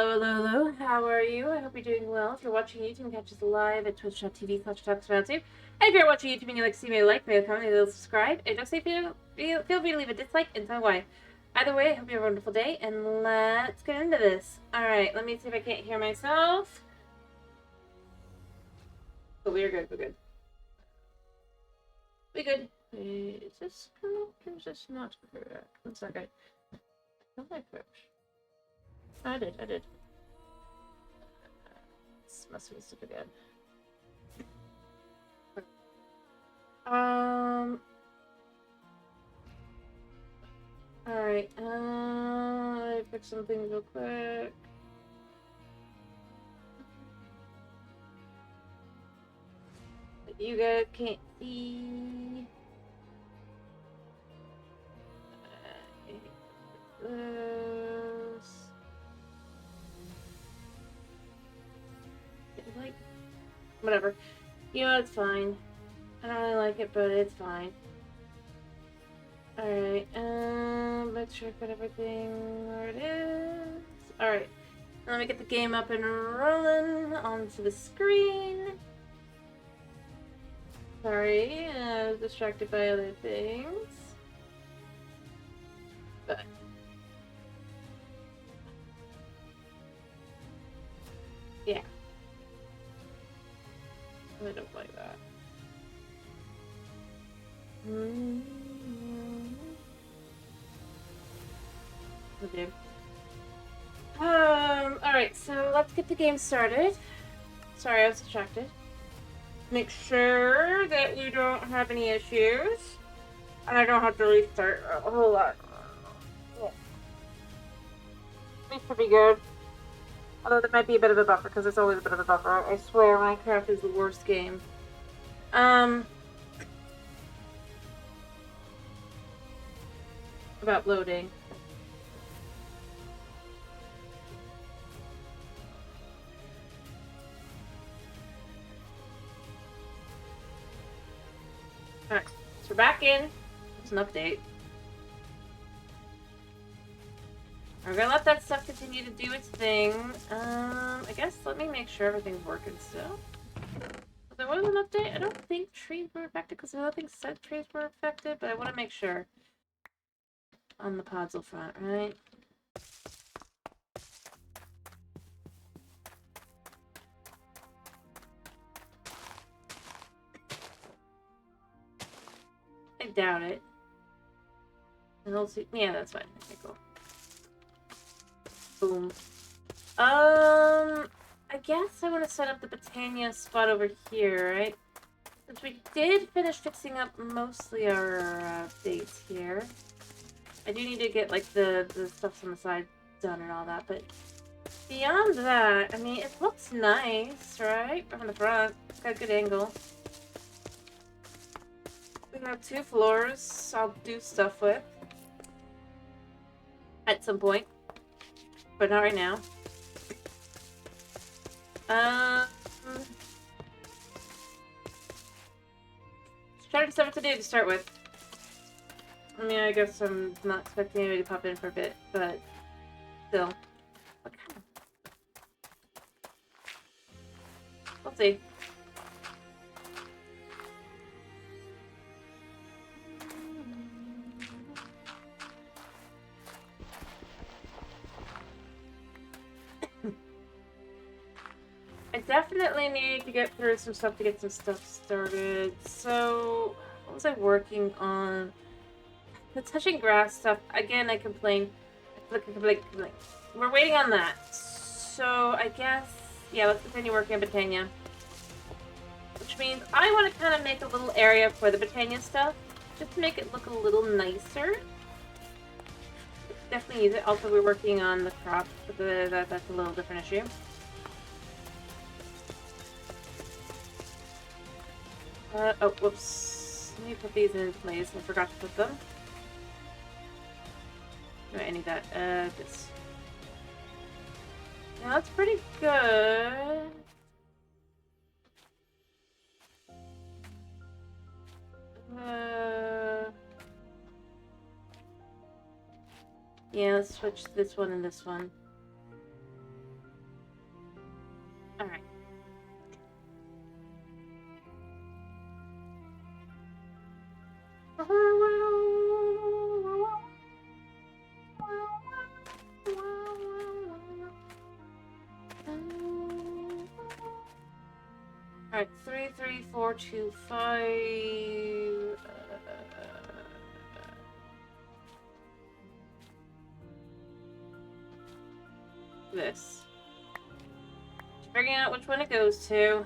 Hello, hello, hello. How are you? I hope you're doing well. If you're watching YouTube, you can catch us live at twitch.tv/talksabouttube. And if you're watching YouTube and you like to see me, like, maybe comment, maybe subscribe. And don't say feel free to leave a dislike and tell me why. Either way, I hope you have a wonderful day, and let's get into this. Alright, let me see if I can't hear myself. Oh, we're good, we're good. We good. Wait, is this correct or is this not correct? 1 second. Don't I correct? I did. This must be stupid again. Alright, I fix something real quick. You guys can't see. This. Like, whatever. You know, it's fine. I don't really like it, but it's fine. Alright, let's sure I put everything where it is. Alright, let me get the game up and rolling onto the screen. Sorry, I was distracted by other things. But yeah. I don't like that. Okay. Alright, so let's get the game started. Sorry, I was distracted. Make sure that you don't have any issues. And I don't have to restart a whole lot. Yeah. This should be good. Although there might be a bit of a buffer, because there's always a bit of a buffer. I swear Minecraft is the worst game. About loading. Alright, so we're back in. It's an update. We're gonna let that stuff continue to do its thing. I guess let me make sure everything's working still. There was an update. I don't think trees were affected because nothing said trees were affected, but I want to make sure on the puzzle front, right? I doubt it. And we'll see. Yeah, that's fine. Okay, cool. Boom. I guess I want to set up the Botania spot over here, right? Since we did finish fixing up mostly our updates here. I do need to get, like, the stuff on the side done and all that, but beyond that, I mean, it looks nice, right? From the front. It's got a good angle. We have 2 floors I'll do stuff with. At some point. But not right now. Try to decide what to do to start with. I mean, I guess I'm not expecting anybody to pop in for a bit, but still. Okay. We'll see. I definitely need to get through some stuff to get some stuff started. So, what was I working on? The touching grass stuff, again, I complain. We're waiting on that. So, I guess, yeah, let's continue working on Botania. Which means I want to kind of make a little area for the Botania stuff. Just to make it look a little nicer. Definitely use it. Also, we're working on the crop, but that's a little different issue. Oh, whoops. Let me put these in place. I forgot to put them. No, I need that. This. Now that's pretty good. Yeah, let's switch this one and this one. Alright, 33425. This. Figuring out which one it goes to.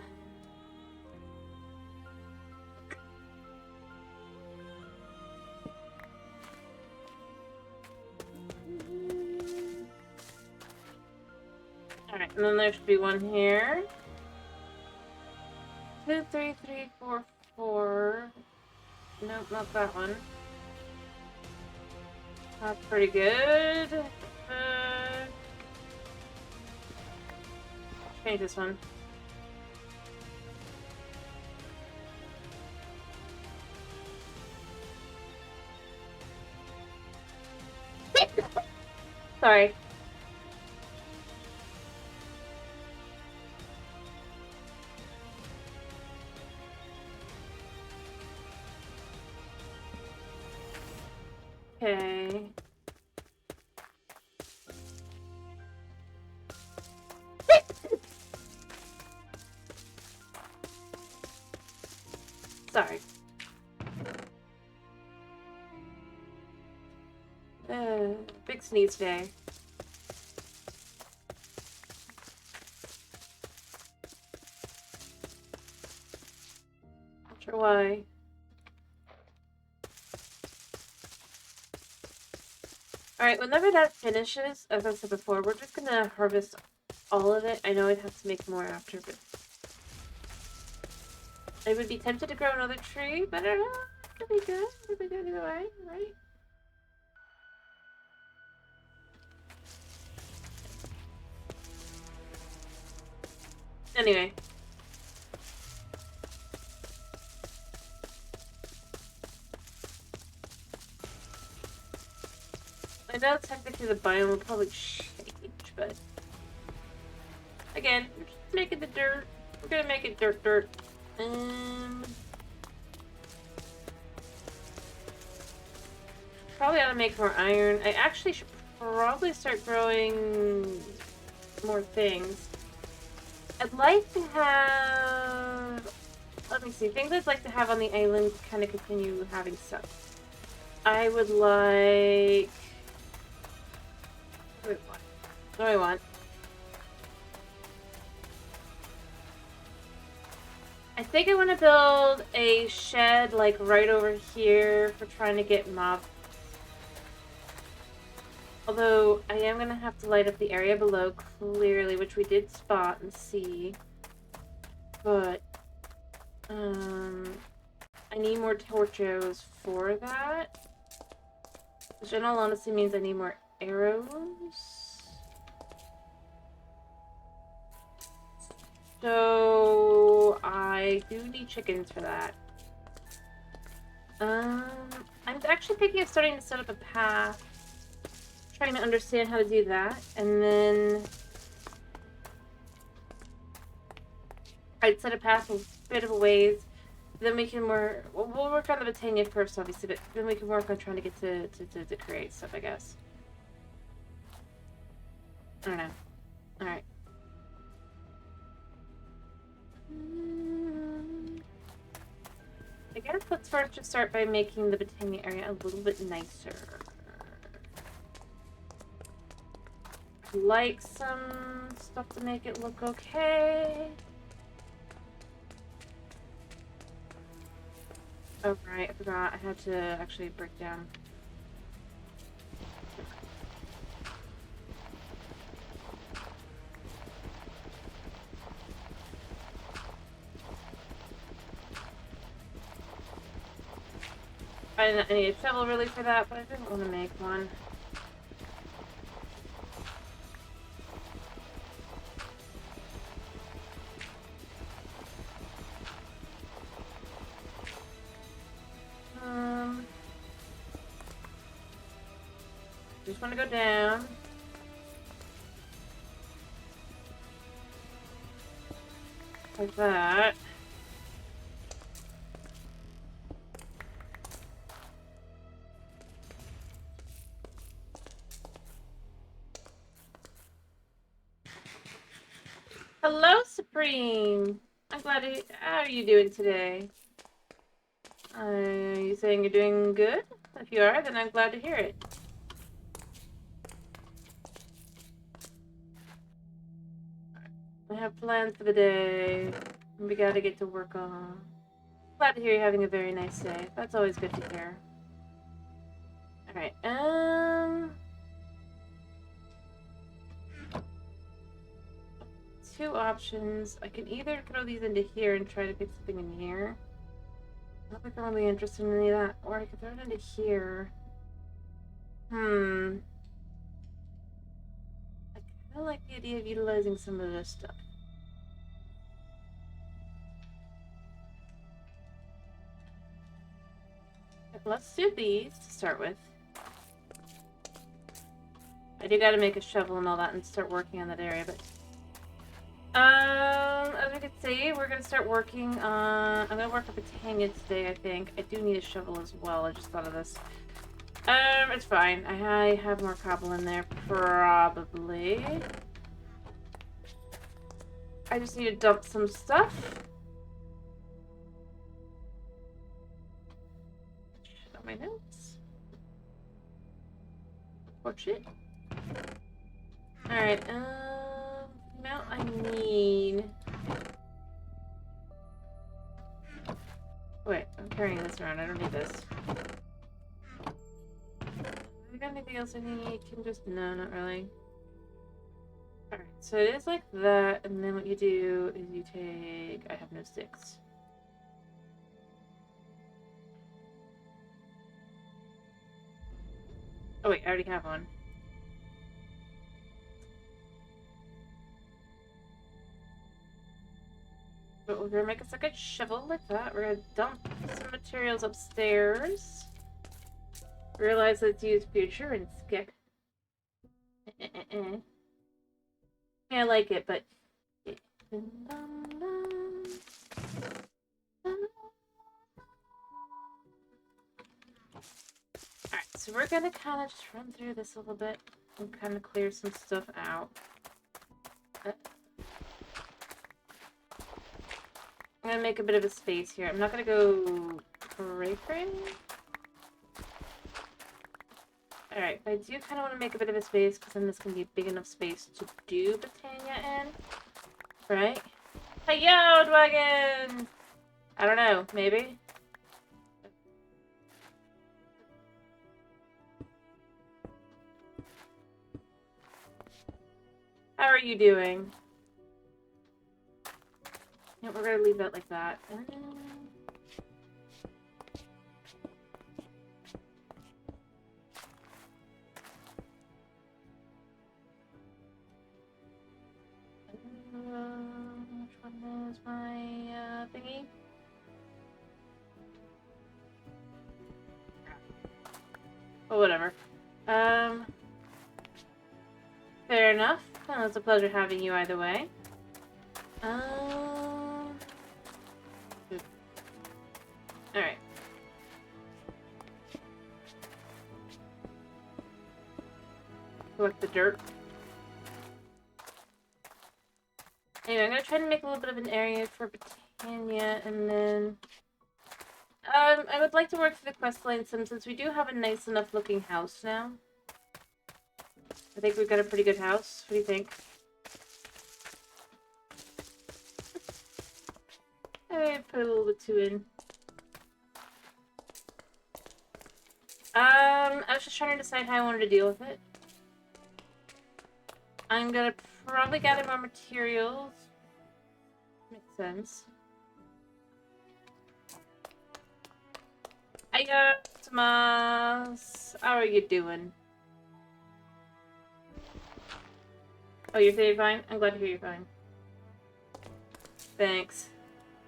Alright, and then there should be one here. 2, 3, 3, 4, 4. Nope, not that one. That's pretty good. Change this one. Sorry. Okay. Sorry. Big sneeze day. Not sure why. Alright, whenever that finishes, as I said before, we're just gonna harvest all of it. I know I'd have to make more after, but I would be tempted to grow another tree, but I don't know. It'd be good. It'd be good either way, right? Anyway. I know technically the biome will probably change, but again, we're just making the dirt. We're gonna make it dirt. Probably ought to make more iron. I actually should probably start growing more things. I'd like to have... Let me see. Things I'd like to have on the island to kind of continue having stuff. I would like... What do I want? I think I want to build a shed, like, right over here for trying to get mobs. Although, I am going to have to light up the area below, clearly, which we did spot and see. But, I need more torches for that. Which, in all honesty, means I need more arrows. So, I do need chickens for that. I'm actually thinking of starting to set up a path. Trying to understand how to do that. And then I'd set a path a bit of a ways. Then we can work... We'll work on the Botania first, obviously, but then we can work on trying to get to create stuff, I guess. I don't know. Alright. I guess let's first just start by making the Botania area a little bit nicer. Like some stuff to make it look okay. Oh, right, I forgot. I had to actually break down. I need a shovel really for that, but I didn't want to make one. Just want to go down. Like that. Hello, Supreme. I'm glad to. How are you doing today? Are you saying you're doing good? If you are, then I'm glad to hear it. I have plans for the day. We gotta get to work on. Glad to hear you're having a very nice day. That's always good to hear. Alright, two options. I can either throw these into here and try to pick something in here. I don't think I'm really interested in any of that. Or I could throw it into here. I kind of like the idea of utilizing some of this stuff. Let's do these to start with. I do gotta make a shovel and all that and start working on that area, but... as we can see, we're gonna start working on... I'm gonna work on Britannia today, I think. I do need a shovel as well, I just thought of this. It's fine. I have more cobble in there, probably. I just need to dump some stuff. Got my notes. Watch it. Alright, amount I need... Wait, I'm carrying this around. I don't need this. I got anything else I need? Can just... No, not really. Alright, so it is like that, and then what you do is you take... I have no sticks. Oh wait, I already have one. But we're gonna make a second shovel like that. We're gonna dump some materials upstairs. Realize let's use future and skip. Yeah, I like it, but... Alright, so we're gonna kind of just run through this a little bit and kind of clear some stuff out. I'm gonna make a bit of a space here. I'm not gonna go cray-cray. Alright, but I do kind of want to make a bit of a space because then this can be a big enough space to do Britannia in. Right? Hey, yo, Dragon! I don't know, maybe? How are you doing? Yeah, we're gonna leave that like that. Which one is my thingy? Oh, whatever. Fair enough. Well, it's a pleasure having you either way. Alright. Collect the dirt. Anyway, I'm gonna try to make a little bit of an area for Britannia, and then... I would like to work through the quest line since we do have a nice enough looking house now. I think we've got a pretty good house. What do you think? I put a little bit too in. I was just trying to decide how I wanted to deal with it. I'm gonna probably gather more materials. Makes sense. Hiya, Tomas. How are you doing? Oh, you're feeling fine? I'm glad to hear you're fine. Thanks.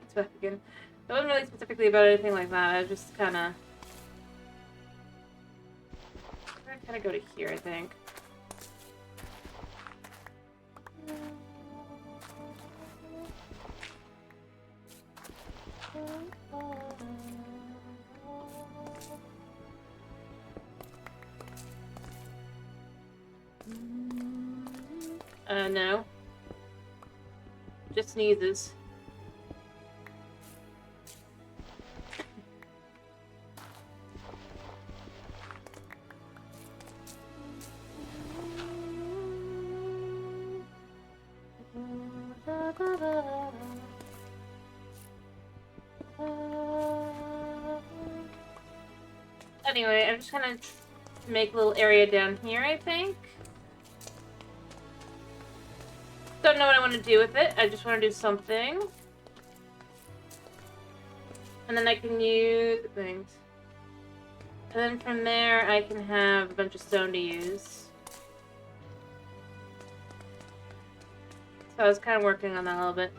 It's back again. It wasn't really specifically about anything like that. I was just kinda... I'm gonna go to here, I think. No. Just sneezes. anyway, I'm just gonna make a little area down here, I think. Don't know what I want to do with it. I just want to do something. And then I can use things. And then from there, I can have a bunch of stone to use. So I was kind of working on that a little bit.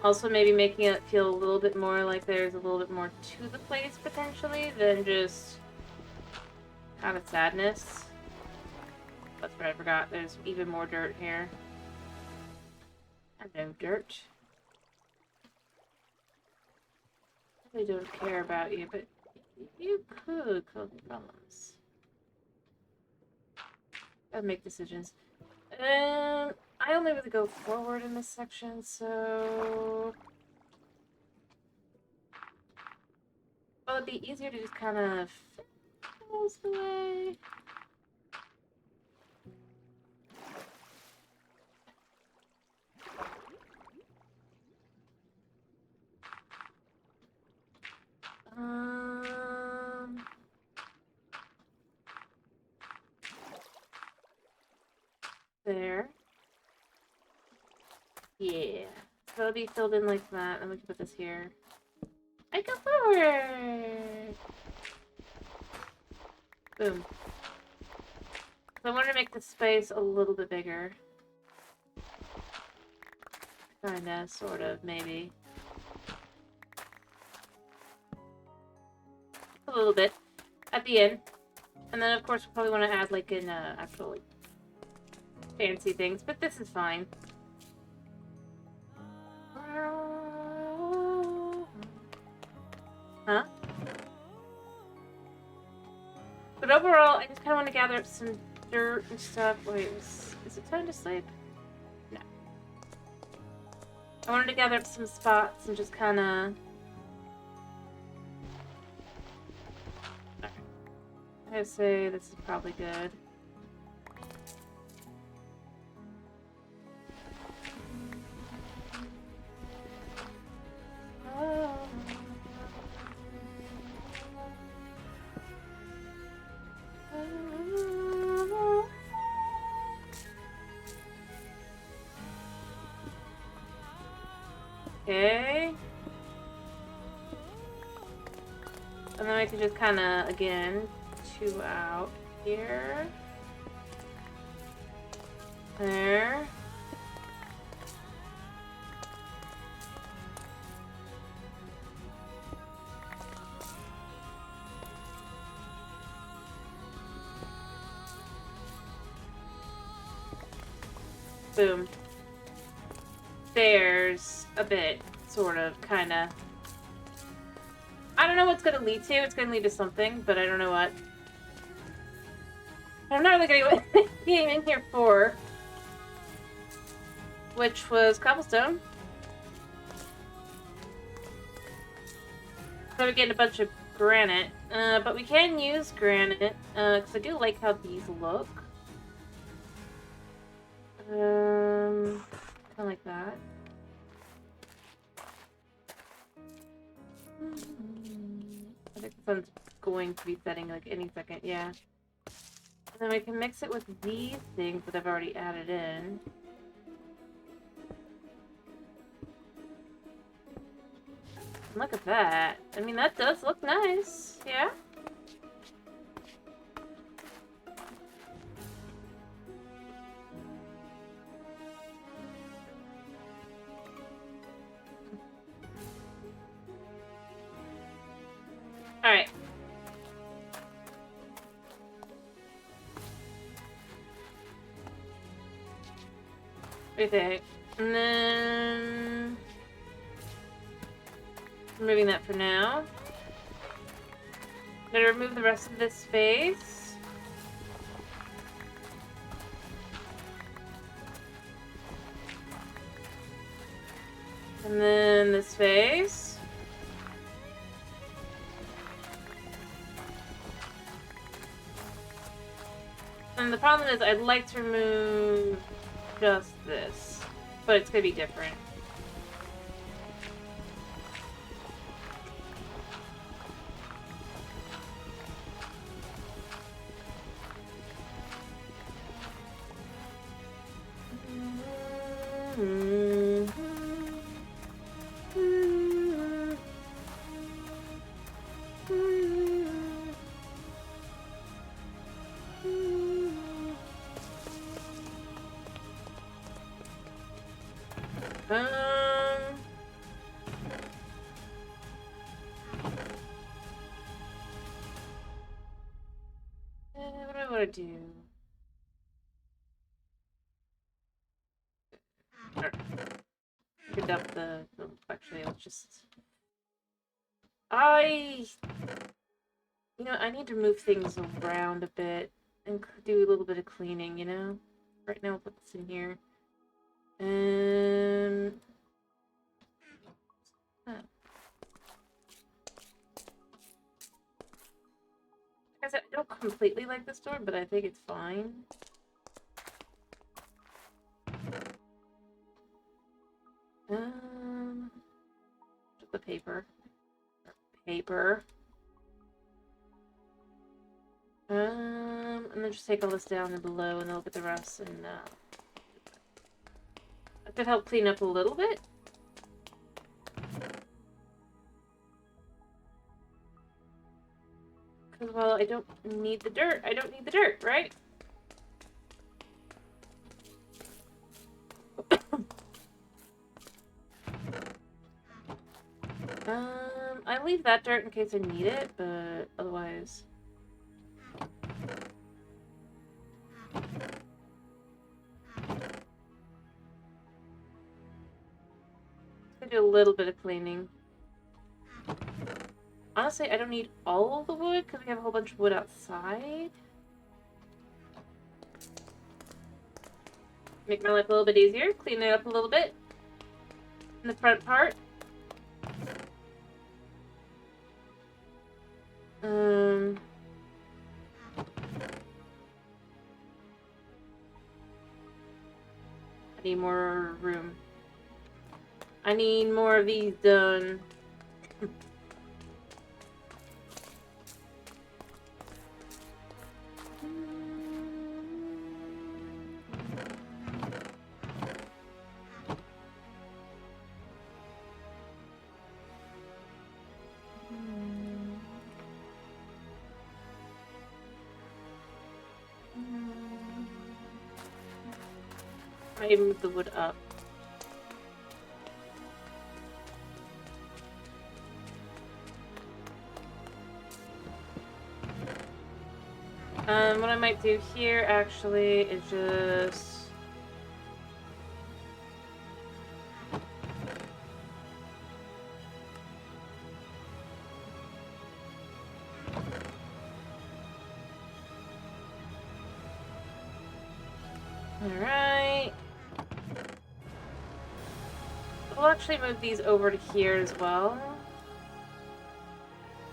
Also, maybe making it feel a little bit more like there's a little bit more to the place, potentially, than just kind of sadness. That's what I forgot. There's even more dirt here. No dirt. I really don't care about you, but you could cause problems. Gotta make decisions. I only really go forward in this section, so... Well, it'd be easier to just kind of falls the way. There. Yeah. So it'll be filled in like that, and we can put this here. I go forward! Boom. So I want to make the space a little bit bigger. Kinda, sort of, maybe. A little bit. At the end. And then, of course, we'll probably want to add, like, an actual, like, fancy things, but this is fine. Huh? But overall, I just kind of want to gather up some dirt and stuff. Wait, is it time to sleep? No. I wanted to gather up some spots and just kind of... I say this is probably good. Okay. And then I can just kind of, again, two out here. There. Boom. There's a bit, sort of, kind of. I don't know what's going to lead to. It's going to lead to something, but I don't know what. I'm not really getting what I came in here for. Which was cobblestone. So we're getting a bunch of granite. But we can use granite, because I do like how these look. Kind of like that. I think the sun's going to be setting like any second, yeah. And then we can mix it with these things that I've already added in. And look at that. I mean, that does look nice, yeah? Alright. Okay. And then... removing that for now. I'm gonna remove the rest of this space. And then this space. And the problem is I'd like to remove just this, but it's gonna be different. What do I want to do? Pick up the actually, let's just... You know, I need to move things around a bit and do a little bit of cleaning, you know? Right now, I'll put this in here. Huh. I guess I don't completely like this door, but I think it's fine. Just the paper. And then just take all this down and below and then look at the rest and, that could help clean up a little bit. Because, well, I don't need the dirt. I don't need the dirt, right? I leave that dirt in case I need it, but otherwise... I do a little bit of cleaning. Honestly, I don't need all of the wood because we have a whole bunch of wood outside. Make my life a little bit easier. Clean it up a little bit. In the front part. I need more room. I need more of these done. I move the wood up. What I might do here actually is just... Alright. We'll actually move these over to here as well.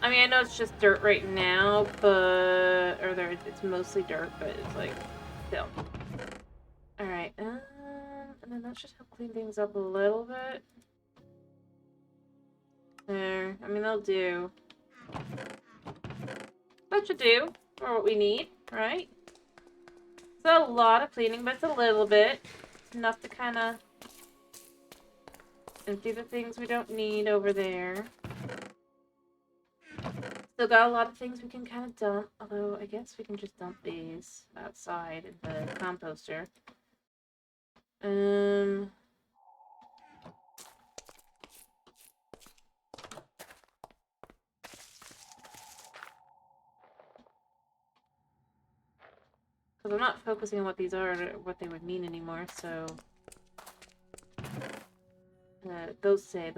I mean, I know it's just dirt right now, but... Or it's mostly dirt, but it's like... Still. Alright, and then that should help clean things up a little bit. There. I mean, they'll do. That should do for what we need, right? It's a lot of cleaning, but it's a little bit. Enough to kind of empty the things we don't need over there. Still got a lot of things we can kind of dump, although I guess we can just dump these outside in the composter. Because I'm not focusing on what these are or what they would mean anymore, so... those stay.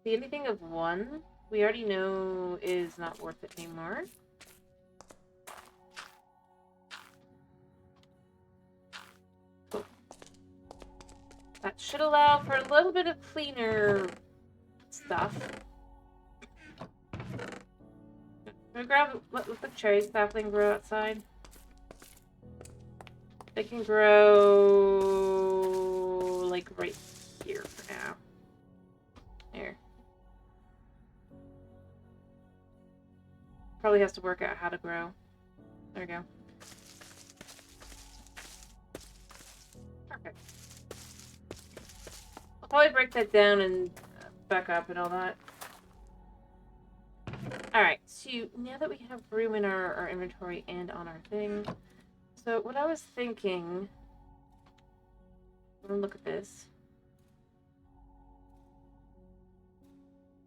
See, anything of one, we already know is not worth it anymore. Cool. That should allow for a little bit of cleaner stuff. Can we grab, let the cherry sapling grow outside? They can grow, like, right here for now. There. Probably has to work out how to grow. There we go. Okay. I'll probably break that down and back up and all that. Alright, so now that we have room in our inventory and on our thing, so what I was thinking, I'm gonna look at this.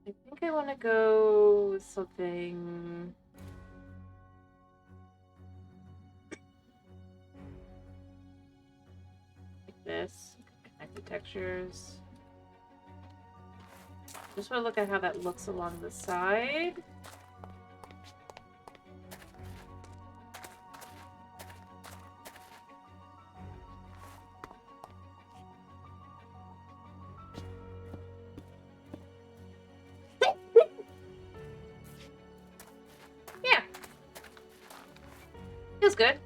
I think I want to go with something like this. Connected textures. Just want to look at how that looks along the side. Yeah. Feels good.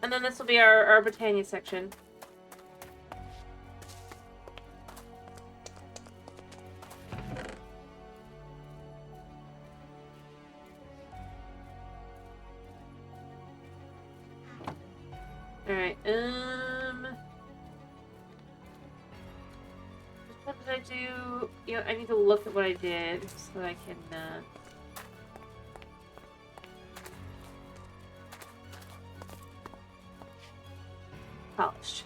And then this will be our Britannia section. Alright, what did I do? You know, I need to look at what I did so that I can, polished.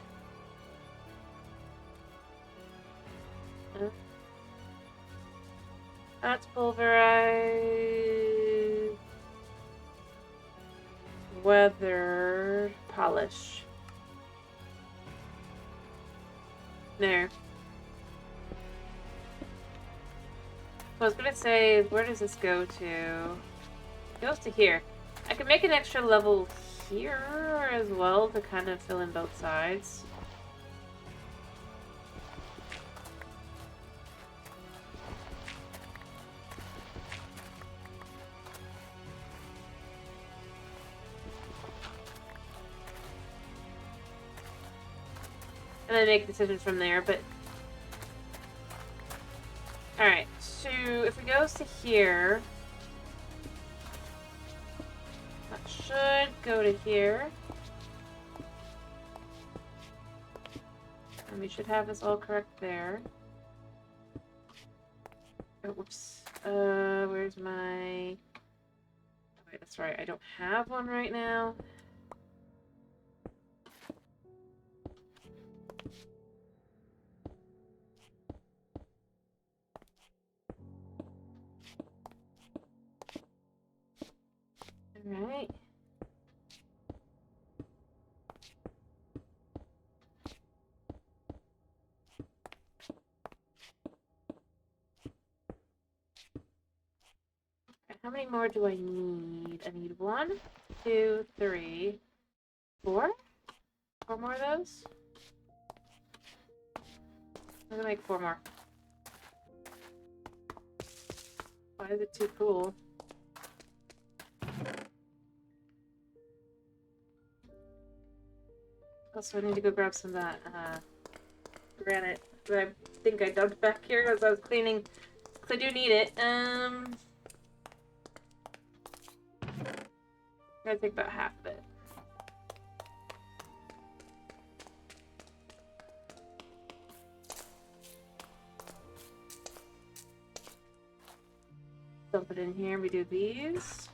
That's pulverized. Weathered. Polish. There. So I was gonna say, where does this go to? It goes to here. I could make an extra level here as well to kind of fill in both sides. And then make decisions from there, but... Alright, so if it goes to here... That should go to here. And we should have this all correct there. Oh, whoops. Where's my... Oh, wait, that's right, I don't have one right now. Alright. How many more do I need? I need 1, 2, 3, 4? 4 more of those? I'm gonna make 4 more. Why is it too cool? Also, I need to go grab some of that granite that I think I dumped back here as I was cleaning. Because I do need it. I'm gonna take about half of it. Dump it in here. We do these.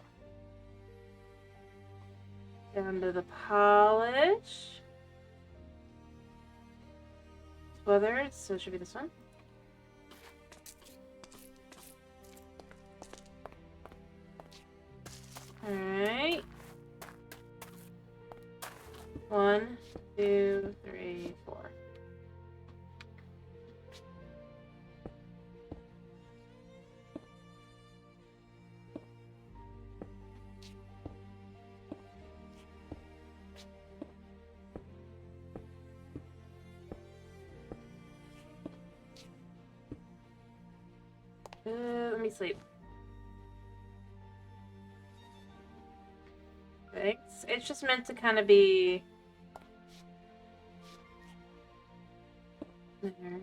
Down to the polish. Weathered, so it should be this one. Alright. 1, 2, 3, 4. Let me sleep. Thanks. It's just meant to kind of be there.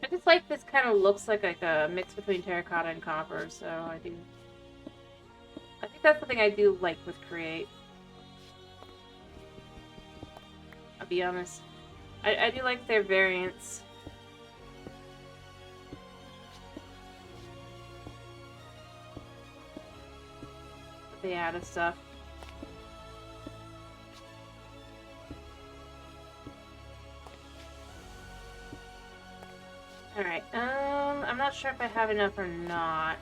I just like this kind of looks like a mix between terracotta and copper, so I that's something I do like with Create. I'll be honest. I do like their variants. They added stuff. Alright, I'm not sure if I have enough or not.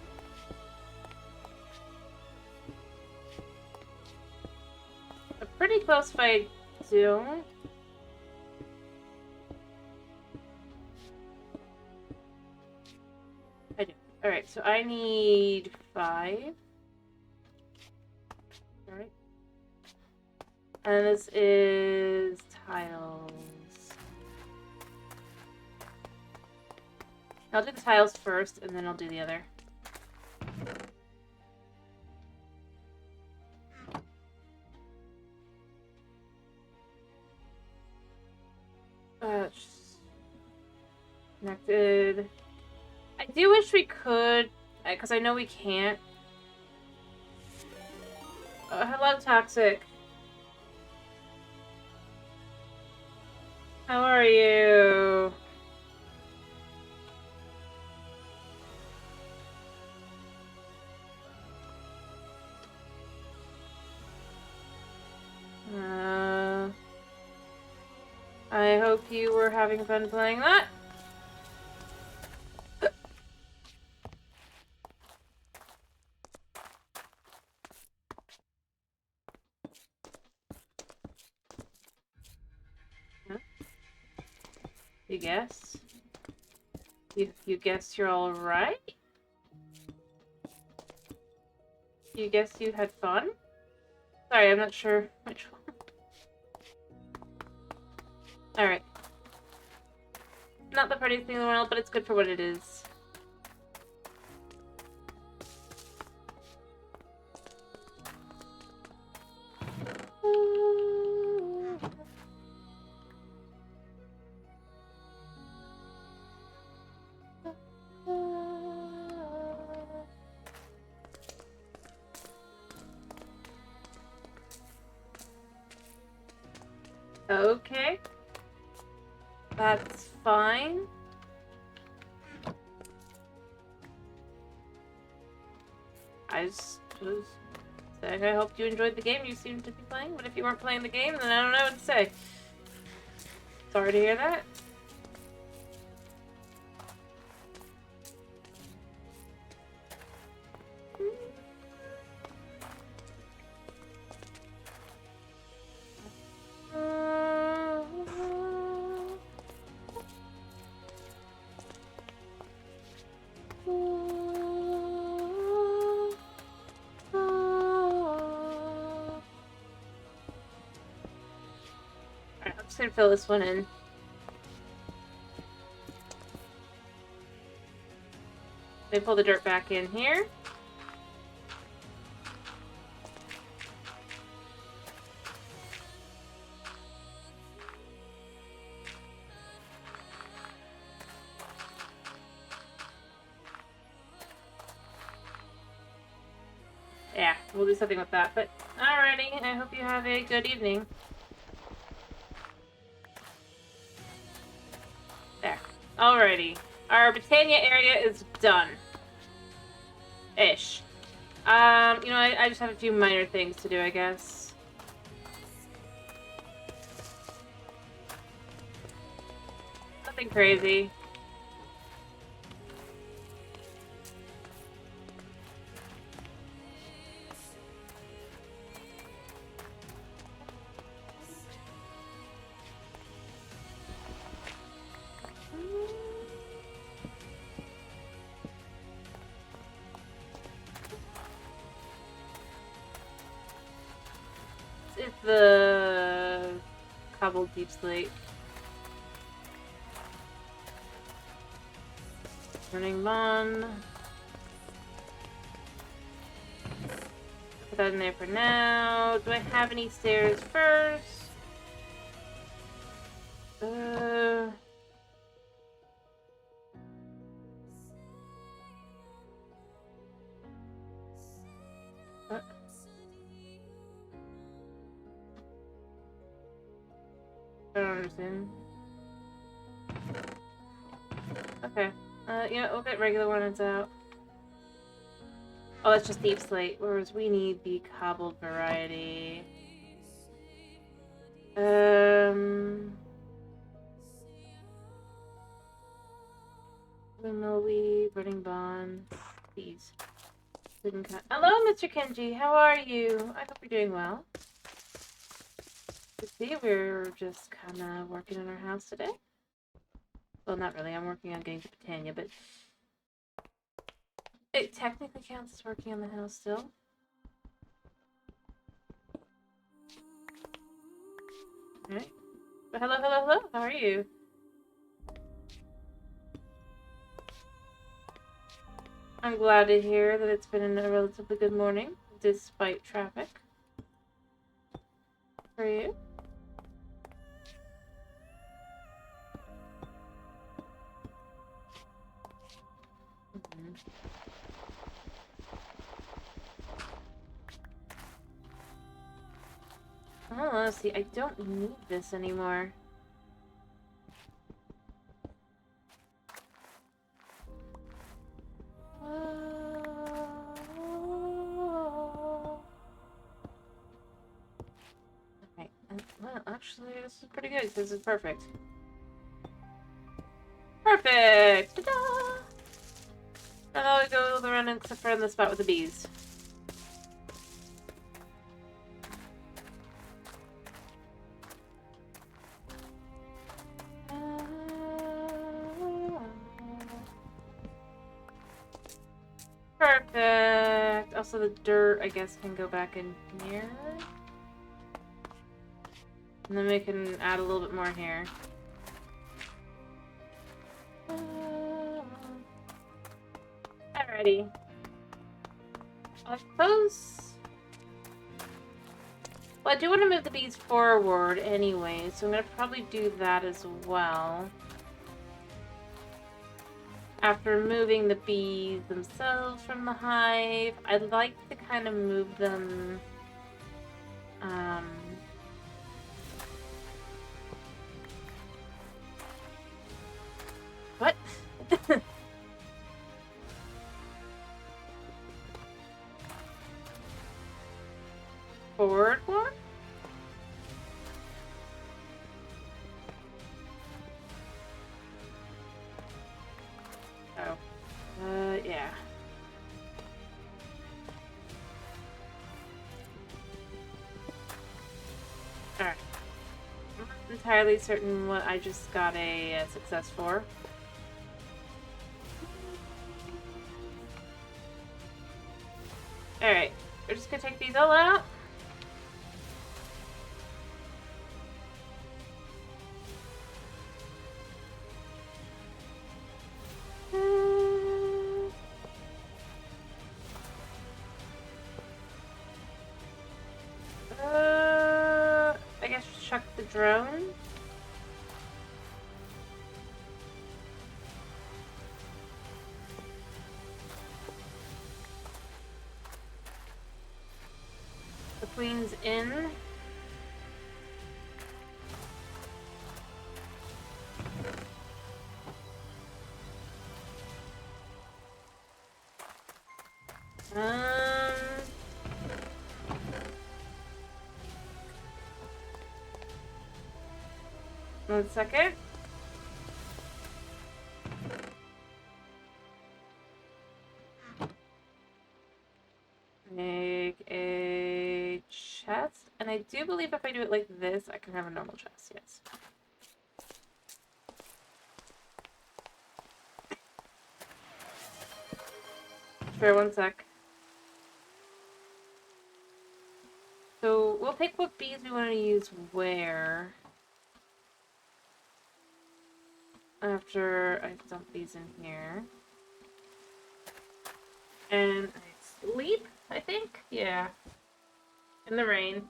I'm pretty close if I don't. I do. Alright, so I need 5. Alright. And this is tiles. I'll do the tiles first, and then I'll do the other. Connected. I do wish we could, because I know we can't. Hello, Toxic. How are you? I hope you were having fun playing that. Huh? You guess? You guess you're all right? You guess you had fun? Sorry, I'm not sure which one. Alright. Not the prettiest thing in the world, but it's good for what it is. Okay. That's fine. I just was saying I hope you enjoyed the game you seem to be playing, but if you weren't playing the game, then I don't know what to say. Sorry to hear that. Alright, I'm just gonna fill this one in. Let me pull the dirt back in here. Yeah, we'll do something with that. But alrighty, I hope you have a good evening. There. Alrighty. Our Britannia area is done. Ish. You know, I just have a few minor things to do, I guess. Nothing crazy. It's the cobbled deep slate. Running bond. Put that in there for now. Do I have any stairs first? understand. Okay. You know, we'll get regular ones out. Oh, that's just deep slate, whereas we need the cobbled variety. Millweed, Burning Bond, these. Hello, Mr. Kenji. How are you? I hope you're doing well. You see, we're just kind of working on our house today. Well, not really. I'm working on getting to Britannia, but it technically counts as working on the house still. Alright. But hello, hello, hello. How are you? I'm glad to hear that it's been a relatively good morning, despite traffic. For you? Oh, honestly, I don't need this anymore. Okay, well, actually, this is pretty good. This is perfect. Perfect! Ta-da! Now we go around except for in the spot with the bees. Perfect! Also, the dirt, I guess, can go back in here. And then we can add a little bit more here. Alrighty. I suppose... Well, I do want to move the bees forward anyway, so I'm going to probably do that as well. After moving the bees themselves from the hive, I'd like to kind of move them... What? Forward one? Oh. Yeah. Alright. I'm not entirely certain what I just got a success for. Alright. We're just gonna take these all out. I guess chuck the drone. The queen's in. One second. Make a chest. And I do believe if I do it like this, I can have a normal chest, yes. Sure, one sec. So we'll pick what bees we want to use where. After I dump these in here. And I sleep, I think? Yeah. In the rain.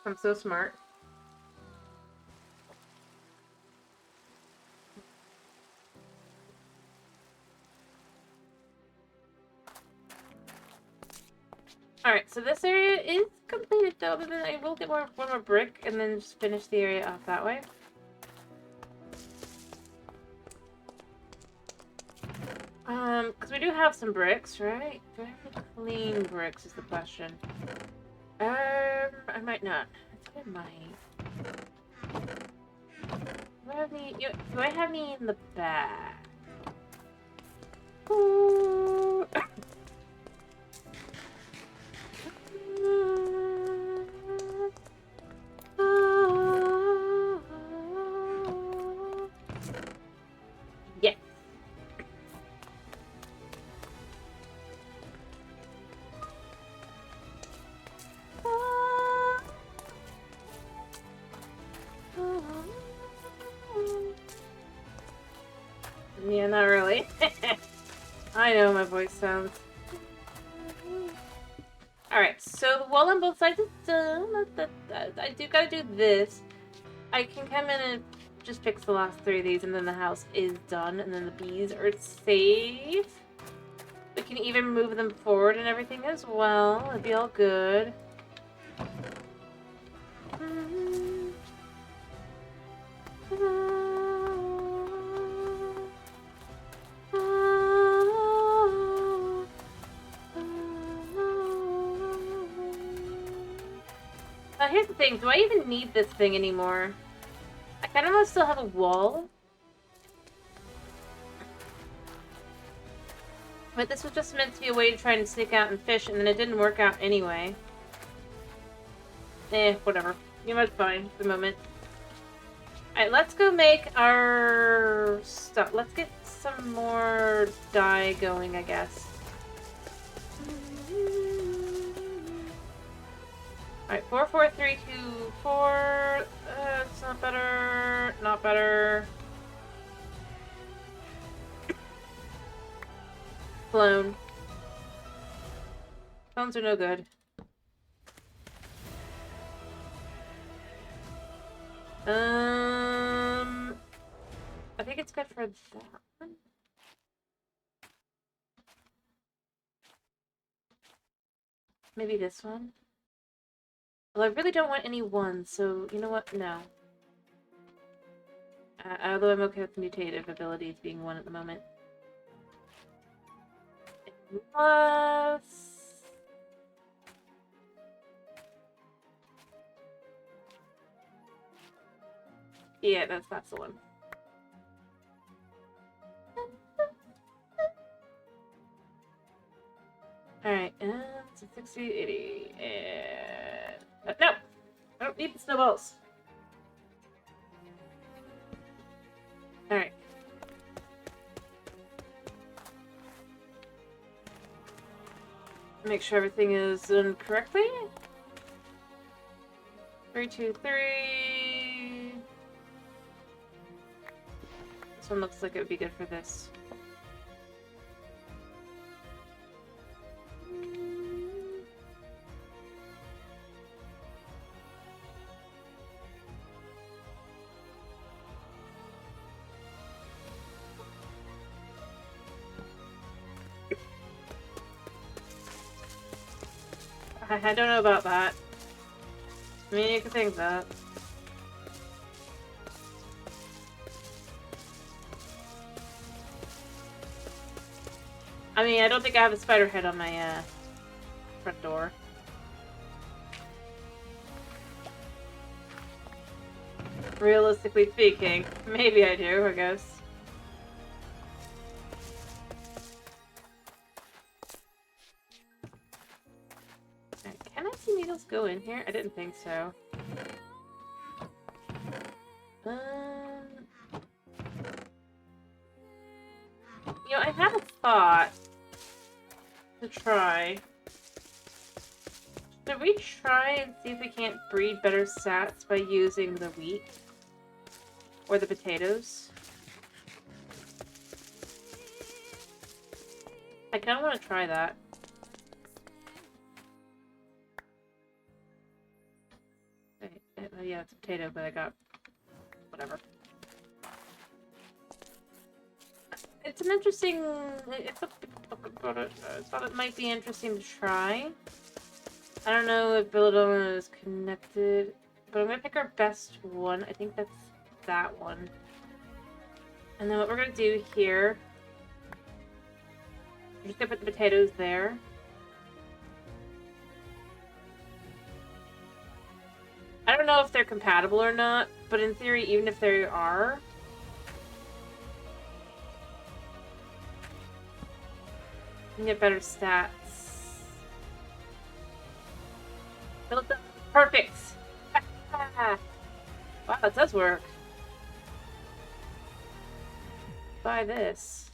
I'm so smart. Alright, so this area is complete it though, but then I will get one more brick and then just finish the area off that way. Because we do have some bricks, right? Do I have any clean bricks is the question. I might not. I think I might. Do I have any in the back? Ooh. Yes. Yeah, not really. I know my voice sounds. Alright, so the wall on both sides is done. I do gotta do this. I can come in and just fix the last 3 of these, and then the house is done, and then the bees are safe. We can even move them forward and everything as well. It'd be all good. Here's the thing. Do I even need this thing anymore? I kind of want to still have a wall. But this was just meant to be a way to try and sneak out and fish, and then it didn't work out anyway. Whatever. You know, it's fine for the moment. Alright, let's go make our stuff. Let's get some more dye going, I guess. Alright, 4, 4, 3, 2, 4. It's not better. Not better. Clone. Clones are no good. I think it's good for that one. Maybe this one. Well, I really don't want any ones, so you know what? No. Although I'm okay with mutative abilities being one at the moment. Plus... yeah, that's the one. Alright, and so 60, 80, and... no! I don't need the snowballs. Alright. Make sure everything is done correctly. 3, 2, 3. This one looks like it would be good for this. I don't know about that. I mean, you could think that. I mean, I don't think I have a spider head on my, front door. Realistically speaking, maybe I do, I guess. Can I see needles go in here? I didn't think so. You know, I had a thought to try. Should we try and see if we can't breed better sats by using the wheat? Or the potatoes? I kind of want to try that. Yeah, it's a potato, but I got whatever. It's an interesting. I thought it might be interesting to try. I don't know if Belladonna is connected, but I'm gonna pick our best one. I think that's that one. And then what we're gonna do here, we're just gonna put the potatoes there. I don't know if they're compatible or not, but in theory, even if they are, you can get better stats. Perfect! Wow, that does work. Buy this.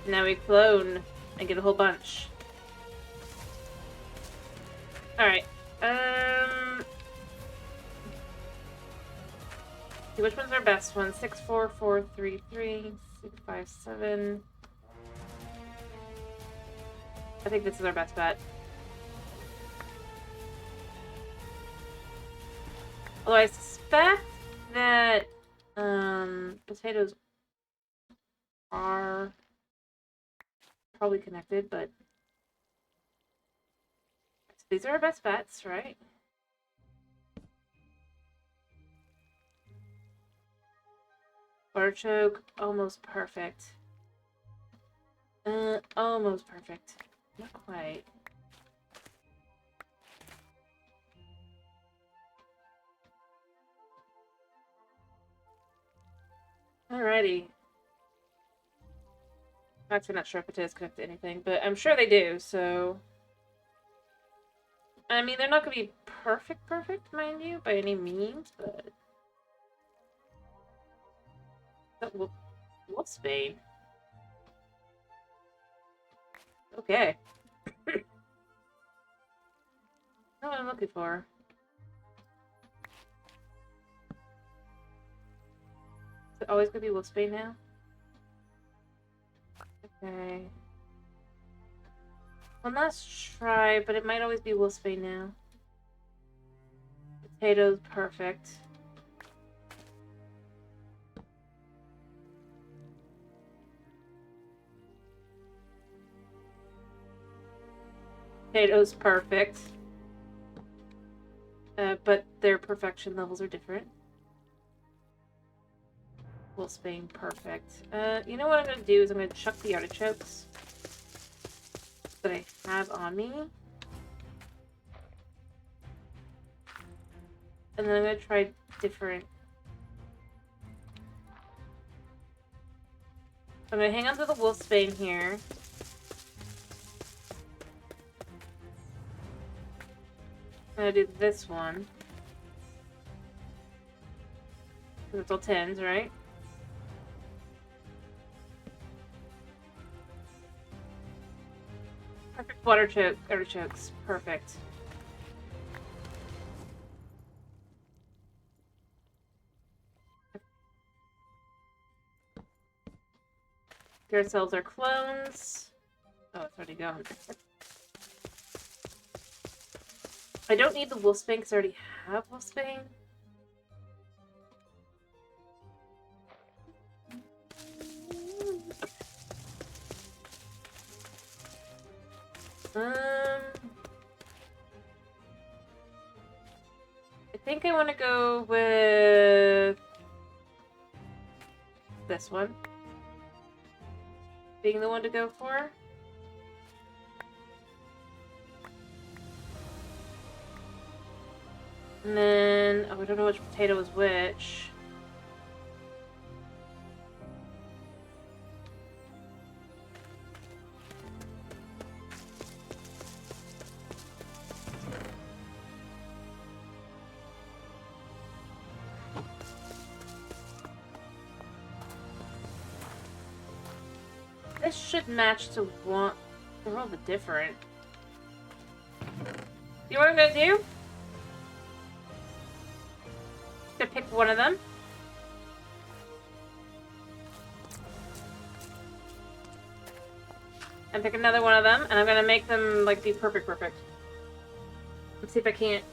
Now we clone and get a whole bunch. Alright. See, which one's our best one? 6, 4, 4, 3, 3, 6, 5, 7. I think this is our best bet. Although I suspect that potatoes are probably connected, but so these are our best bets, right? Artichoke, almost perfect. Almost perfect. Not quite. Alrighty. I'm actually not sure if potatoes connect to anything, but I'm sure they do, so... I mean, they're not going to be perfect, mind you, by any means, but... Wolfsbane. Okay. Not what I'm looking for. Is it always going to be Wolfsbane now? Okay. Well, let's try, but it might always be Wolfsbane now. Potatoes, perfect. Potatoes, perfect. But their perfection levels are different. Wolfsbane, perfect. You know what I'm gonna do is I'm gonna chuck the artichokes that I have on me. And then I'm gonna try different. I'm gonna hang on to the Wolfsbane here. I'm gonna do this one. It's all 10s, right? Perfect artichokes. Perfect. Get ourselves our clones. Oh, it's already gone. I don't need the Wolfsbane because I already have Wolfsbane. I think I want to go with this one. Being the one to go for. And then, oh, I don't know which potato is which. This should match to one. They're all a bit different. You know what I'm gonna do? I'm gonna pick one of them. and pick another one of them, and I'm gonna make them, like, be perfect. Let's see if I can't.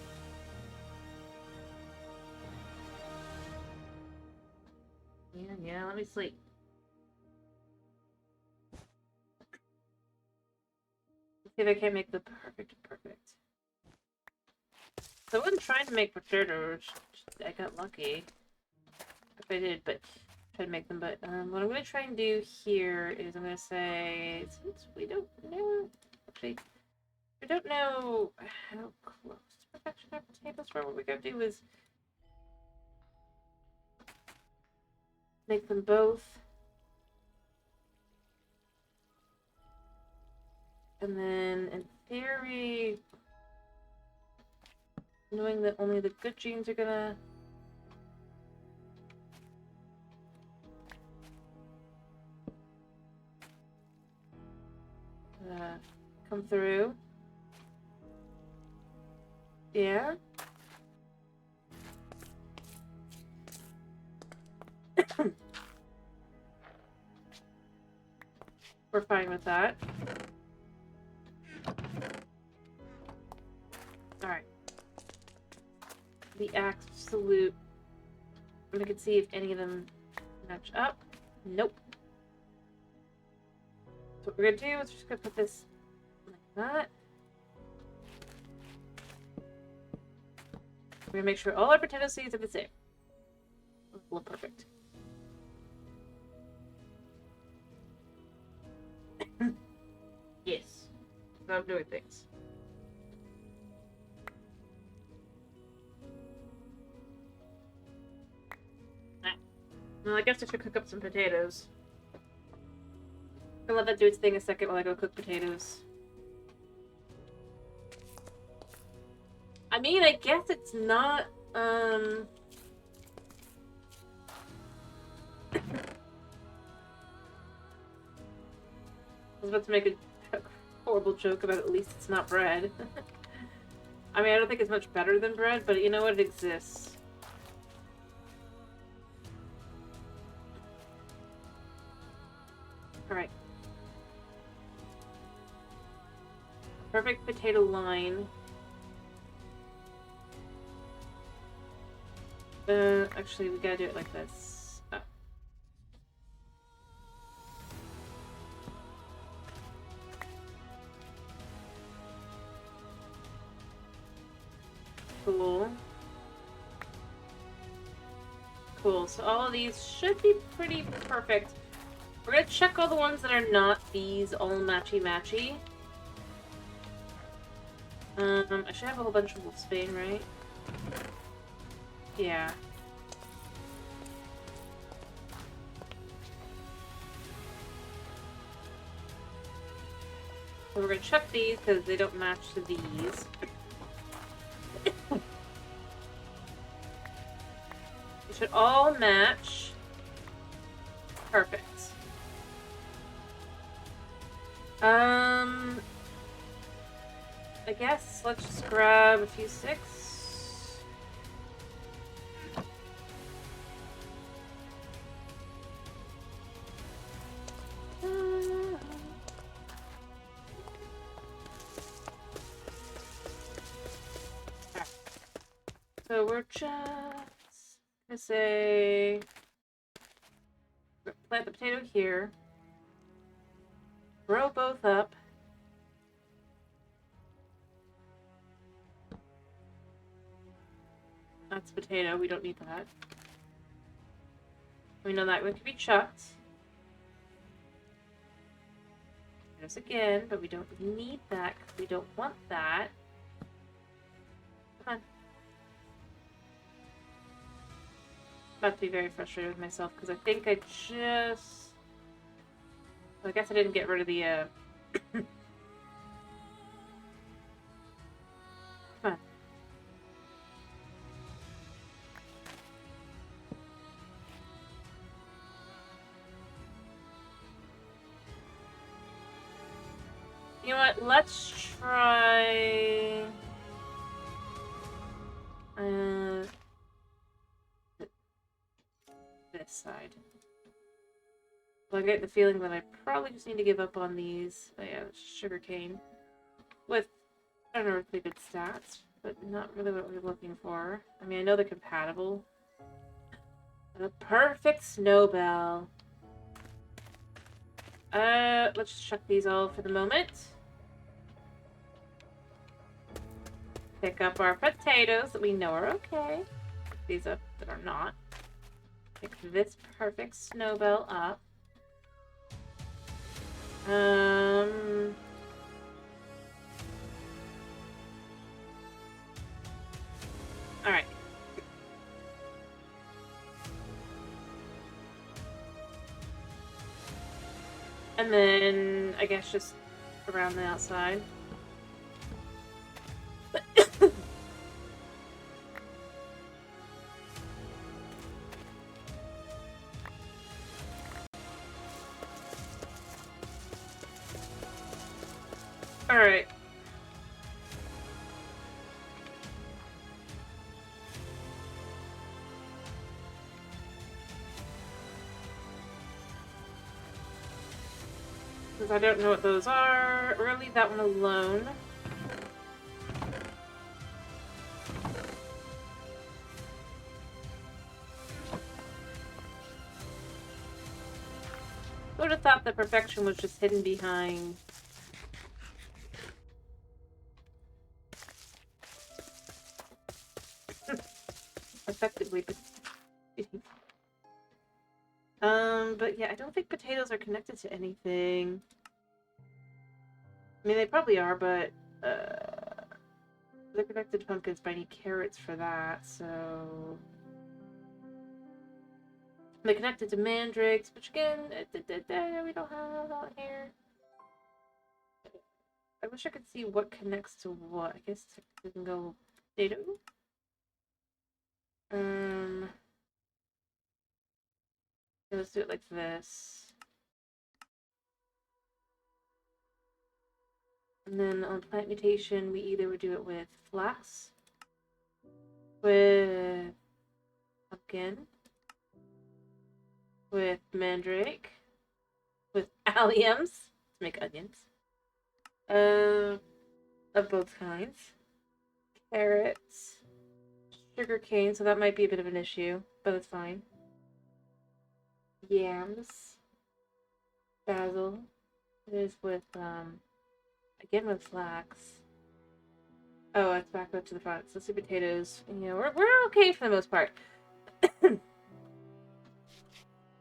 Yeah, let me sleep. Let's see if I can't make the perfect. So I wasn't trying to make potatoes. I got lucky. If I did, but try to make them. But what I'm going to try and do here is I'm going to say, since we don't know, actually, we don't know how close to perfection our potatoes were, what we're going to do is make them both. And then, in theory, knowing that only the good genes are going to come through. Yeah. We're fine with that. Alright. The absolute. I can see if any of them match up. Nope. So what we're gonna do is just gonna put this like that. We're gonna make sure all our potato seeds are the same. Look perfect. Yes. So I'm doing things. Well, I guess I should cook up some potatoes. I'll let that do its thing a second while I go cook potatoes. I mean, I guess it's not, I was about to make a horrible joke about at least it's not bread. I mean, I don't think it's much better than bread, but you know what? It exists. Alright. Perfect potato line. Actually, we gotta do it like this. Oh. Cool. Cool, so all of these should be pretty perfect. We're gonna check all the ones that are not these all matchy-matchy. I should have a whole bunch of Wolfsbane, right? Yeah. So we're gonna check these because they don't match to these. They should all match. Perfect. I guess let's just grab a few sticks. So we're just gonna say plant the potato here. Grow both up. That's potato. We don't need that. We know that one can be chucked. There's again, but we don't need that because we don't want that. Come on. I'm about to be very frustrated with myself because I think I just... Well, I guess I didn't get rid of the, Come on. You know what? Let's try... this side. Well, I get the feeling that I probably just need to give up on these. Oh yeah, sugarcane. With unearthly good stats, but not really what we're looking for. I mean, I know they're compatible. A perfect snowbell. Let's just chuck these all for the moment. Pick up our potatoes that we know are okay. Pick these up that are not. Pick this perfect snowbell up. Alright. And then, I guess just around the outside. Alright. Because I don't know what those are. We'll leave that one alone. I would have thought that perfection was just hidden behind... effectively. But yeah, I don't think potatoes are connected to anything. I mean, they probably are, but, they're connected to pumpkins, but I need carrots for that, so... They're connected to mandrakes, which again, we don't have out here. I wish I could see what connects to what. I guess we can go potato. Let's do it like this. And then on plant mutation, we either would do it with flax, with pumpkin, with mandrake, with alliums to make onions, of both kinds, carrots, sugar cane, so that might be a bit of an issue, but it's fine. Yams, basil. It is with again with flax. Oh, it's back up to the front. So let's do potatoes. Yeah, we're okay for the most part.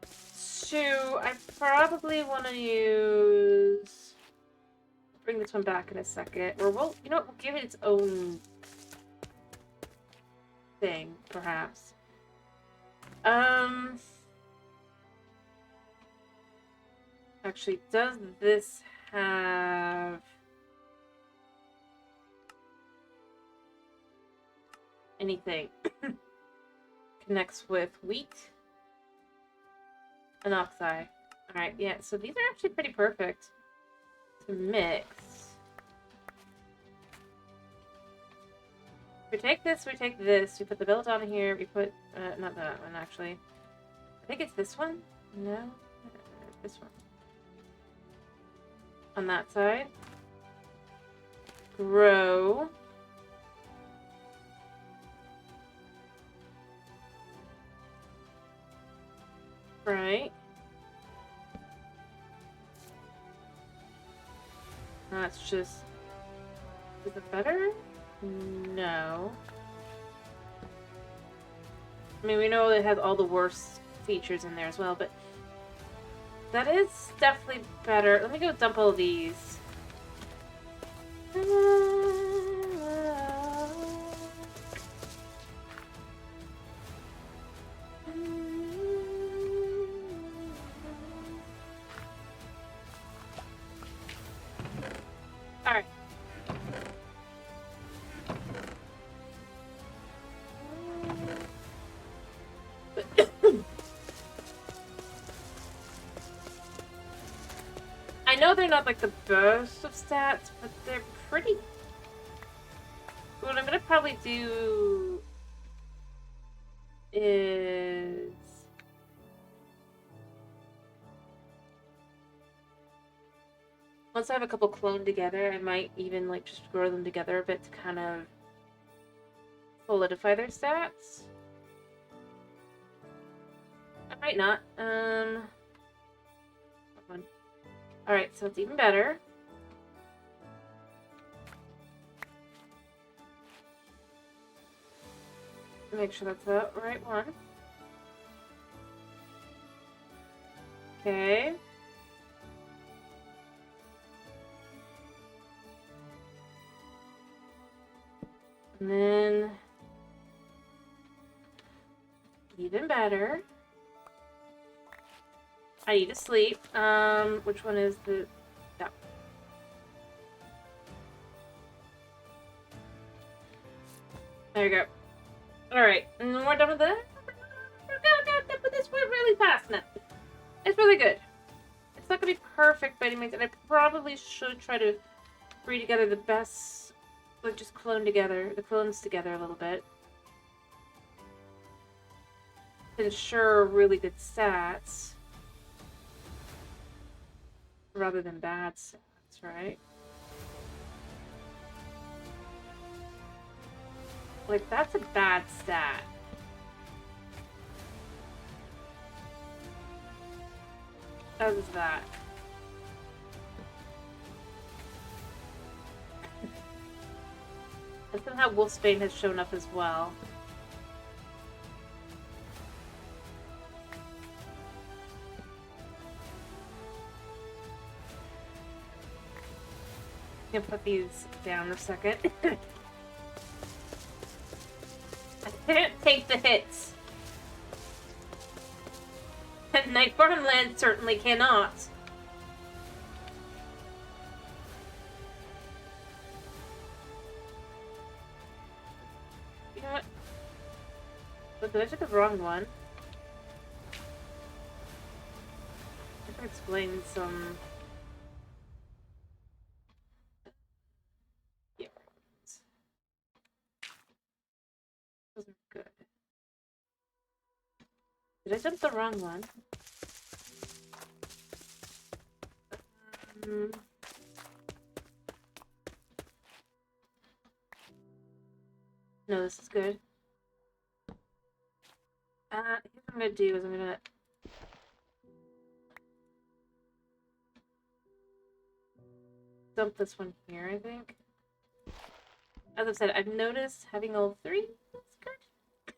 So I probably want to use. Bring this one back in a second, or we'll we'll give it its own thing, perhaps. Actually, does this have anything? Connects with wheat and oxeye. Alright, yeah, so these are actually pretty perfect to mix. We take this, we take this, we put the belt on here, we put, not that one actually. I think it's this one? No? This one. On that side. Grow. Right. That's just... Is it better? No. I mean, we know it has all the worst features in there as well, but... That is definitely better. Let me go dump all these. Alright. I know they're not like the best of stats, but they're pretty. What I'm gonna probably do is Once I have a couple cloned together, I might even like just grow them together a bit to kind of solidify their stats. I might not. Alright, so it's even better. Make sure that's the right one. Okay. And then even better. I need to sleep. Which one is the... Yeah. There you go. Alright, and we're done with that. We're done with this really fast now. It's really good. It's not gonna be perfect by any means, and I probably should try to breed together the best, like just clone together, the clones together a little bit. To ensure really good stats. Rather than bad stats, right? Like, that's a bad stat. How is that? And somehow Wolfsbane has shown up as well. I'm gonna put these down a second. I can't take the hits. And Night Farmland certainly cannot. You know what? Look, I took the wrong one. I can explain some... Yeah. Wasn't good. Did I jump the wrong one? No, this is good. Here's what I'm gonna do is I'm gonna dump this one here, I think. As I've said, I've noticed having all three is good.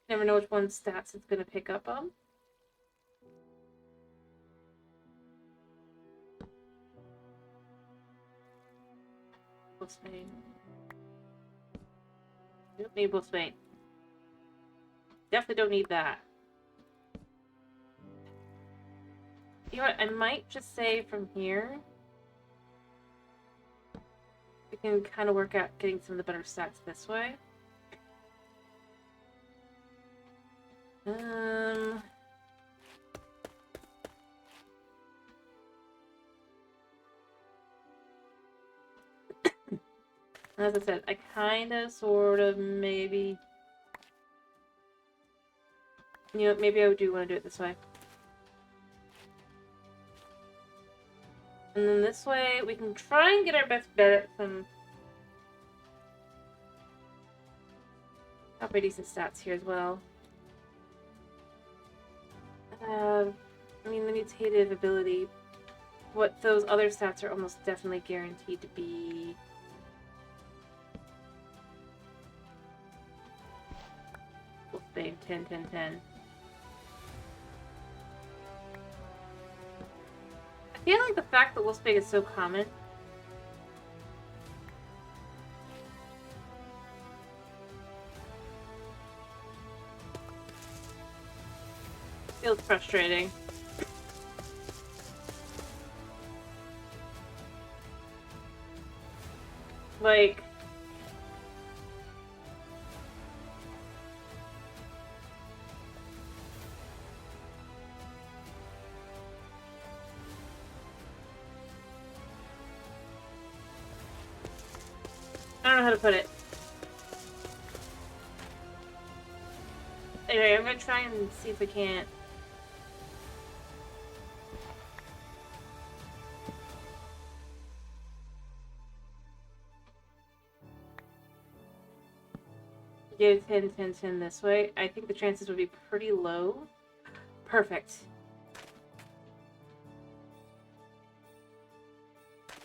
Never know which one's stats it's gonna pick up on. Wolfsbane. You don't need Wolfsbane. Definitely don't need that. You know what? I might just say from here, we can kind of work out getting some of the better stats this way. As I said, I kind of, sort of, maybe... You know, maybe I do want to do it this way. And then this way, we can try and get our best bet at some... pretty decent stats here as well. I mean, the mutative ability, what those other stats are almost definitely guaranteed to be... Wolfsbane, 10, 10, 10. I feel like the fact that Wolfsbane is so common feels frustrating. Like... I don't know how to put it. Anyway, I'm gonna try and see if we can't... Go 10, 10, 10 this way. I think the chances would be pretty low. Perfect.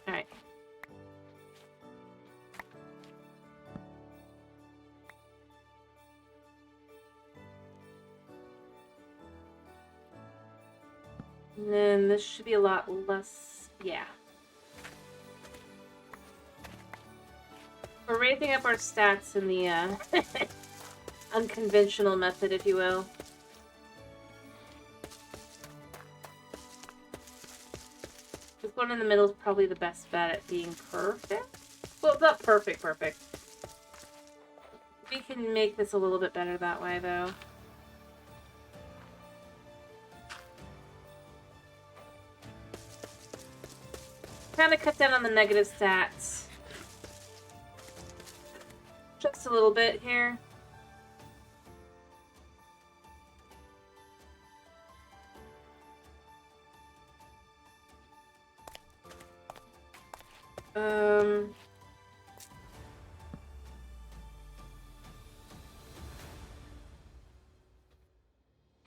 Alright. And then this should be a lot less... yeah. We're raising up our stats in the unconventional method, if you will. This one in the middle is probably the best bet at being perfect. Well, not perfect, perfect. We can make this a little bit better that way, though. Kind of cut down on the negative stats. Just a little bit here.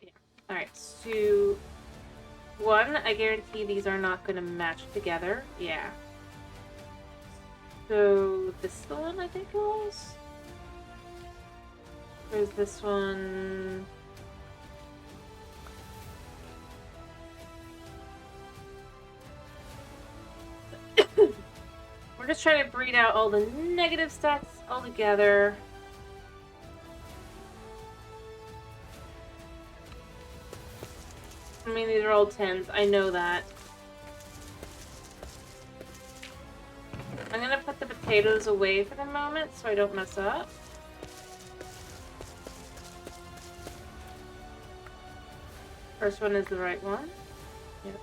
Yeah. Alright, so... one, I guarantee these are not going to match together. Yeah. So, this is the one I think it was? There's this one... We're just trying to breed out all the negative stats all together. I mean, these are all 10s. I know that. I'm gonna put the potatoes away for the moment so I don't mess up. First one is the right one. Yep.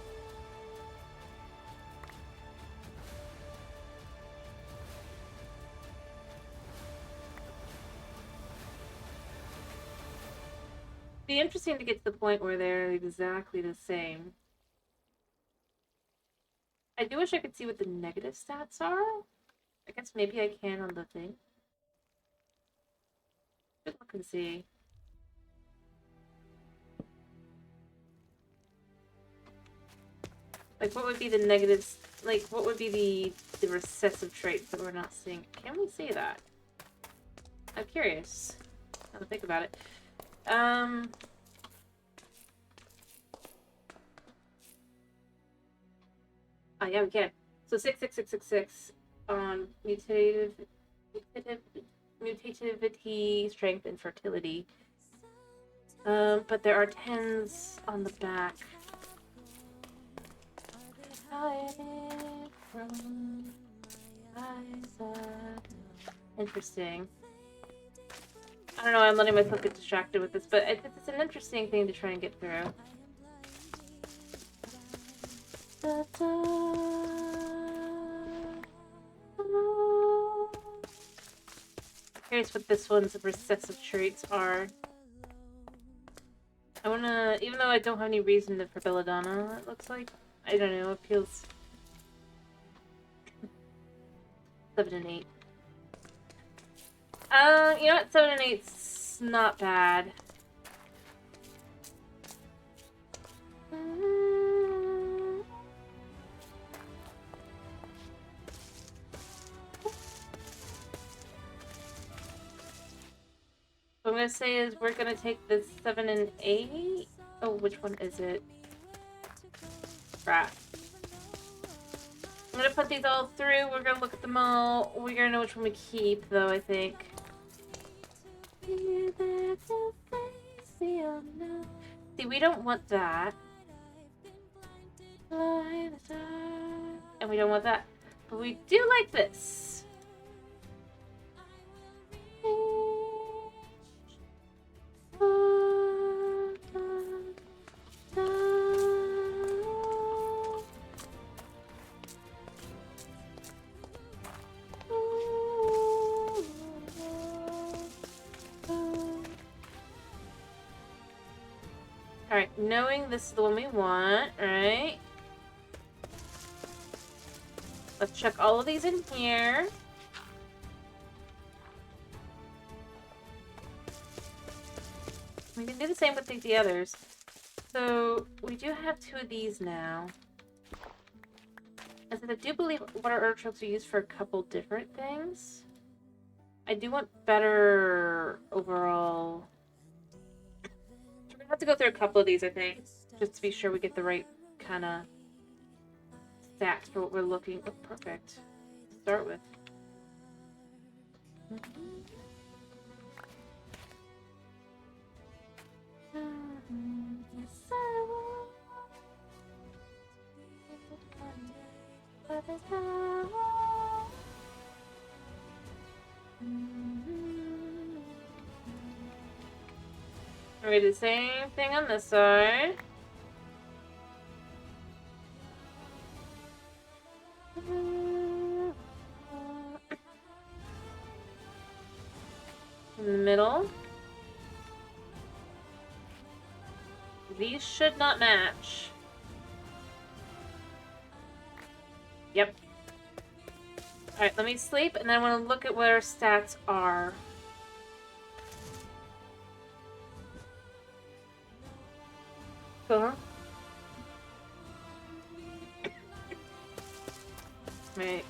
Be interesting to get to the point where they're exactly the same. I do wish I could see what the negative stats are. I guess maybe I can on the thing. Just look and see. Like, what would be the negatives? Like, what would be the recessive traits that we're not seeing? Can we see that? I'm curious. Now to think about it. Oh yeah, we can. So 66666 on mutativity, strength, and fertility. But there are 10s on the back. Interesting. I don't know, I'm letting myself get distracted with this, but it's an interesting thing to try and get through. Curious what this one's recessive traits are. I wanna, even though I don't have any reason for belladonna, it looks like. I don't know, it feels... 7 and 8. You know what? 7 and 8's not bad. What I'm gonna say is we're gonna take this 7 and 8. Oh, which one is it? Right. I'm gonna put these all through. We're gonna look at them all. We're gonna know which one we keep, though, I think. See, we don't want that. And we don't want that. But we do like this. Alright, knowing this is the one we want, right? Let's check all of these in here. We can do the same with the others. So, we do have 2 of these now. I do believe water artichokes are used for a couple different things. I do want better overall... We're gonna have to go through a couple of these, I think, just to be sure we get the right kind of stats for what we're looking... Oh, perfect. To start with. We do the same thing on this side. In the middle. These should not match. Yep. Alright, let me sleep, and then I want to look at what our stats are. Wait.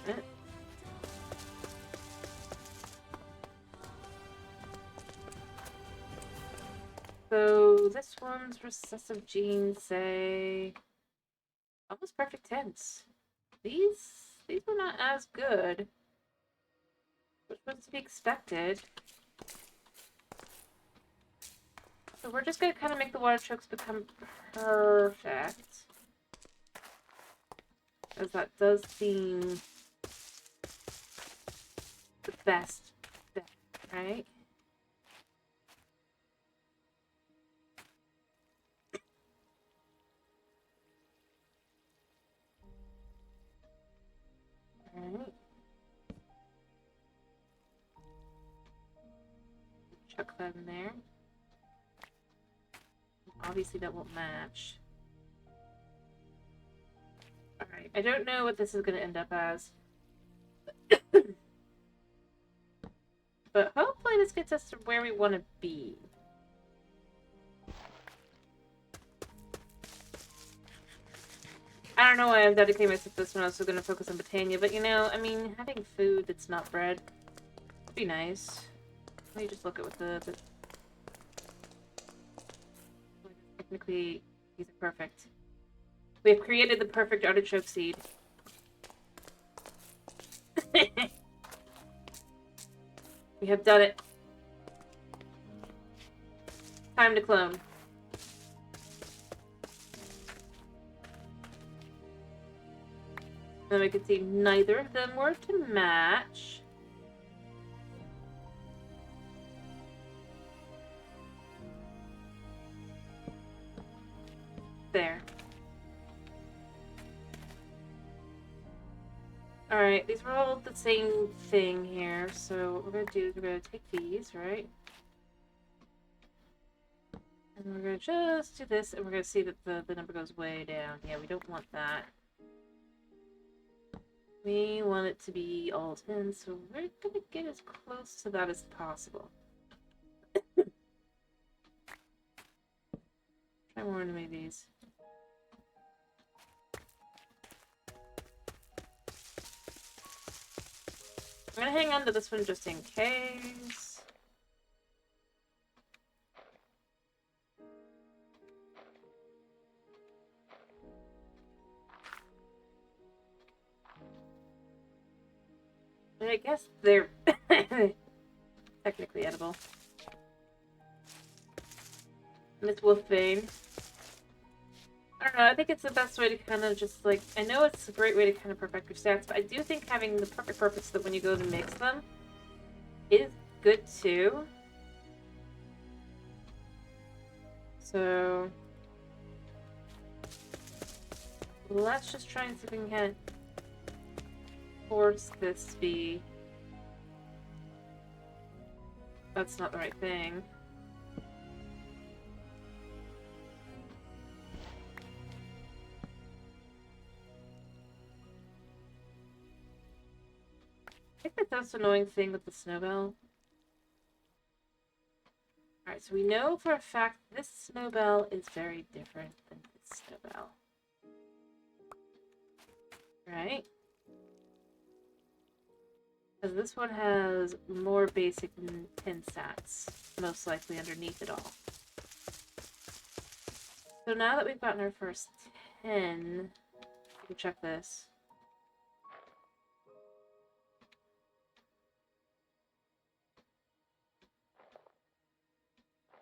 So this one's recessive genes say almost perfect tense. These were not as good, which was to be expected. So we're just gonna kind of make the water chokes become perfect, as that does seem the best bet, right? Alright. Chuck that in there. Obviously that won't match. Alright, I don't know what this is going to end up as. But hopefully this gets us to where we want to be. I don't know why I'm dedicating myself to this one. I was still going to focus on Botania, but you know, I mean, having food that's not bread would be nice. Let me just look at what the... Technically, these are perfect. We have created the perfect artichoke seed. We have done it. Time to clone. Then we can see neither of them were to match. There. Alright, these were all the same thing here, so what we're gonna do is we're gonna take these, right? And we're gonna just do this, and we're gonna see that the number goes way down. Yeah, we don't want that. We want it to be all 10, so we're gonna get as close to that as possible. Try more into maybe these. I'm gonna hang on to this one just in case. I guess they're technically edible. Miss Wolfbane. I don't know, I think it's the best way to kind of just like... I know it's a great way to kind of perfect your stats, but I do think having the perfect purpose that when you go to mix them is good too. So... let's just try and see if we can force this to be... That's not the right thing. I think that's the annoying thing with the snowball. Alright, so we know for a fact this snowbell is very different than this snowbell. Right? Because this one has more basic 10 stats, most likely underneath it all. So now that we've gotten our first 10, we can check this.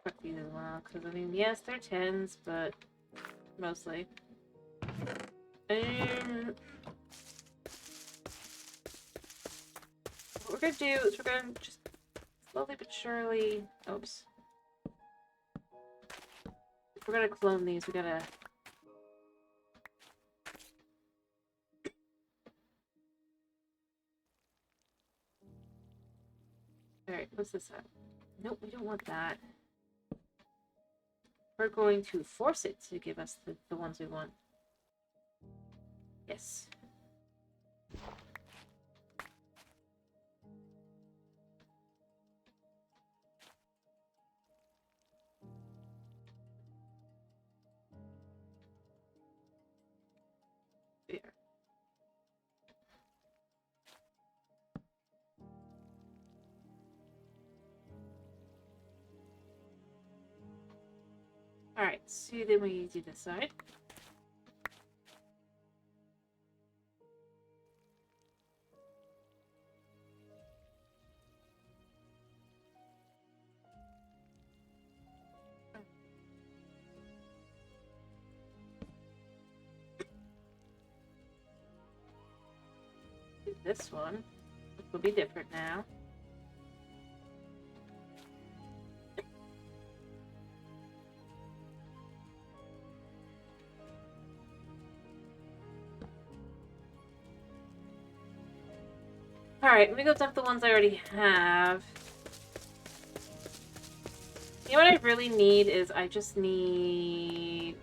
Check these as well, because I mean, yes, they're 10s, but mostly. What we're gonna do is we're gonna just slowly but surely. Oops. If we're gonna clone these, we gotta. Alright, what's this at? Nope, we don't want that. We're going to force it to give us the ones we want. Yes. There. Alright, so then we do this side. Do this one, which will be different now. Alright, let me go dump the ones I already have. You know what I really need is I just need...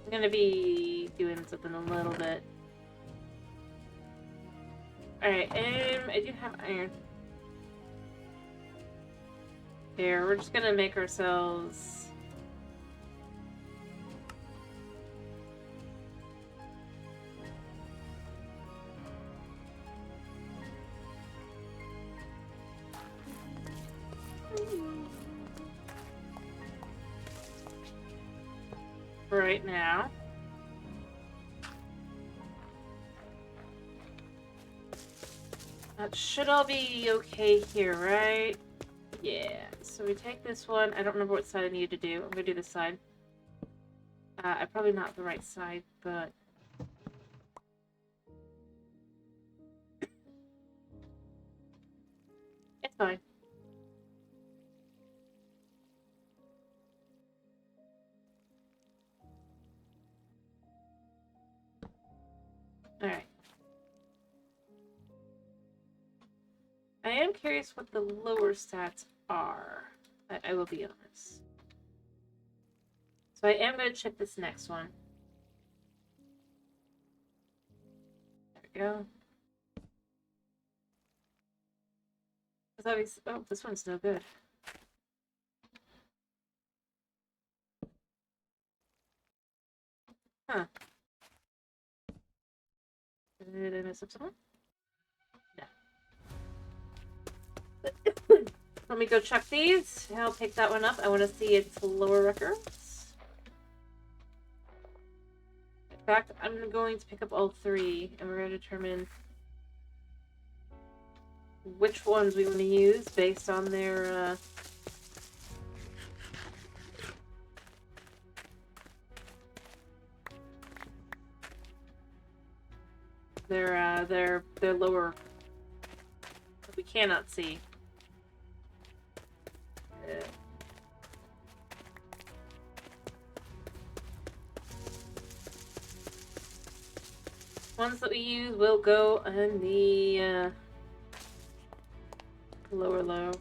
I'm gonna be doing something a little bit. Alright, I do have iron. Here, we're just gonna make ourselves... right now. That should all be okay here, right? Yeah. So we take this one. I don't remember what side I need to do. I'm gonna do this side. I'm probably not the right side, but... it's fine. Alright. I am curious what the lower stats are. I will be honest. So I am going to check this next one. There we go. Oh, this one's no good. Huh. Did I mess up someone? No. Let me go check these. I'll pick that one up. I want to see its lower records. In fact, I'm going to pick up all three, and we're going to determine which ones we want to use based on their lower that we cannot see. Ones that we use will go in the lower low.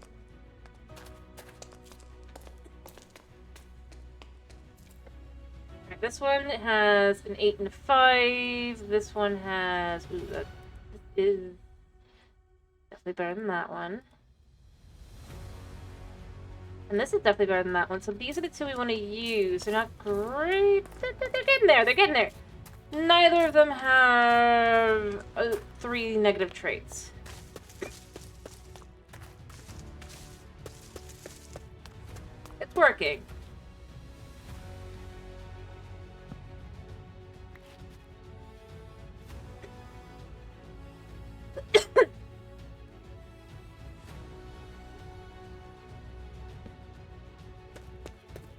Right, this one has an 8 and a 5. This one has... Ooh, that is definitely better than that one. And this is definitely better than that one. So these are the two we want to use. They're not great. They're getting there. They're getting there. Neither of them have 3 negative traits. It's working.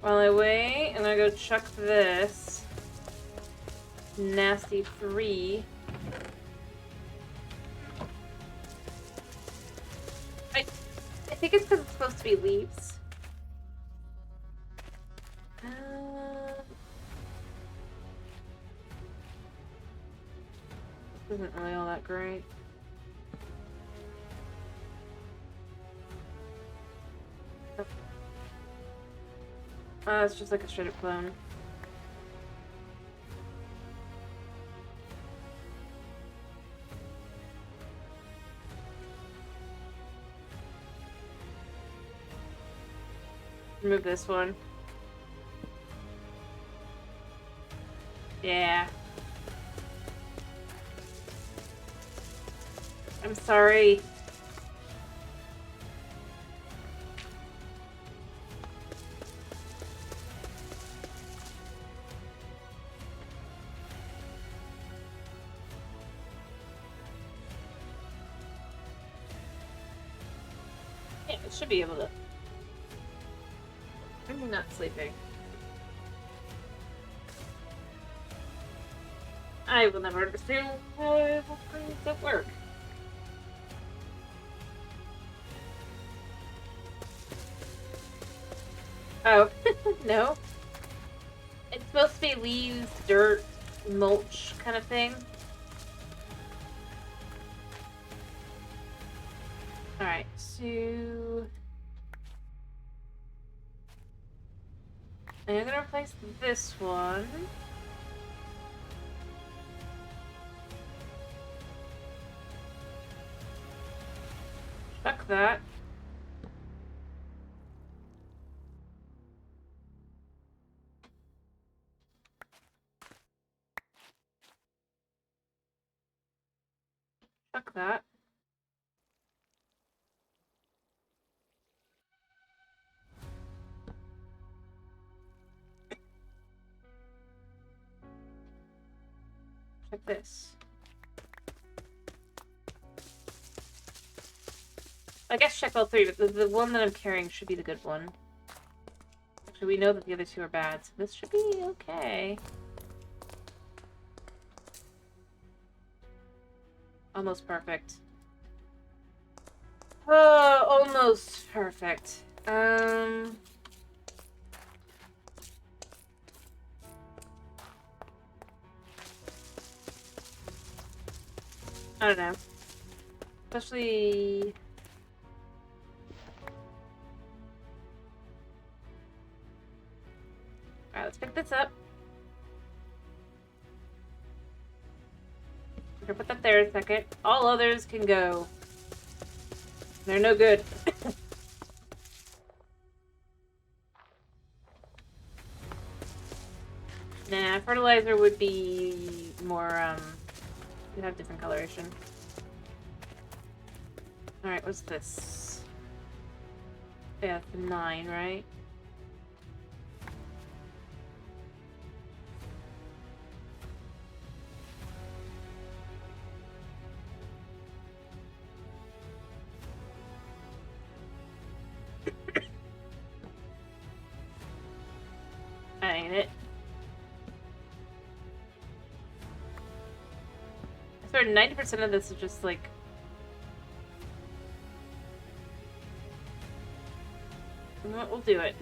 While I wait, I'm gonna go chuck this nasty 3. I think it's because it's supposed to be leaves. Isn't really all that great. It's just like a straight up clone. Remove this one. Yeah. I'm sorry. Yeah, it should be able to. I'm not sleeping. I will never understand how things don't work. Oh, no. It's supposed to be leaves, dirt, mulch kind of thing. Alright, so... I'm gonna replace this one. Chuck that. Chuck that. Check this. I guess check all 3, but the one that I'm carrying should be the good one. Actually, we know that the other 2 are bad, so this should be okay. Almost perfect. Oh, almost perfect. I don't know. Especially... Alright, let's pick this up. We're gonna put that there a second. All others can go. They're no good. Nah, fertilizer would be more, would have different coloration. Alright, what's this? Yeah, it's 9, right? That ain't it. I swear 90% of this is just like... We'll do it.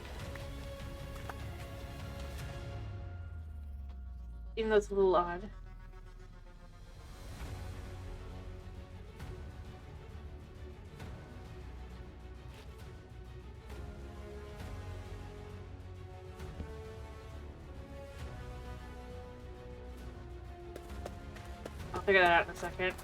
Even though it's a little odd. I'll figure that out in a second.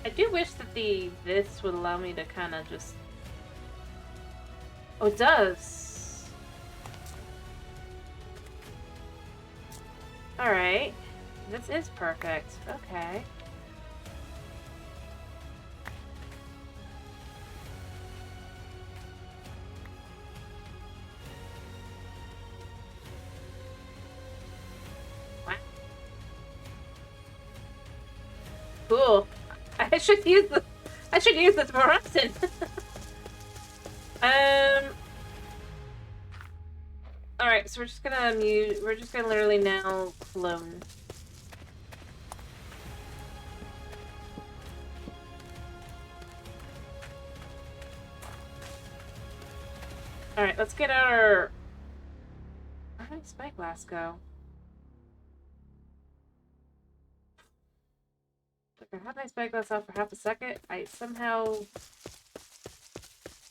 I do wish that this would allow me to kind of just... Oh, it does! Alright. This is perfect. Okay. Wow. Cool. I should use this more often. Alright, so we're just gonna literally now clone. Alright, let's get our... Where did my spyglass go? Like, I had my spyglass out for half a second. I somehow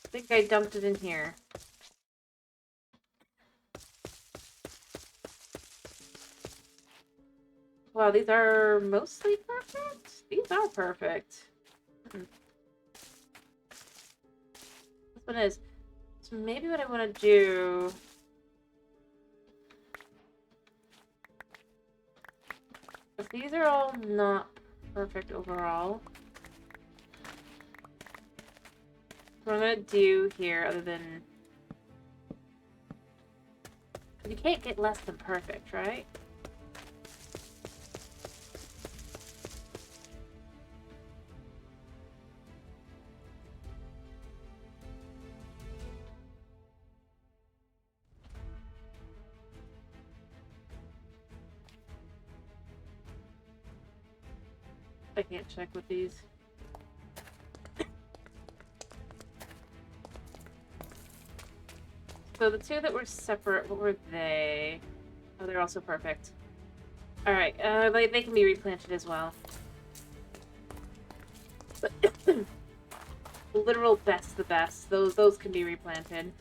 think I dumped it in here. Wow, these are mostly perfect? These are perfect. This one is. So maybe what I want to do... If these are all not perfect overall, what I'm gonna do here, other than... You can't get less than perfect, right? I can't check with these. So the two that were separate, what were they? Oh, they're also perfect. Alright, they can be replanted as well. Literal best the best. Those can be replanted.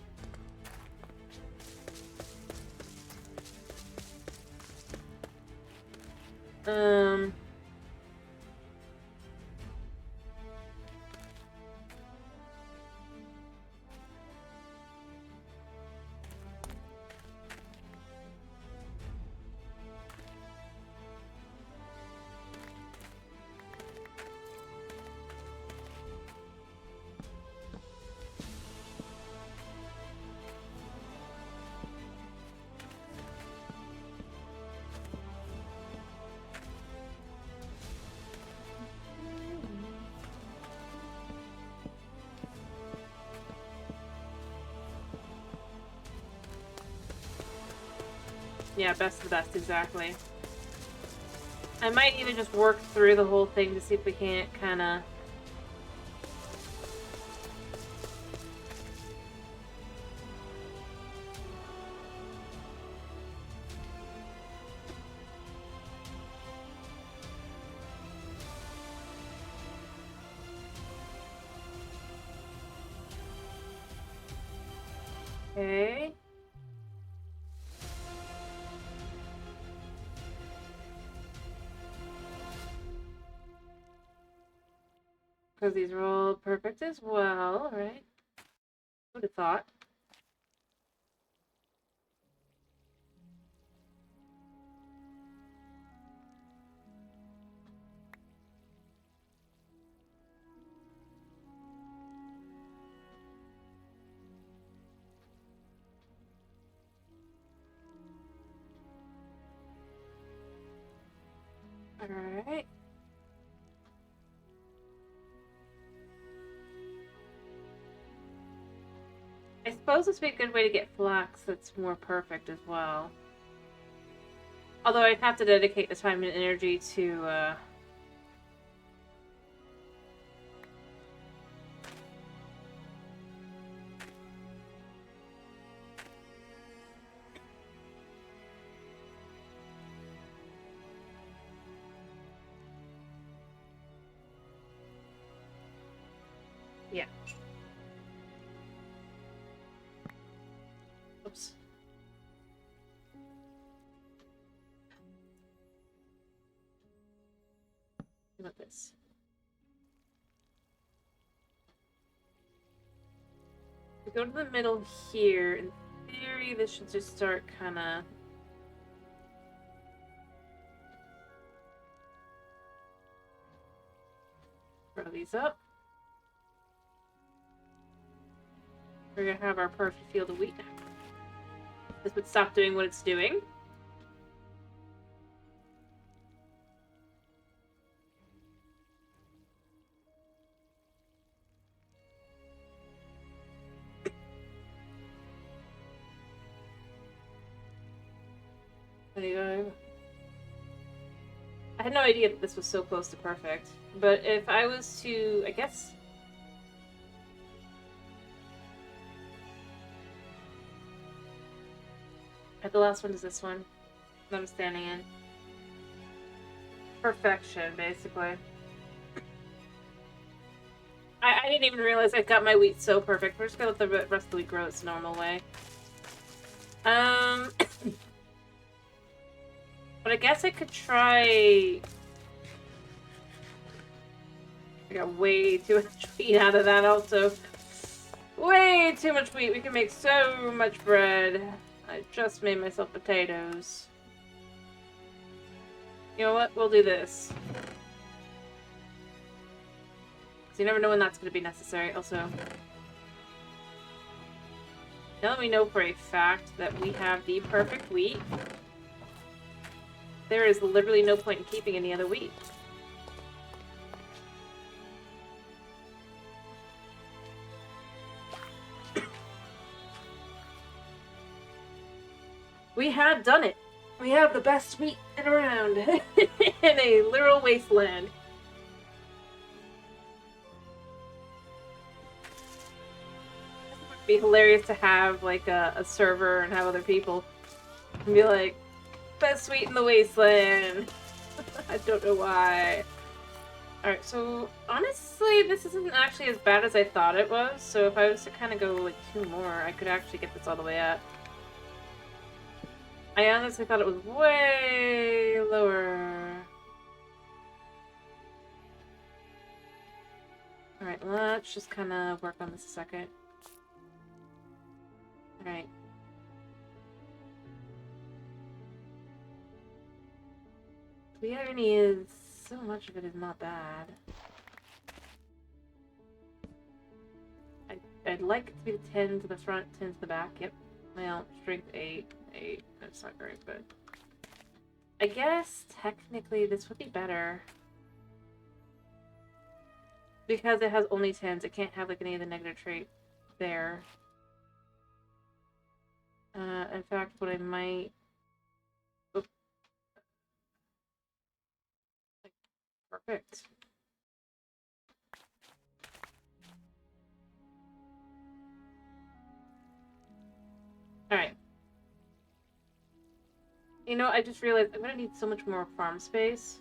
Yeah, best of the best, exactly. I might even just work through the whole thing to see if we can't kind of... Okay. Because these are all perfect as well, right? Would have thought. Alright. I suppose this would be a good way to get flax that's more perfect as well. Although I'd have to dedicate the time and energy to, yeah. Oops. How about this? We go to the middle here. In theory, this should just start kind of... Throw these up. We're gonna have our perfect field of wheat. This would stop doing what it's doing. There you go. I had no idea that this was so close to perfect. But if I was to, I guess... The last one is this one that I'm standing in. Perfection, basically. I didn't even realize I got my wheat so perfect. We're just gonna let the rest of the wheat grow its normal way. But I guess I could try... I got way too much wheat out of that also. Way too much wheat. We can make so much bread. I just made myself potatoes. You know what? We'll do this. So you never know when that's going to be necessary. Also, now that we know for a fact that we have the perfect wheat, there is literally no point in keeping any other wheat. We have done it. We have the best wheat around in a literal wasteland. It would be hilarious to have like a server and have other people and be like, best wheat in the wasteland. I don't know why. Alright, so honestly, this isn't actually as bad as I thought it was. So if I was to kind of go like 2 more, I could actually get this all the way up. I honestly thought it was way lower. Alright, let's just kind of work on this a second. Alright. The irony is, so much of it is not bad. I'd like it to be the 10 to the front, 10 to the back. Yep. Well, strength 8. That's not great, but... I guess, technically, this would be better. Because it has only 10s, it can't have, like, any of the negative trait there. In fact, what I might... Oops. Perfect. Alright. You know, I just realized I'm gonna need so much more farm space.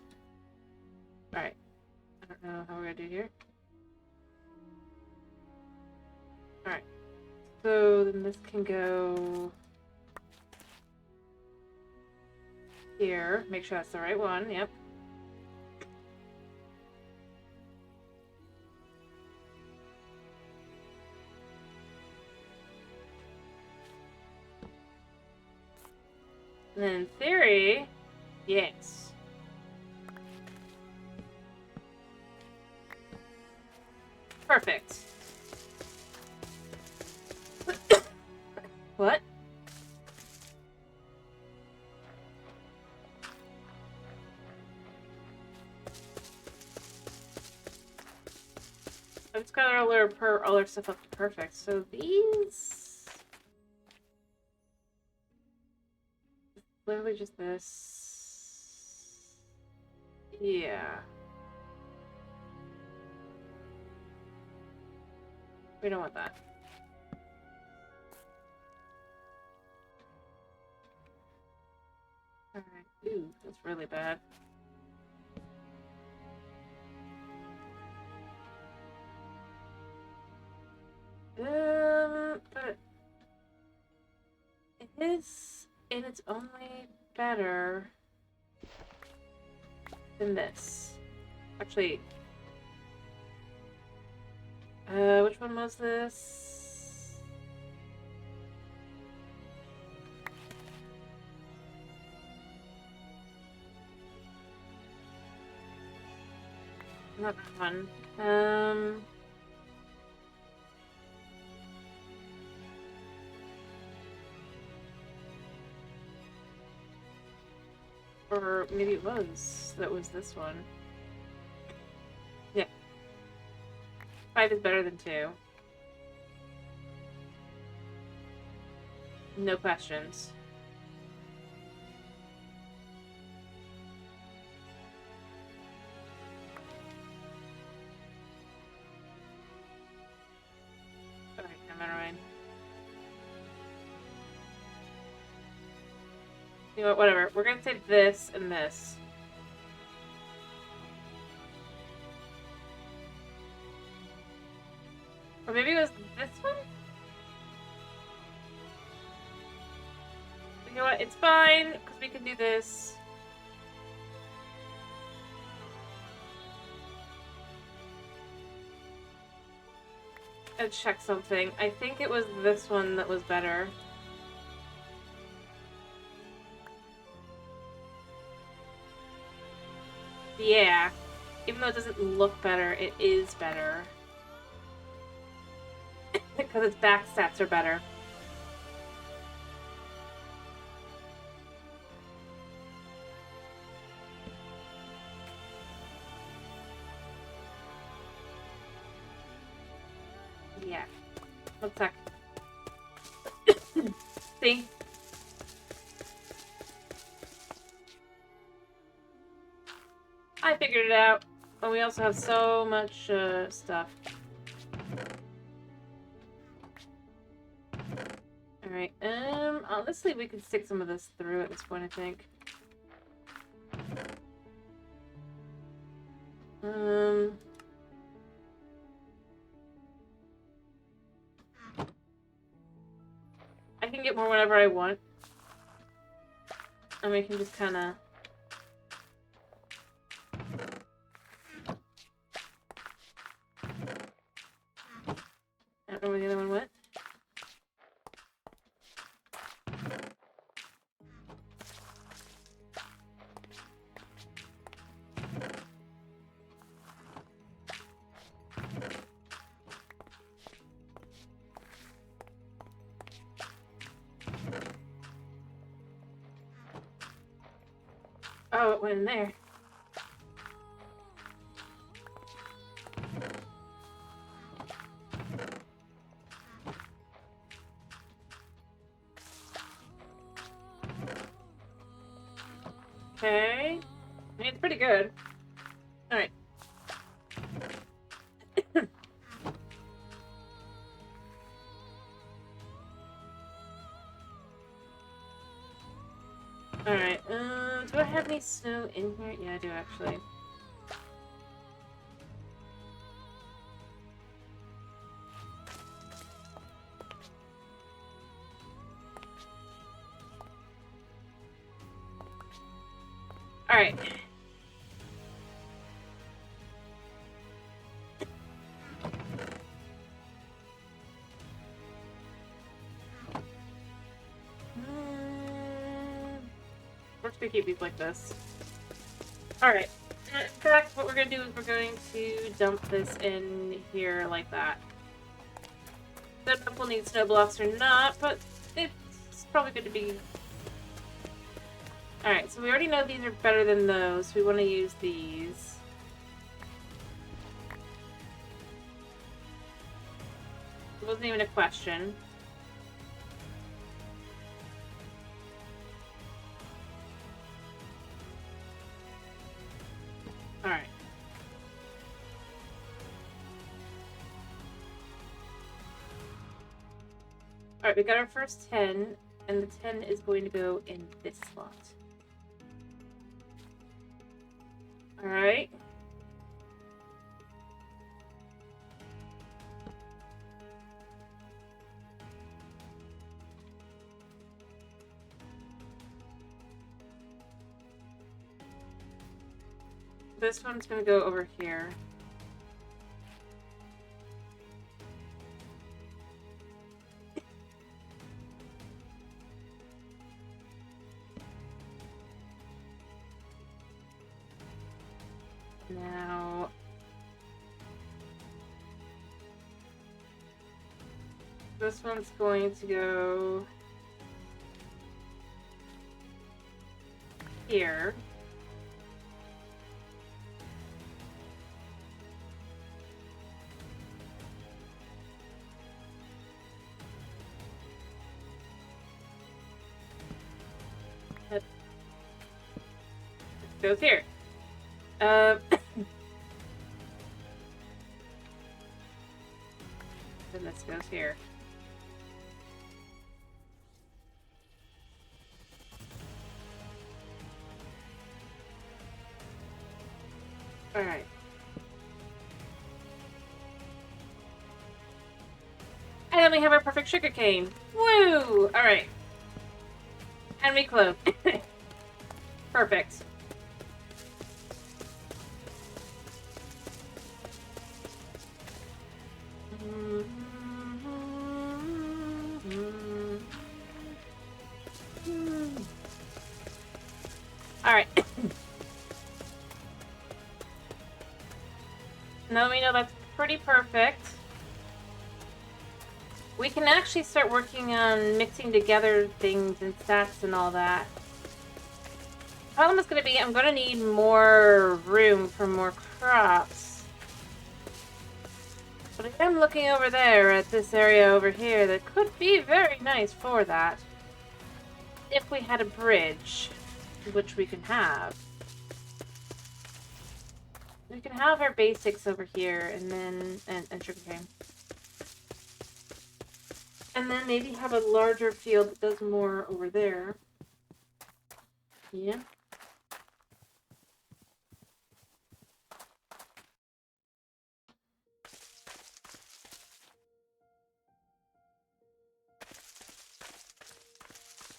Alright. I don't know how we're gonna do here. Alright. So then this can go here. Make sure that's the right one. Yep. And then in theory, yes. Perfect. What? I just got all our stuff up to perfect. So these... Literally just this. Yeah. We don't want that. Alright. Ooh, that's really bad. But it is, and it's only better than this. Actually, which one was this? Not that one. Or maybe it was. That was this one. Yeah. 5 is better than 2. No questions. Alright, never mind. You know what, whatever. We're gonna say this and this. Or maybe it was this one? You know what, it's fine, because we can do this. And check something. I think it was this one that was better. Yeah. Even though it doesn't look better, it is better. Because its back stats are better. Yeah. 1 sec. See? I figured it out. And we also have so much stuff. Alright, honestly, we could stick some of this through at this point, I think. I can get more whenever I want. And we can just kind of... I don't know where the other one went. Oh, it went in there. Okay. I mean, it's pretty good. Alright. Alright, do I have any snow in here? Yeah, I do, actually. Alright. We're just gonna keep these like this. Alright. In fact, what we're gonna do is we're going to dump this in here like that. I don't know if we'll need snow blocks or not, but it's probably good to be... Alright, so we already know these are better than those. We want to use these. It wasn't even a question. Alright. Alright, we got our first 10, and the 10 is going to go in this slot. Alright. This one's gonna go over here. Now, This one's going to go here. It goes here. And this goes here. All right. And then we have our perfect sugar cane. Woo! All right. And we close. Perfect. All right. Now we know that's pretty perfect. We can actually start working on mixing together things and stats and all that. Problem is going to be I'm going to need more room for more crops. But I am looking over there at this area over here that could be very nice for that. If we had a bridge, which we can have. We can have our basics over here and then and sugarcane. And then maybe have a larger field that does more over there. Yeah.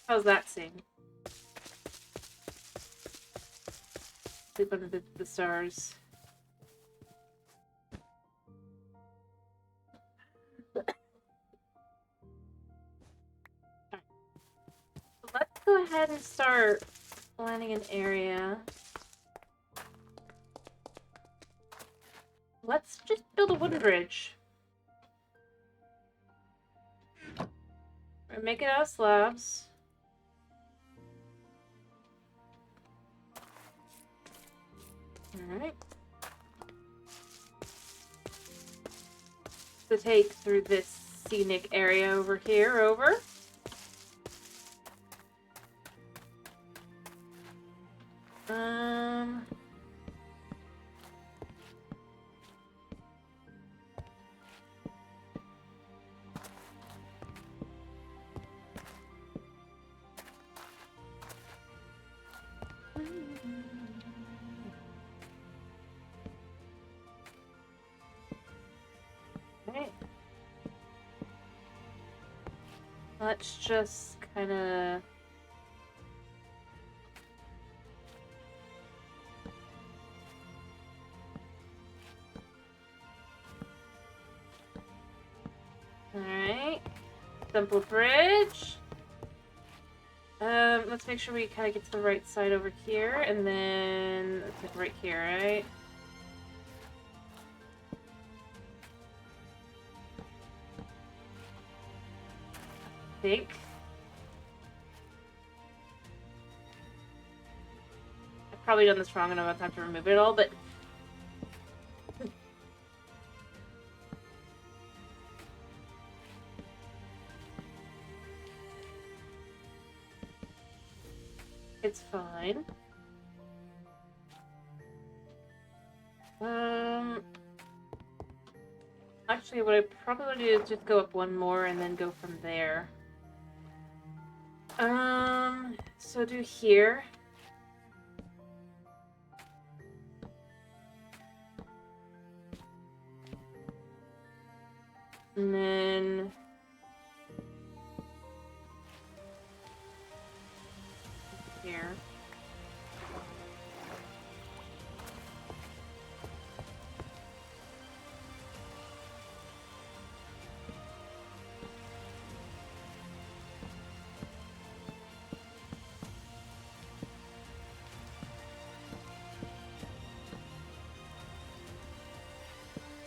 How's that seem? Sleep under the stars. Let's go ahead and start planning an area. Let's just build a wooden bridge. Or make it out of slabs. Alright. To take through this scenic area over here, over. Okay. Let's just kind of... Alright. Simple bridge. Let's make sure we kind of get to the right side over here, and then it's like right here, right? I think. I've probably done this wrong and I don't have time to remove it all, but it's fine. Actually, what I probably want to do is just go up one more and then go from there. So do here. And then... here.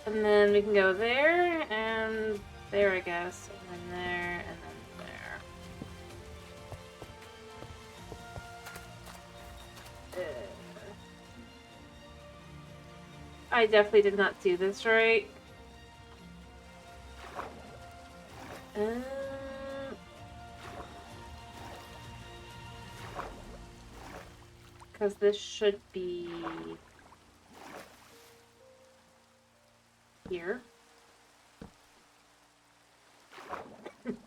And then we can go there and there, I guess. And I definitely did not do this right. Because this should be here. Let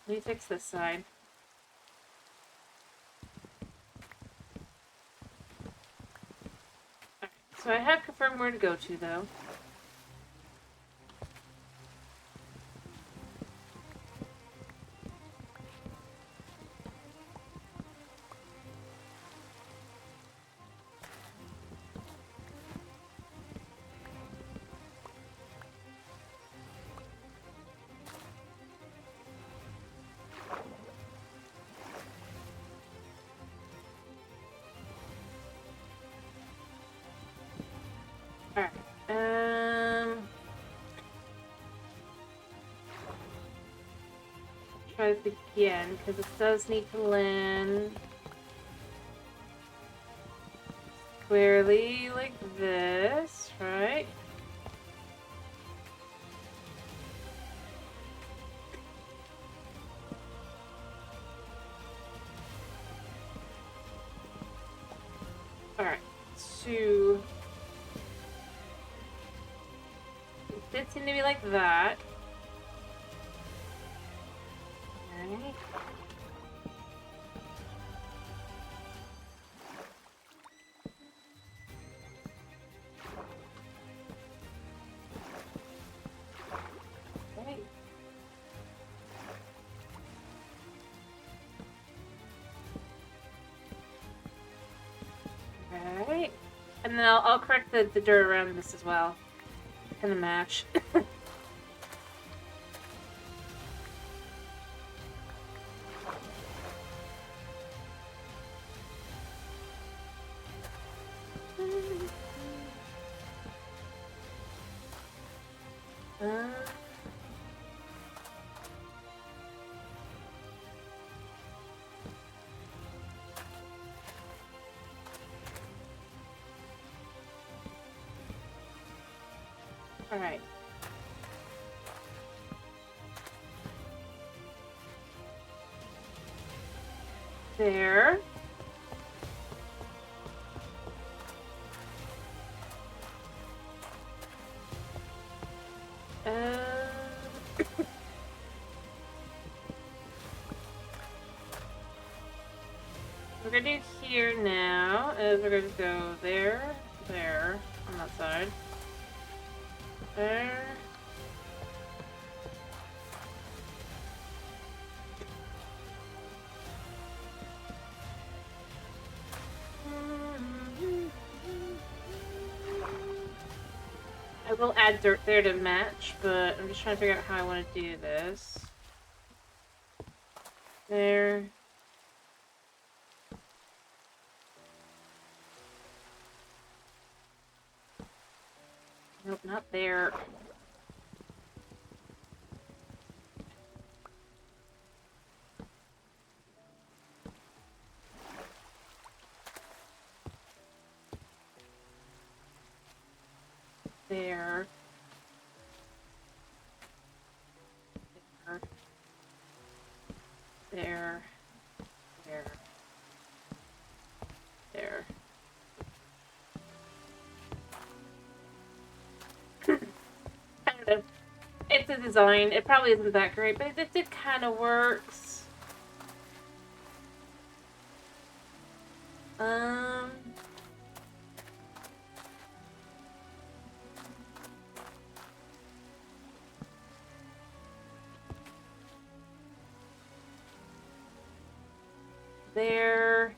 me fix this side. Alright, so I have confirmed where to go to, though. Alright. Try this again, because it does need to land squarely like this, right? Alright, so it did seem to be like that. Alright. Alright. And then I'll correct the dirt around this as well. Kind of match. Alright. There. We're gonna do here now is we're gonna go there, there, on that side. There. I will add dirt there to match, but I'm just trying to figure out how I want to do this. There. Nope, not there. There. There. There. There. I don't know. It's a design. It probably isn't that great, but it kind of works. There.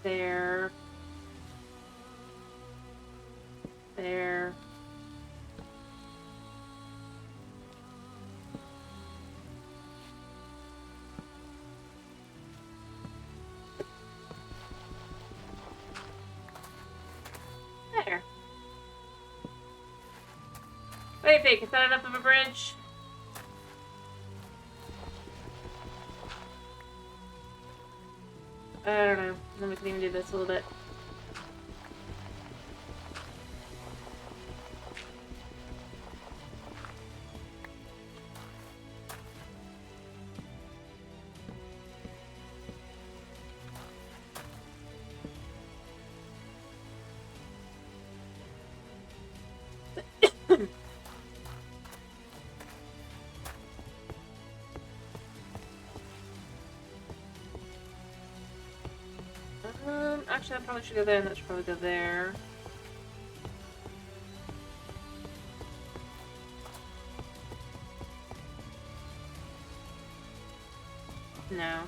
There. There. There. What do you think? Is that enough of a bridge? I don't know. Then we can even do this a little bit. Actually, I probably should go there, and that should probably go there. No.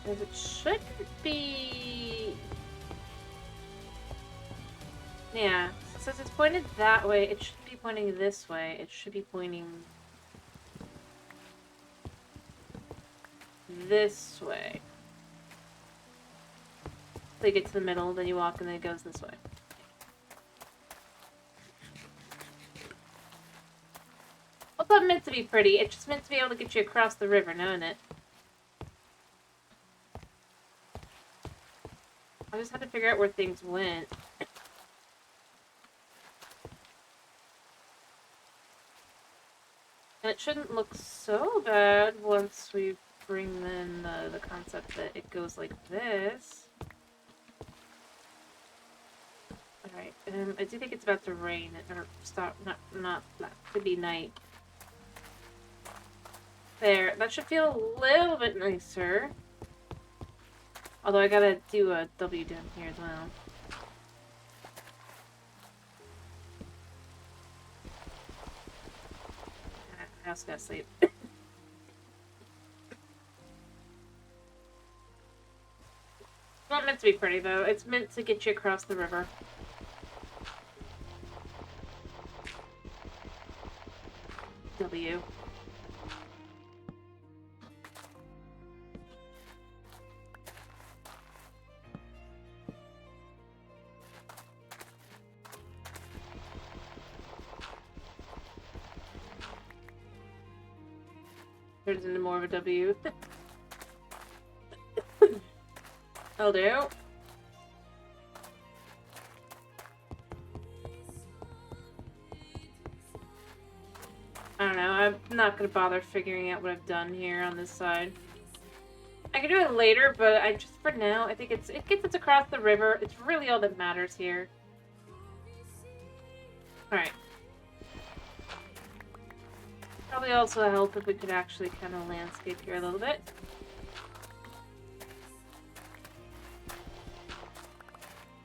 Because it should be... Yeah, so since it's pointed that way, it shouldn't be pointing this way. It should be pointing... this way. So you get to the middle, then you walk, and then it goes this way. Well, it's not meant to be pretty. It's just meant to be able to get you across the river, knowing it. I just had to figure out where things went. And it shouldn't look so bad once we bring in the concept that it goes like this. Alright, I do think it's about to rain, or stop, not, could be night. There, that should feel a little bit nicer. Although I gotta do a W down here as well. I also gotta sleep. It's not meant to be pretty though, it's meant to get you across the river. W. Turns into more of a W. I'll do. I don't know, I'm not gonna bother figuring out what I've done here on this side. I can do it later, but I just, for now, I think it gets us across the river. It's really all that matters here. Alright. Probably also help if we could actually kind of landscape here a little bit.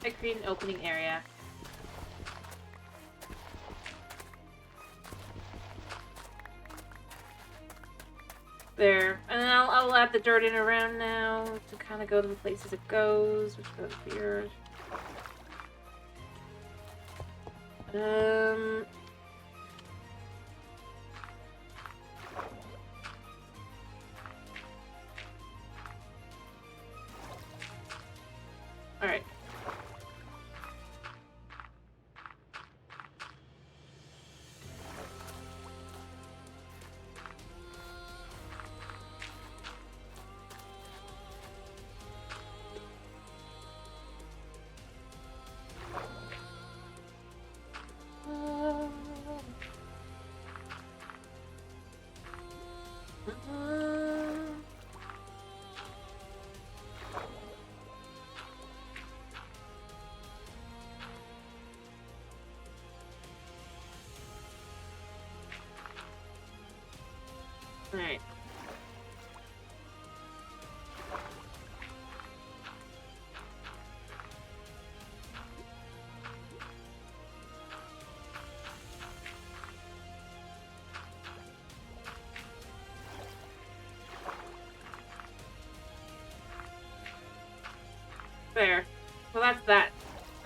I create an opening area. There. And then I'll add the dirt in around now to kind of go to the places it goes, which goes here. Alright. Alright. There. Well, that's that.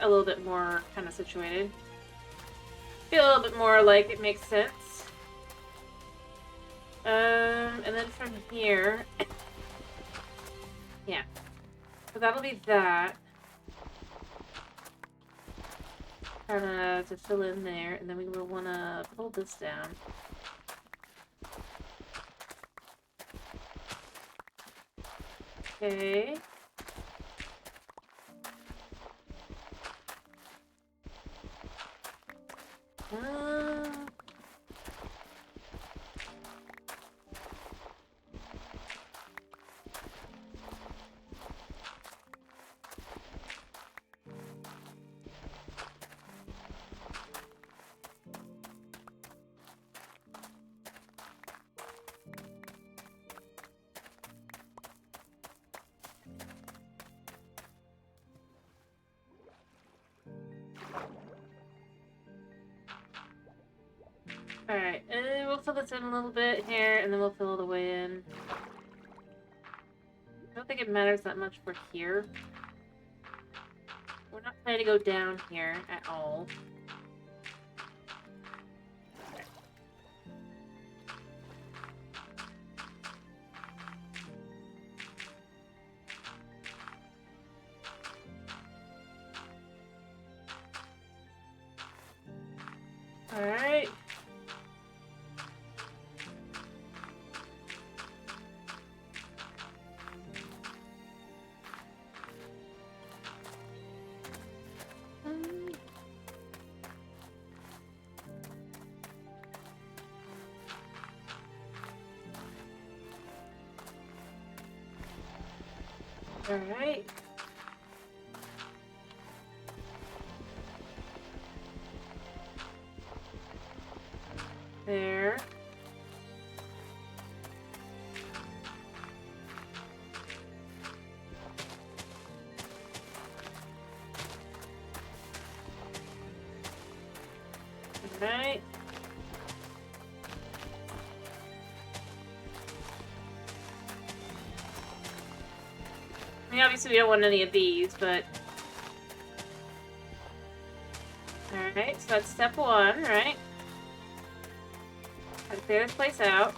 A little bit more kind of situated. Feel a little bit more like it makes sense. And then from here, yeah. So that'll be that. Kind of to fill in there, and then we will want to pull this down. Okay. Alright, and we'll fill this in a little bit here, and then we'll fill it away in. I don't think it matters that much for here. We're not planning to go down here at all. Alright. Alright. There. Alright. I mean, obviously we don't want any of these, but... Alright, so that's step one, right? Gotta clear this place out.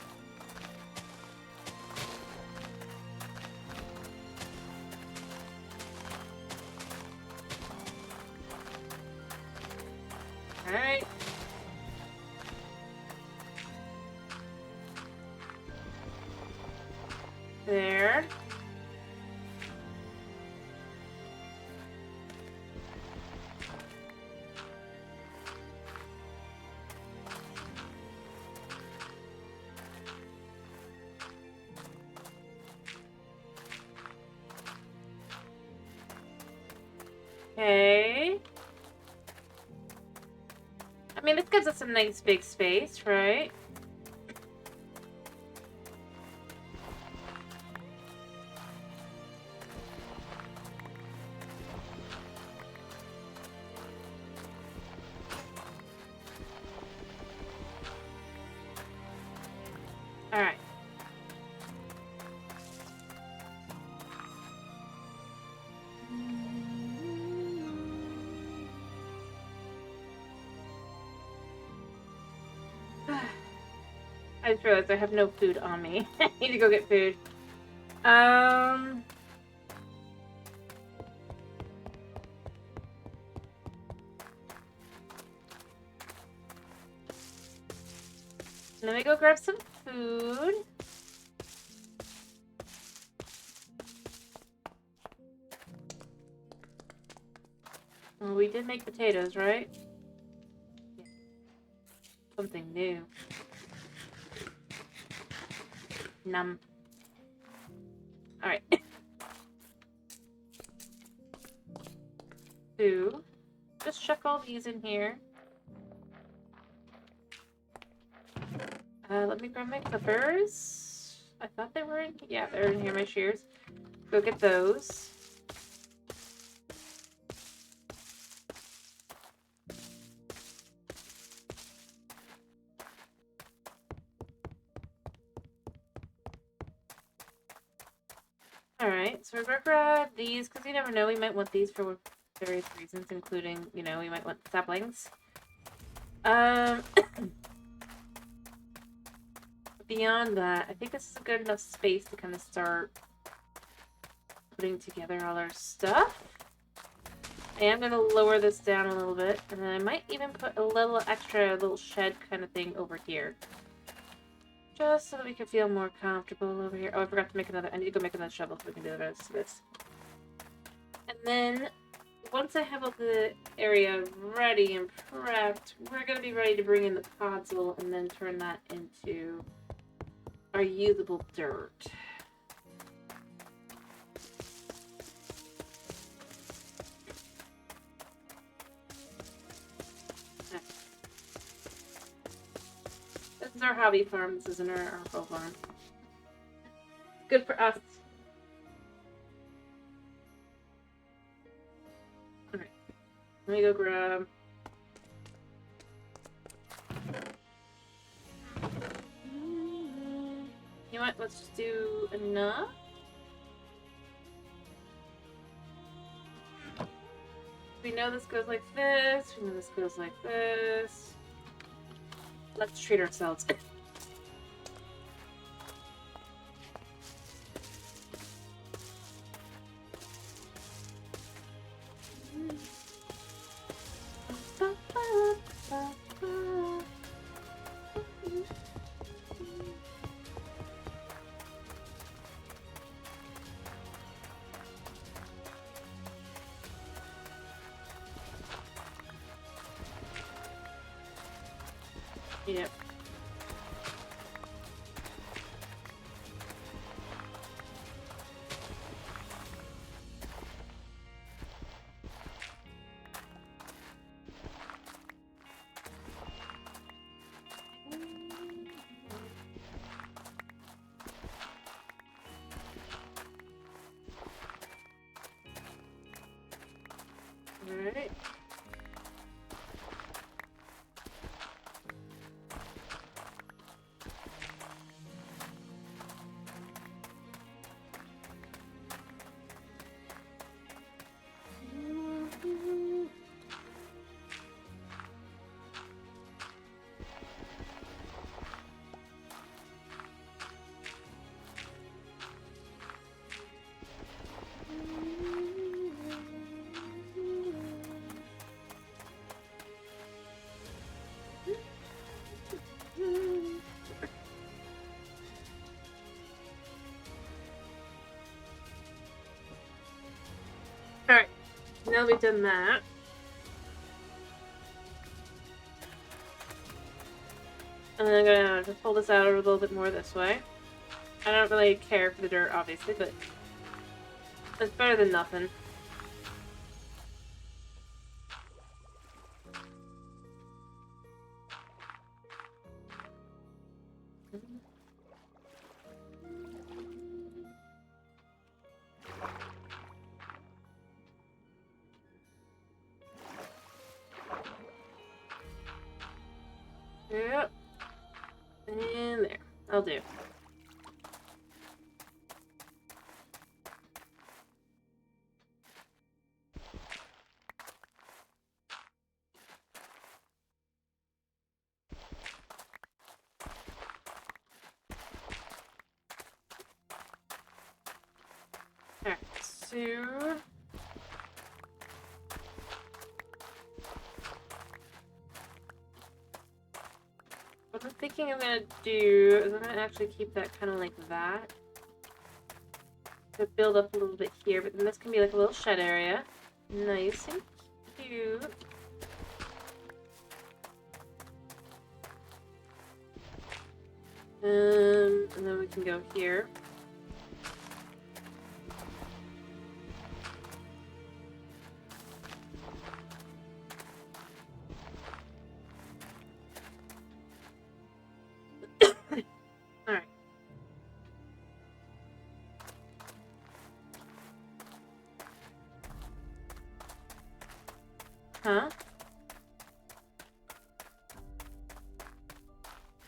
Alright. There. Okay. I mean, this gives us a nice big space, right? Alright. I just realized I have no food on me. I need to go get food. Let me go grab some food. Well, we did make potatoes, right? Yeah. Something new. Num. Alright. 2. Just chuck all these in here. Let me grab my clippers. I thought they were in... Yeah, they're in here, my shears. Go get those. Alright, so we're gonna grab these, because you never know, we might want these for various reasons, including, you know, we might want saplings. beyond that, I think this is a good enough space to kind of start putting together all our stuff. I am going to lower this down a little bit, and then I might even put a little extra little shed kind of thing over here. Just so that we can feel more comfortable over here. Oh, I forgot to make another... I need to go make another shovel so we can do the rest of this. And then, once I have all the area ready and prepped, we're going to be ready to bring in the podzol and then turn that into our usable dirt. This is our hobby farm. This isn't our full farm. Good for us. Alright. Let me go grab... You know what? Let's just do enough. We know this goes like this. We know this goes like this. Let's treat ourselves. Yep. Alright. Alright, now we've done that. And then I'm gonna just pull this out a little bit more this way. I don't really care for the dirt, obviously, but it's better than nothing. Yep. And there. I'll do. Alright, so... what I'm thinking I'm gonna do is I'm gonna actually keep that kind of like that. To build up a little bit here, but then this can be like a little shed area. Nice and cute. And then we can go here. Alright. Huh?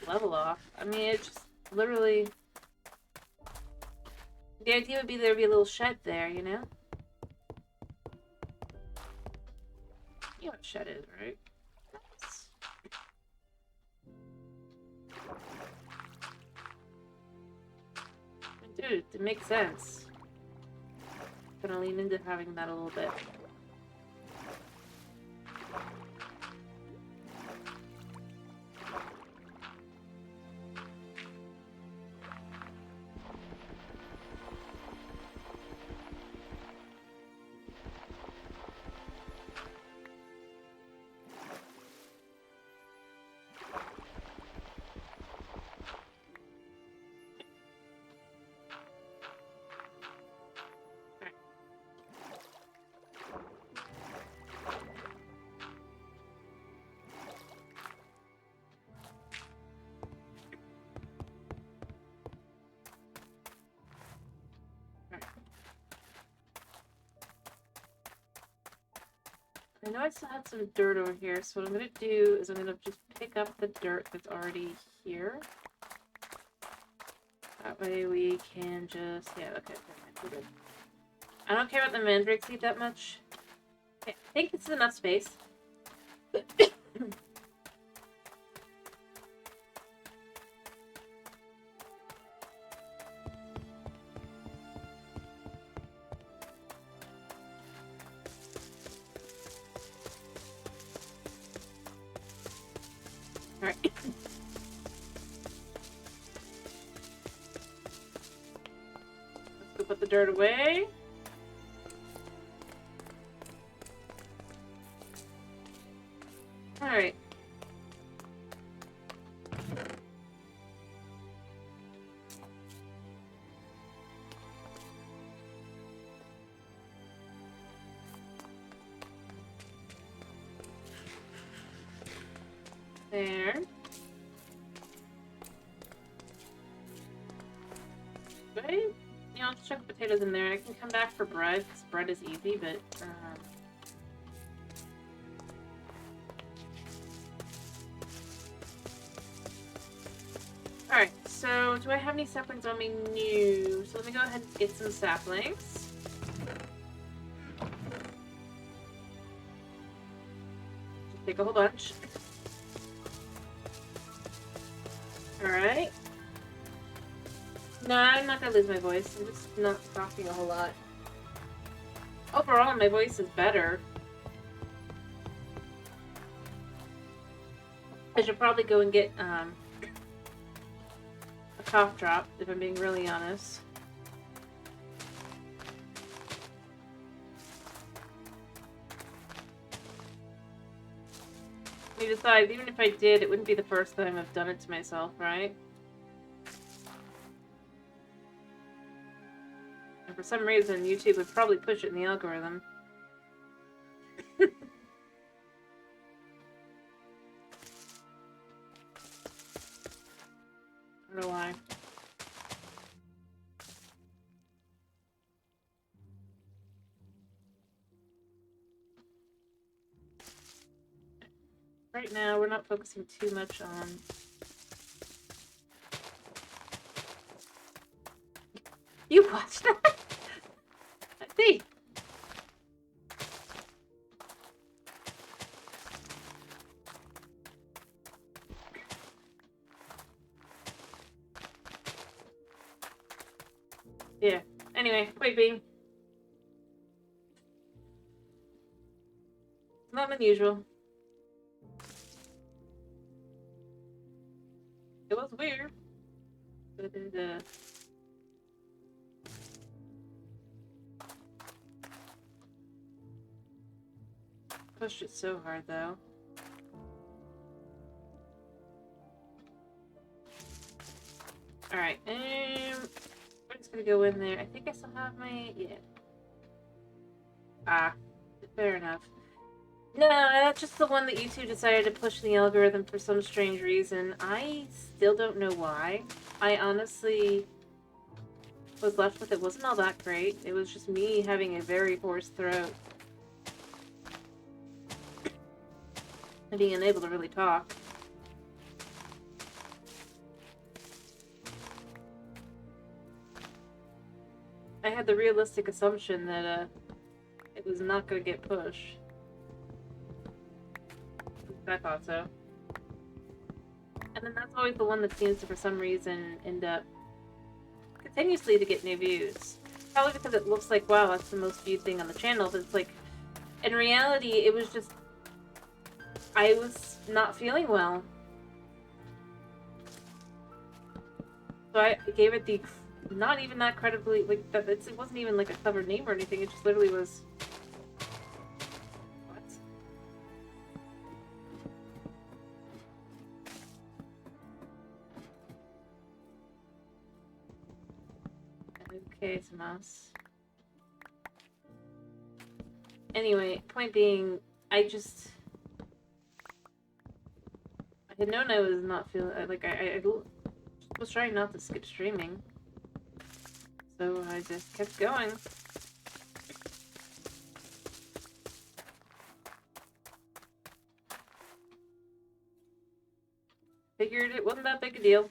Level off. I mean, it's just literally... the idea would be there'd be a little shed there, you know? You know what a shed is, right? Nice. Dude, it makes sense. Gonna lean into having that a little bit. I know I still had some dirt over here, so what I'm gonna do is I'm gonna just pick up the dirt that's already here. That way we can just, yeah, okay, we're good. I don't care about the mandrake seed that much. Okay, I think this is enough space. Alright. Let's go put the dirt away. Alright. There. Right? Yeah, I'll just chuck potatoes in there. I can come back for bread, because bread is easy, but, Alright, so do I have any saplings on me? No. So let me go ahead and get some saplings. Just take a whole bunch. Alright. No, I'm not gonna lose my voice. I'm just not talking a whole lot. Overall, my voice is better. I should probably go and get, a cough drop, if I'm being really honest. Me decide, even if I did, it wouldn't be the first time I've done it to myself, right? And for some reason, YouTube would probably push it in the algorithm. I don't know why. Right now, we're not focusing too much on... You watched that? I see. Yeah. Anyway, point being. Not unusual. It was weird. But pushed it so hard though. Alright, we're just gonna go in there. I think I still have my, yeah. Ah, fair enough. No, that's just the one that YouTube decided to push in the algorithm for some strange reason. I still don't know why. I honestly was left with it wasn't all that great. It was just me having a very hoarse throat. And being unable to really talk. I had the realistic assumption that, it was not gonna get pushed. I thought so. And then that's always the one that seems to, for some reason, end up continuously to get new views. Probably because it looks like, wow, that's the most viewed thing on the channel, but it's like, in reality, it was just, I was not feeling well. So I gave it the, not even that credibly, like, that it wasn't even like a clever name or anything, it just literally was... What? Okay, it's a mouse. Anyway, point being, I had known I was not feeling, like, I was trying not to skip streaming. So I just kept going. Figured it wasn't that big a deal.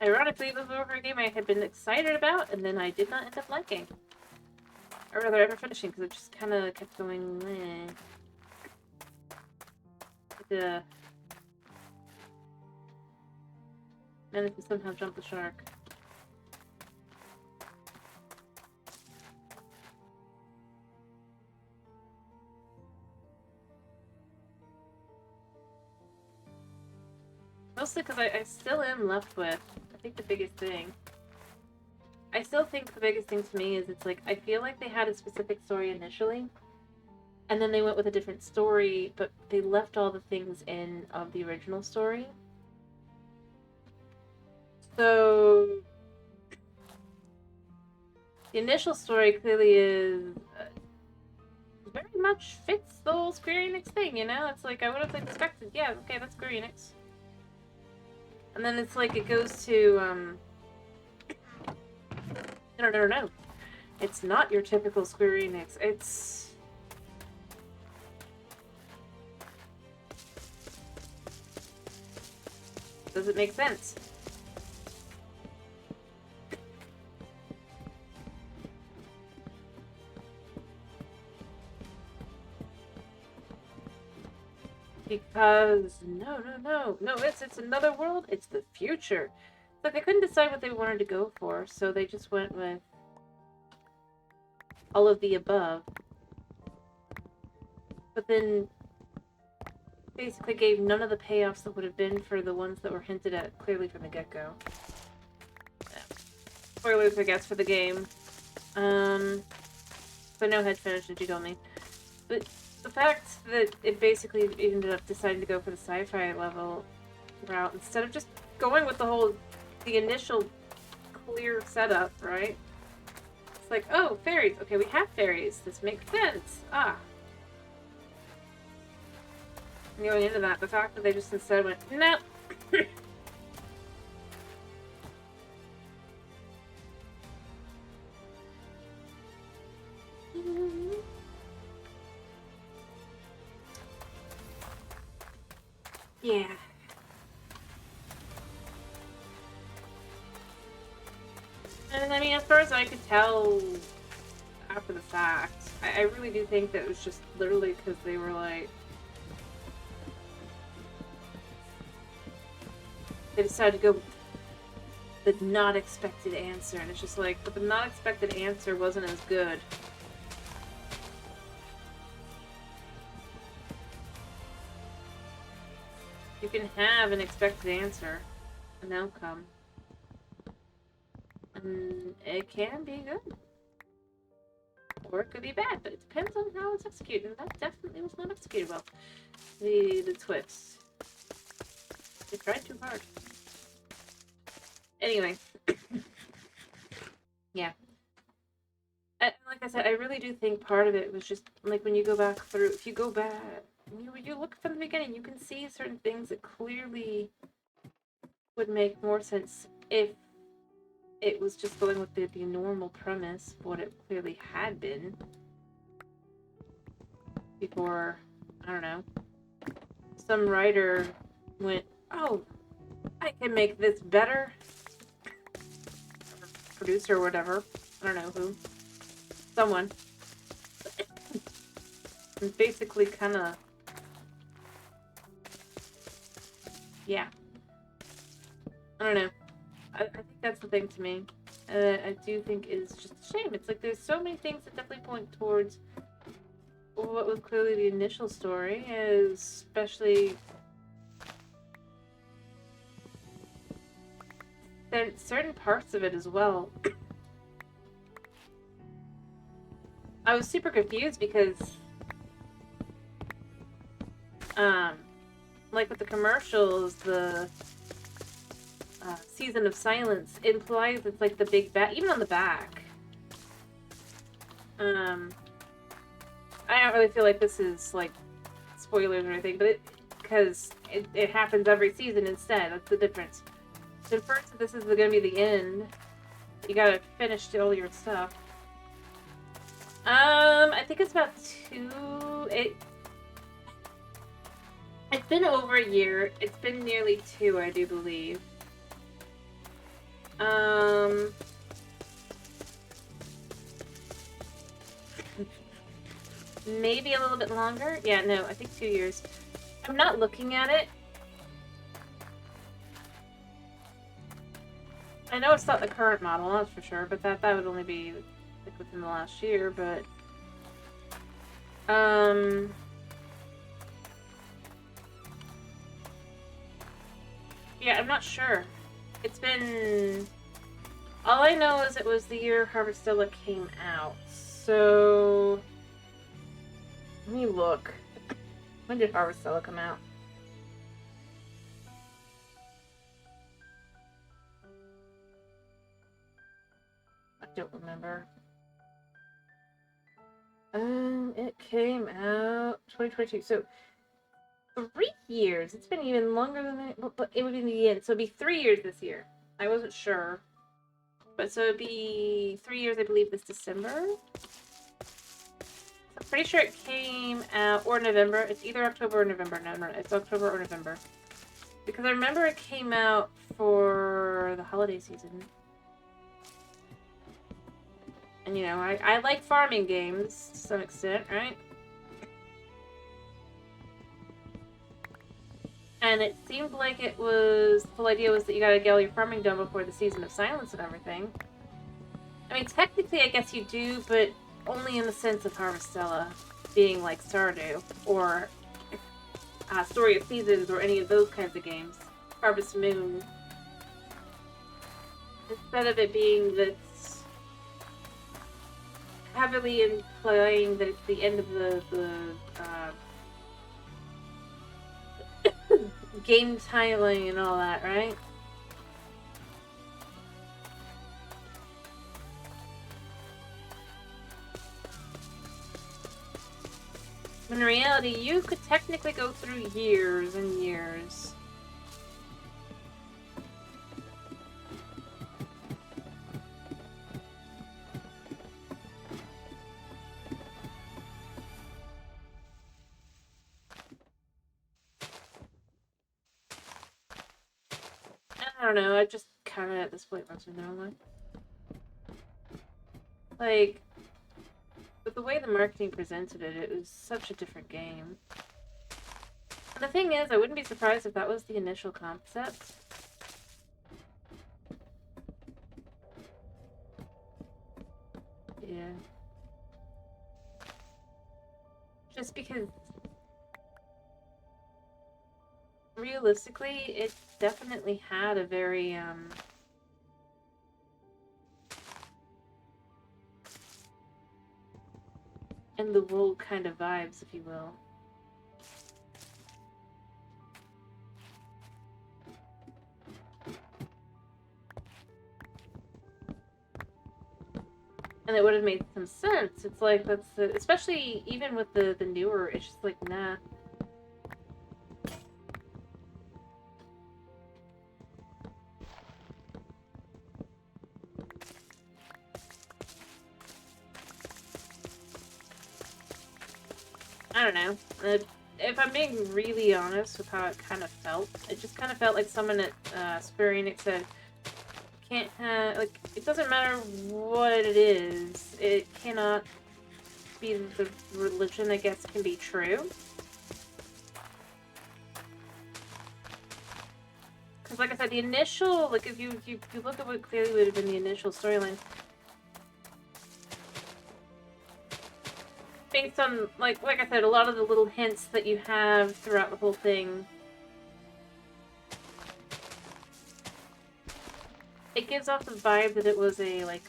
Ironically, this was over a game I had been excited about, and then I did not end up liking. Or rather, ever finishing, because it just kind of kept going, meh. Managed to somehow jump the shark. Mostly because I still am left with, I think the biggest thing. I still think the biggest thing to me is it's like, I feel like they had a specific story initially, and then they went with a different story, but they left all the things in of the original story. So, the initial story clearly is very much fits the whole Square Enix thing, you know? It's like, I would have expected, yeah, okay, that's Square Enix. And then it's like, it goes to, no. It's not your typical Square Enix. It's... Does it make sense? Because no, it's another world. It's the future. But they couldn't decide what they wanted to go for, so they just went with all of the above. But then basically gave none of the payoffs that would have been for the ones that were hinted at clearly from the get-go. Yeah. Spoilers, I guess, for the game. But no head finish, as you told me. But the fact that it basically ended up deciding to go for the sci-fi level route instead of just going with the initial clear setup, right? It's like, oh, fairies. Okay, we have fairies. This makes sense. Ah. And going into that, the fact that they just instead went, no. Yeah. And I mean, as far as I could tell after the fact, I really do think that it was just literally because they were like, they decided to go with the not expected answer, and it's just like, but the not expected answer wasn't as good. You can have an expected answer, an outcome, and it can be good. Or it could be bad, but it depends on how it's executed, and that definitely was not executed well. The twist. They tried too hard. Anyway. Yeah. And like I said, I really do think part of it was just, like, when you go back through, if you go back, you look from the beginning, you can see certain things that clearly would make more sense if it was just going with the normal premise of what it clearly had been before, I don't know, some writer went, oh, I can make this better. Producer or whatever. I don't know who. someone. And basically kind of... Yeah. I don't know. I think that's the thing to me. I do think is just a shame. It's like there's so many things that definitely point towards what was clearly the initial story, especially certain parts of it as well. I was super confused because, like with the commercials, the Season of Silence implies it's like the big bad, even on the back. I don't really feel like this is like spoilers or anything, but because it happens every season instead. That's the difference. So first, if this is going to be the end, you gotta finish all your stuff. I think it's about it's been over a year. It's been nearly 2, I do believe. Maybe a little bit longer? Yeah, no, I think 2 years. I'm not looking at it. I know it's not the current model, that's for sure, but that would only be like within the last year, but yeah, I'm not sure. It's been... All I know is it was the year Harvestella came out, so... Let me look. When did Harvestella come out? I don't remember. It came out 2022, so 3 years. It's been even longer than that, but it would be the end, so it'd be 3 years this year. I wasn't sure. But so it'd be 3 years, I believe, this December. I'm pretty sure it came out, or November. It's either October or November. No, it's October or November. Because I remember it came out for the holiday season. And, you know, I like farming games to some extent, right? And it seemed like it was... The whole idea was that you gotta get all your farming done before the Season of Silence and everything. I mean, technically, I guess you do, but only in the sense of Harvestella being like Stardew, or Story of Seasons, or any of those kinds of games. Harvest Moon. Instead of it being this heavily implying that it's the end of the game tiling and all that, right? In reality, you could technically go through years and years. I don't know, I just kind of at this point rubs me the wrong way. Like, with the way the marketing presented it, it was such a different game. And the thing is, I wouldn't be surprised if that was the initial concept. Yeah. Just because... realistically, it definitely had a very, in the world kind of vibes, if you will. And it would have made some sense. It's like, that's the, especially even with the newer, it's just like, nah. I don't know. If I'm being really honest with how it kind of felt, it just kind of felt like someone at Square Enix said, can't have, like, it doesn't matter what it is. It cannot be the religion, I guess, can be true. Because, like I said, the initial, like, if you look at what clearly would have been the initial storyline, based on, like I said, a lot of the little hints that you have throughout the whole thing, it gives off the vibe that it was a, like,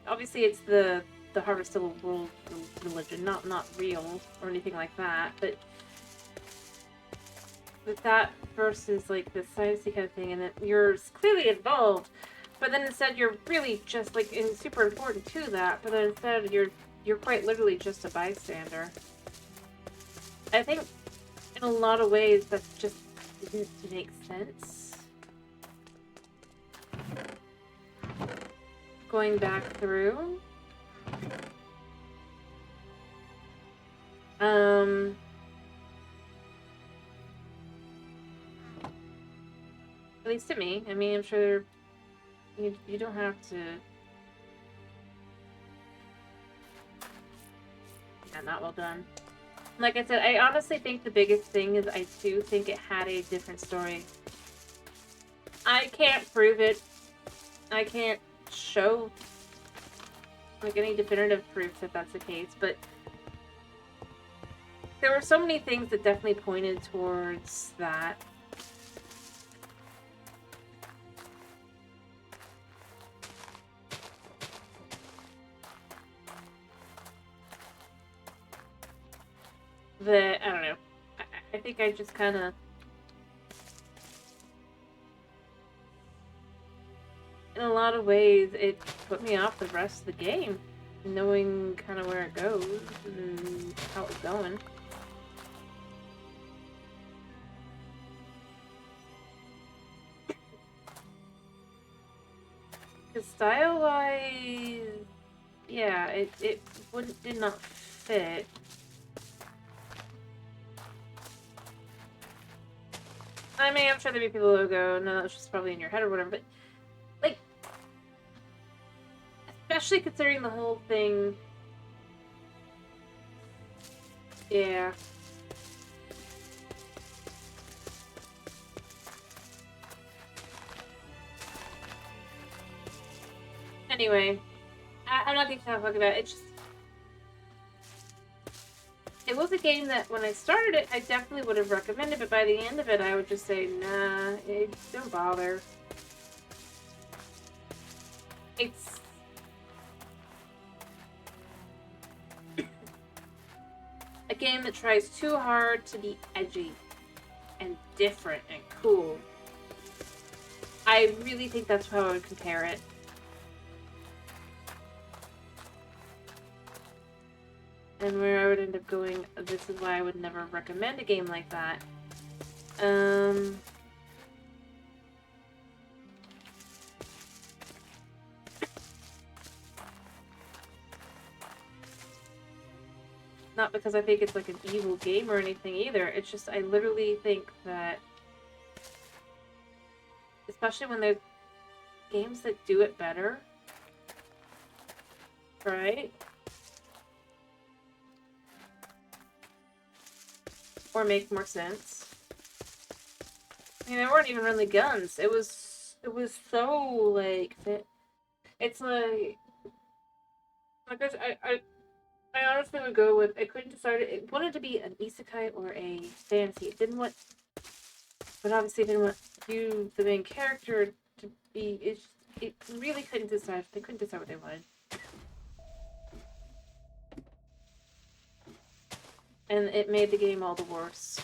obviously it's the Harvest of the World religion, not real or anything like that, but with that versus, like, the sciencey kind of thing, and that you're clearly involved, but then instead you're really just, like, super important to that, but then instead you're quite literally just a bystander. I think in a lot of ways that just didn't make sense. Going back through. At least to me. I mean, I'm sure you don't have to. Yeah, not well done. Like I said, I honestly think the biggest thing is I do think it had a different story. I can't prove it. I can't show, like, any definitive proof that that's the case, but there were so many things that definitely pointed towards that. That, I don't know. I think I just kind of... In a lot of ways, it put me off the rest of the game, knowing kind of where it goes and how it's going. Because style-wise, yeah, it did not fit. I mean, I'm sure there'd be people who go, no, that's just probably in your head or whatever, but, like, especially considering the whole thing, yeah. Anyway, I'm not going to talk about it. It was a game that when I started it, I definitely would have recommended, but by the end of it, I would just say, nah, don't bother. It's... a game that tries too hard to be edgy and different and cool. I really think that's how I would compare it. And where I would end up going, this is why I would never recommend a game like that. Not because I think it's like an evil game or anything either. It's just, I literally think that, especially when there's games that do it better, right? Or make more sense. I mean, there weren't even really guns. It was so, like, it's like I honestly would go with, I couldn't decide, it wanted to be an isekai or a fantasy. It didn't want, but obviously it didn't want you, the main character, to be, it really couldn't decide, they couldn't decide what they wanted. And it made the game all the worse.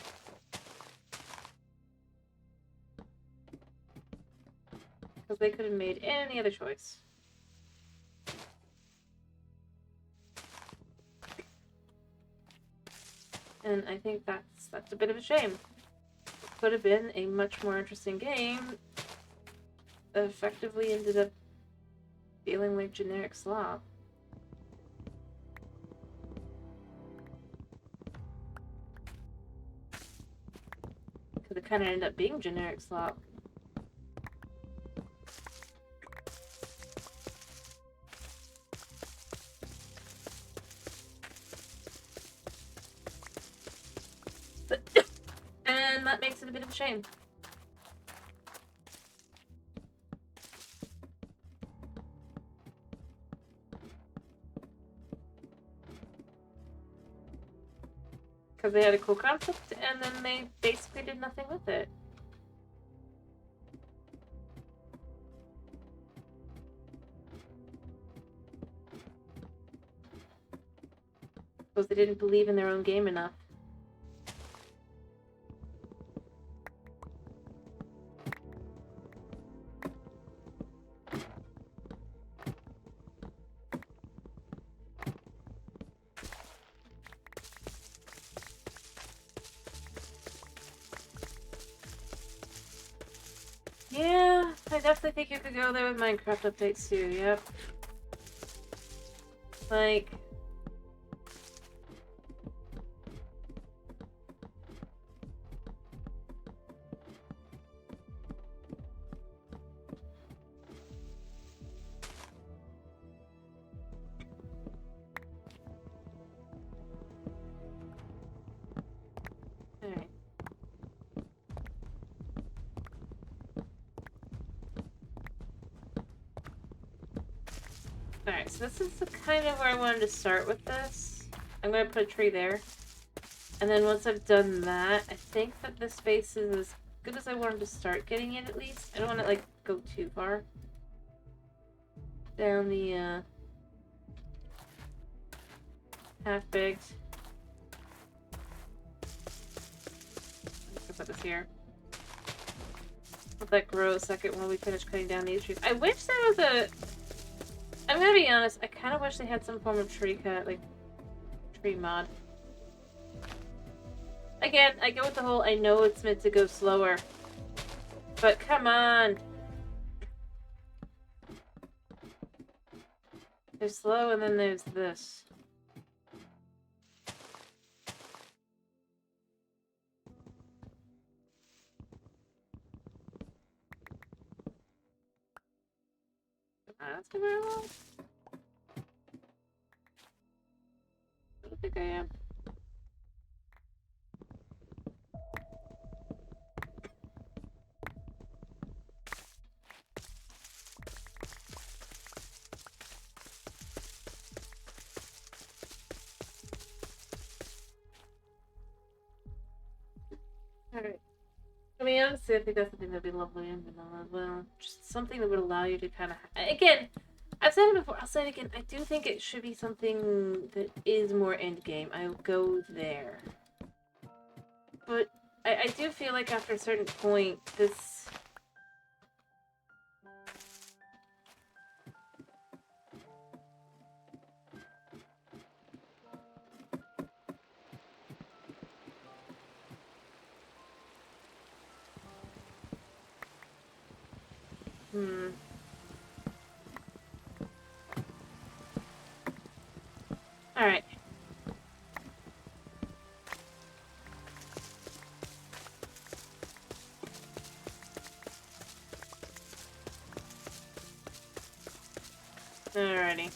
Because they could have made any other choice. And I think that's a bit of a shame. It could have been a much more interesting game that effectively ended up feeling like generic slop. Because it kind of ended up being generic slop. makes it a bit of a shame. Because they had a cool concept, and then they basically did nothing with it. Because they didn't believe in their own game enough. Yeah, I definitely think you could go there with Minecraft updates too, yep. Like... Alright. Alright, so this is kind of where I wanted to start with this. I'm going to put a tree there. And then once I've done that, I think that this space is as good as I wanted to start getting it, at least. I don't want to, like, go too far down the, half-baked. I'm just gonna put this here. Let that grow a second while we finish cutting down these trees. I wish there was a... I'm gonna be honest, I kind of wish they had some form of tree cut, like, tree mod. Again, I go with the whole, I know it's meant to go slower. But come on! There's slow, and then there's this. That's gonna be wrong. I don't think I am. Alright. I mean, honestly, I think that's something that'd be lovely in vanilla as well. Just something that would allow you to kind of... Again, I've said it before, I'll say it again. I do think it should be something that is more endgame. I'll go there. But I do feel like after a certain point, this... Alright. Alrighty.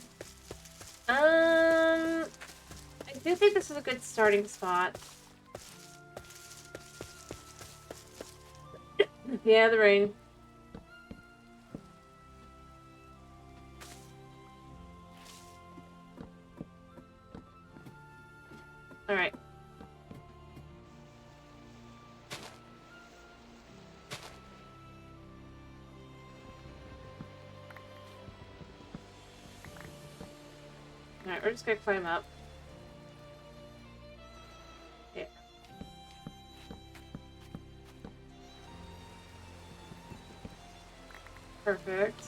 I do think this is a good starting spot. Yeah, the rain. Alright. Alright, we're just gonna climb up. Yeah. Perfect.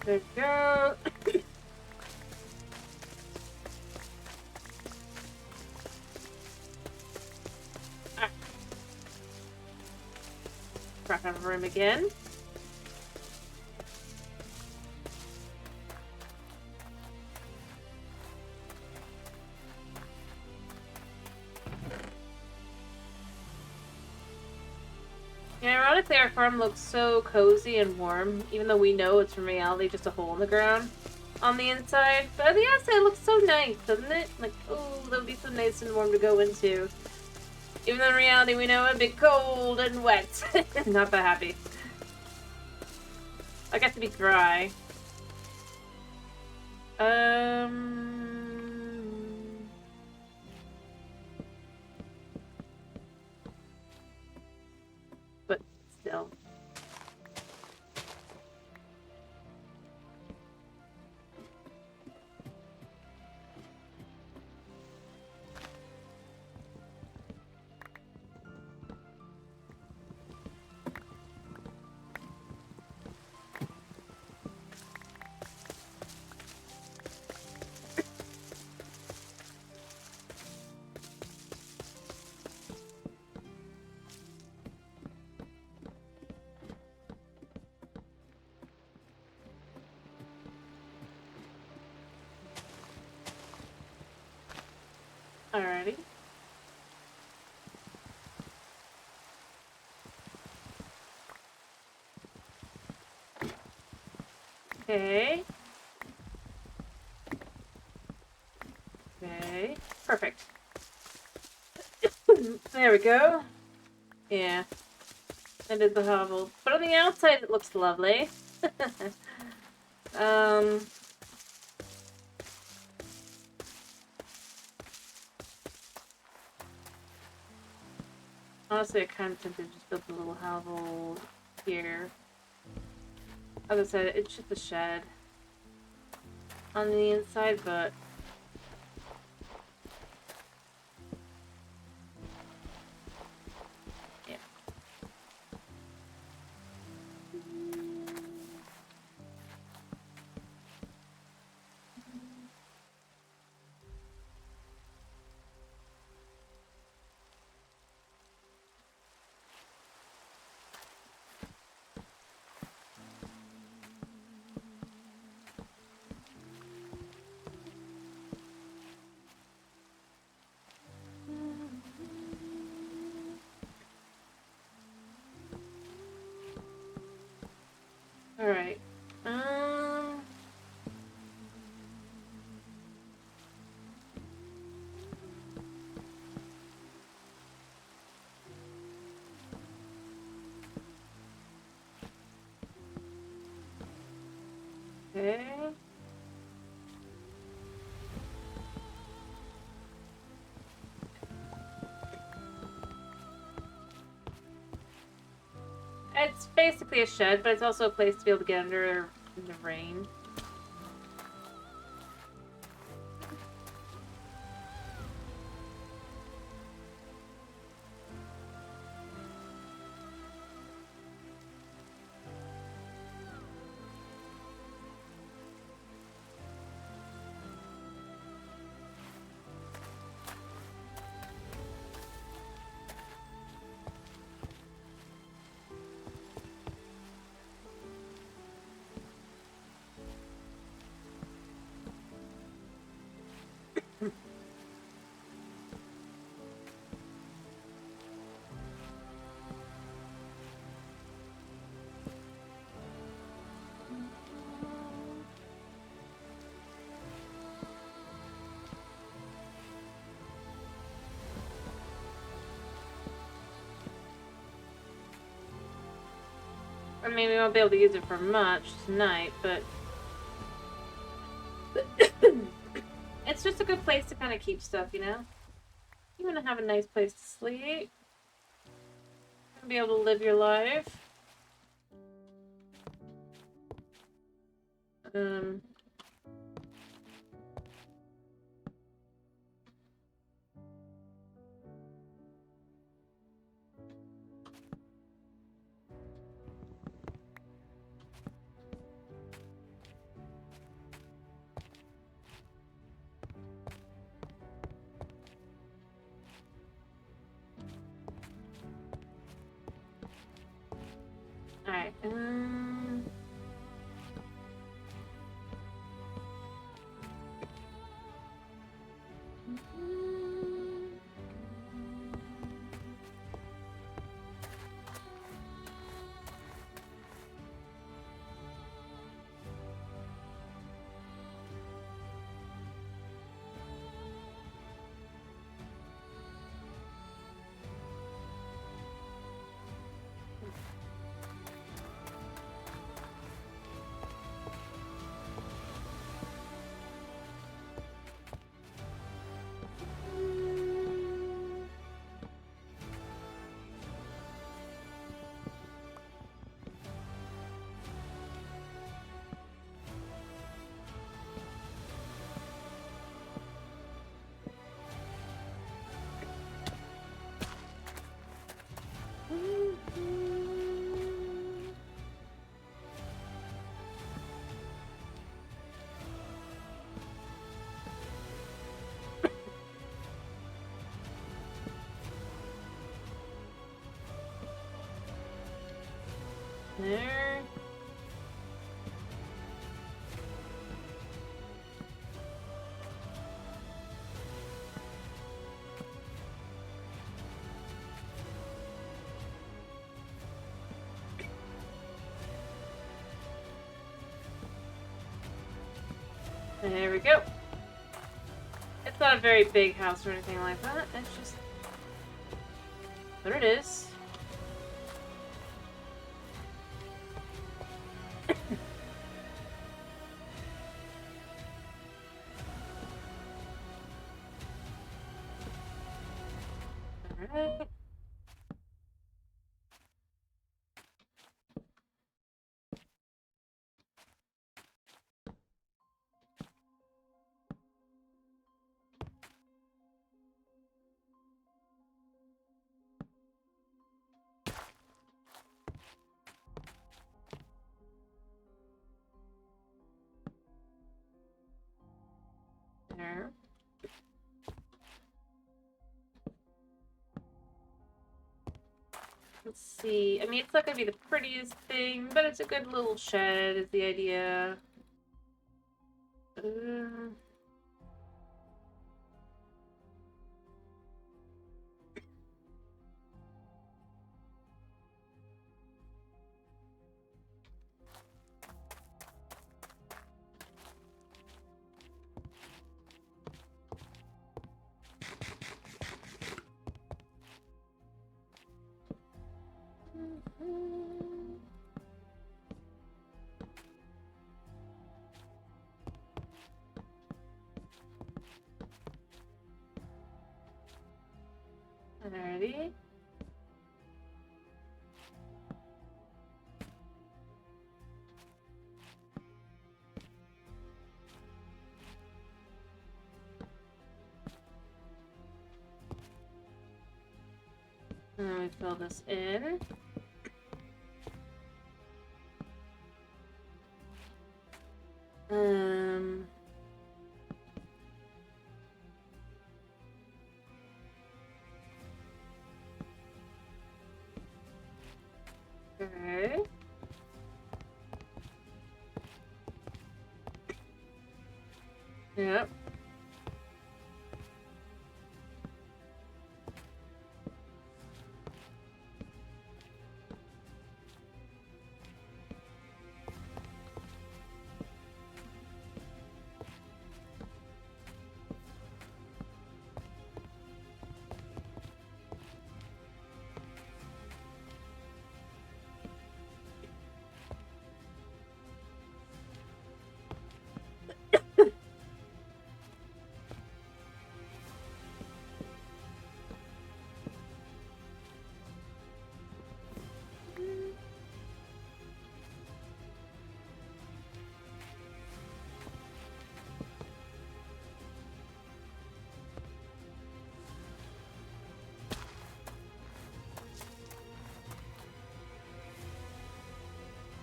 There we go. Crap out of room again. Aesthetically, our farm looks so cozy and warm, even though we know it's in reality just a hole in the ground on the inside. But on the outside, it looks so nice, doesn't it? Like, oh, that would be so nice and warm to go into. Even though in reality, we know it'd be cold and wet. Not that happy. I got to be dry. But still. Alrighty. Okay. Okay. Perfect. There we go. Yeah. That is the hovel. But on the outside, it looks lovely. Honestly, I kind of tempted to just build a little hovel here. As I said, it's just a shed on the inside, but yeah. All right. Okay. It's basically a shed, but it's also a place to be able to get under in the rain. I mean, we won't be able to use it for much tonight, but it's just a good place to kind of keep stuff, you know? You want to have a nice place to sleep. Be able to live your life. Alright, There. There we go. It's not a very big house or anything like that. It's just... There it is. Alright. There. Let's see. I mean, it's not gonna be the prettiest thing, but it's a good little shed, is the idea. Alrighty. And then we fill this in. Okay. Yep.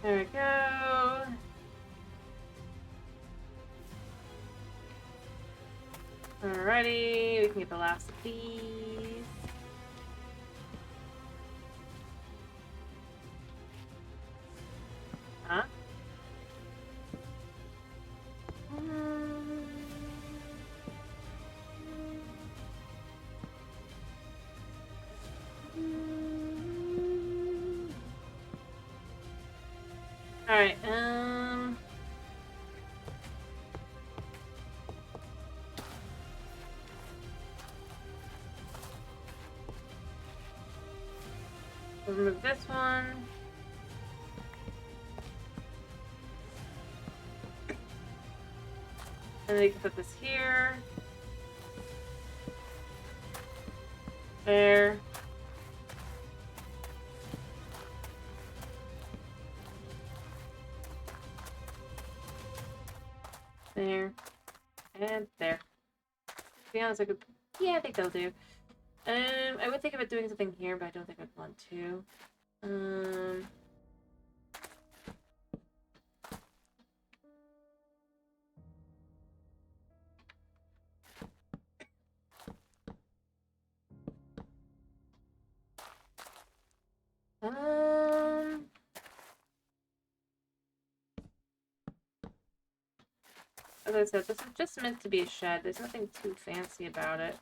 There we go. Alrighty, we can get the last of these. Huh? Alright, we'll remove this one. And then we can put this here. There. There. And there. To be honest, I could... Yeah, I think that'll do. I would think about doing something here, but I don't think I'd want to. as I said, this is just meant to be a shed. There's nothing too fancy about it.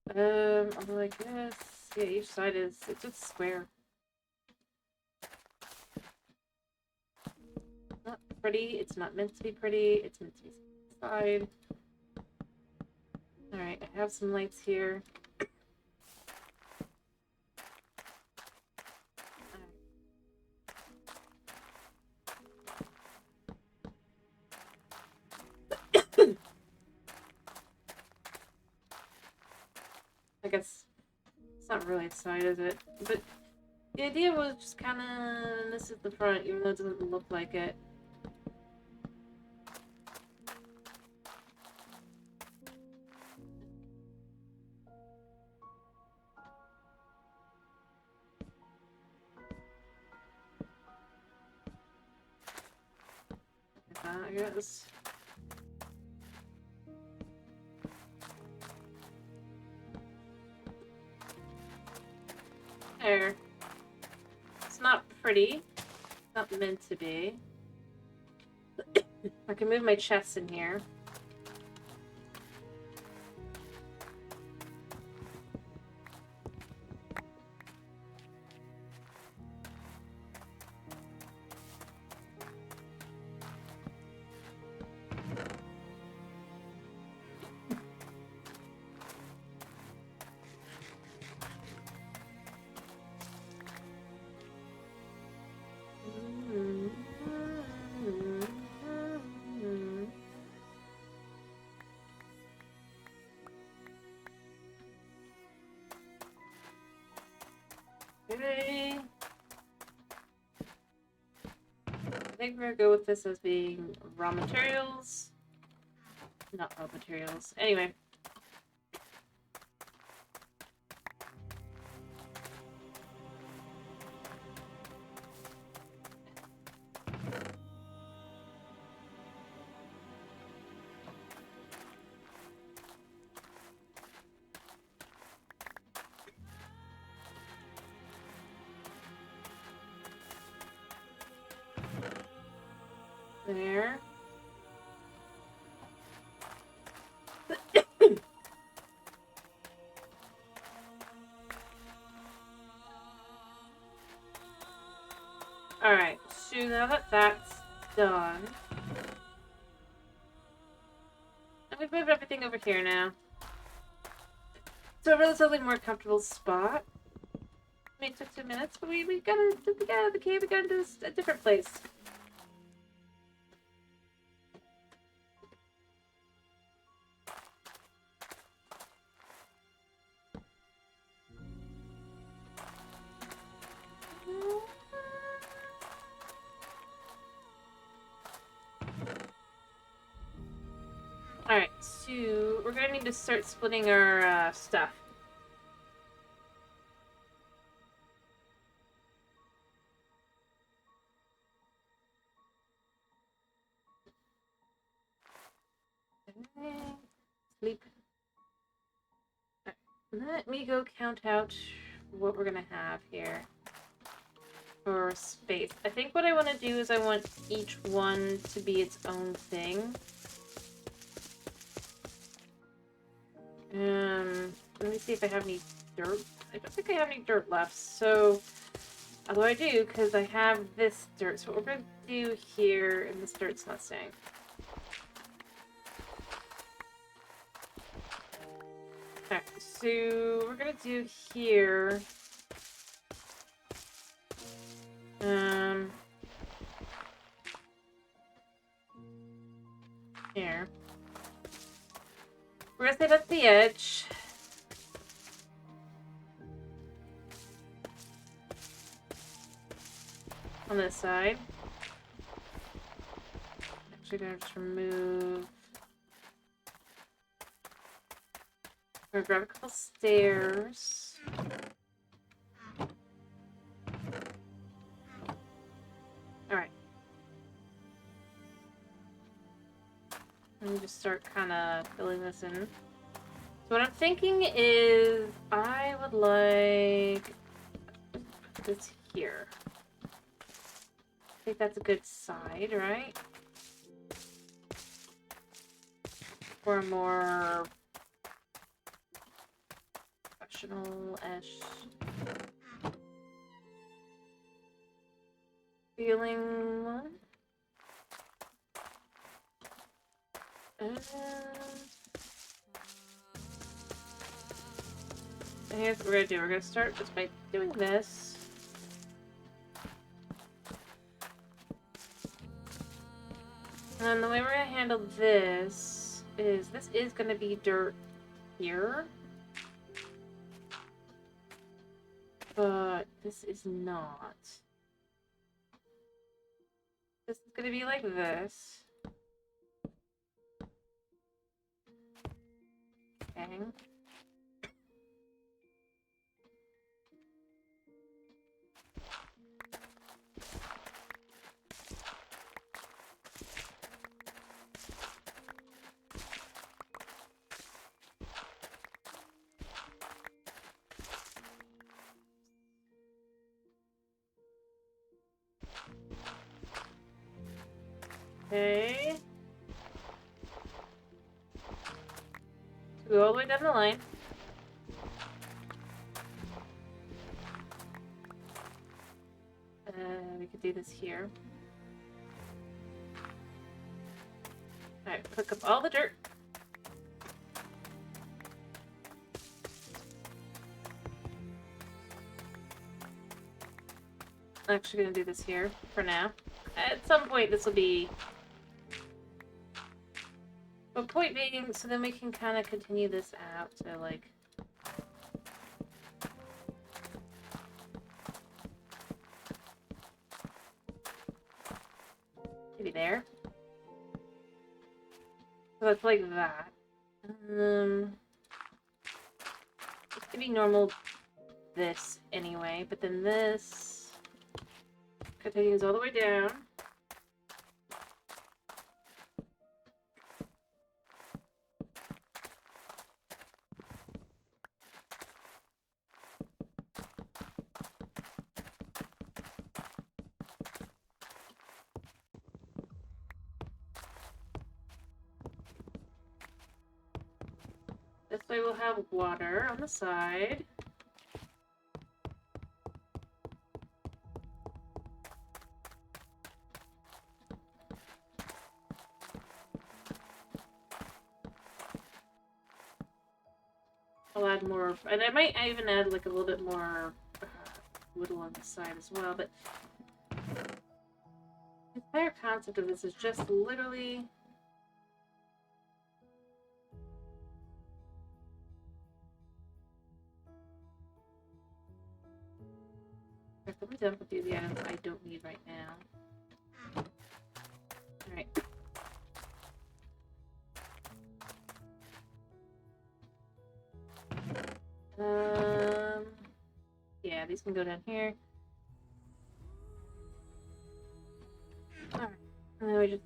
Although I guess, yeah, each side is, it's just square. Not pretty. It's not meant to be pretty. It's meant to be side. Alright, I have some lights here. I guess it's not really a side, is it? But the idea was just kind of, this is the front, even though it doesn't look like it. I guess. There. It's not pretty. It's not meant to be. I can move my chest in here. Okay. I think we're gonna go with this as being raw materials. Not raw materials. Anyway. There. Alright, so now that that's done, and we've moved everything over here now. So a relatively more comfortable spot. It took 2 minutes, but we got out of the cave, we got into a different place. Alright, so we're gonna need to start splitting our stuff. Sleep. Right. Let me go count out what we're gonna have here for space. I think what I want to do is I want each one to be its own thing. Let me see if I have any dirt. I don't think I have any dirt left, so... Although I do, because I have this dirt. So what we're going to do here, and this dirt's not staying. Okay, so we're going to do here... Here. We're gonna set up the edge. On this side. Actually gonna just remove... We're gonna grab a couple stairs. Alright. Let me just start kind of filling this in. So what I'm thinking is I would like this here. I think that's a good side, right? for a more professional-ish feeling one. And here's what we're gonna do. We're gonna start just by doing this. And then the way we're gonna handle this is gonna be dirt here. But this is not. This is gonna be like this. Okay. Okay. Go all the way down the line. We could do this here. Alright, pick up all the dirt. I'm actually gonna do this here for now. At some point this will be... But point being, so then we can kind of continue this out to like... Maybe there. So it's like that. It's gonna be normal this anyway, but then this continues all the way down. This way we'll have water on the side. I'll add more, and I might even add like a little bit more wood on the side as well, but the entire concept of this is just literally let me dump a few of the items I don't need right now. Alright. Yeah, these can go down here. Alright. And then we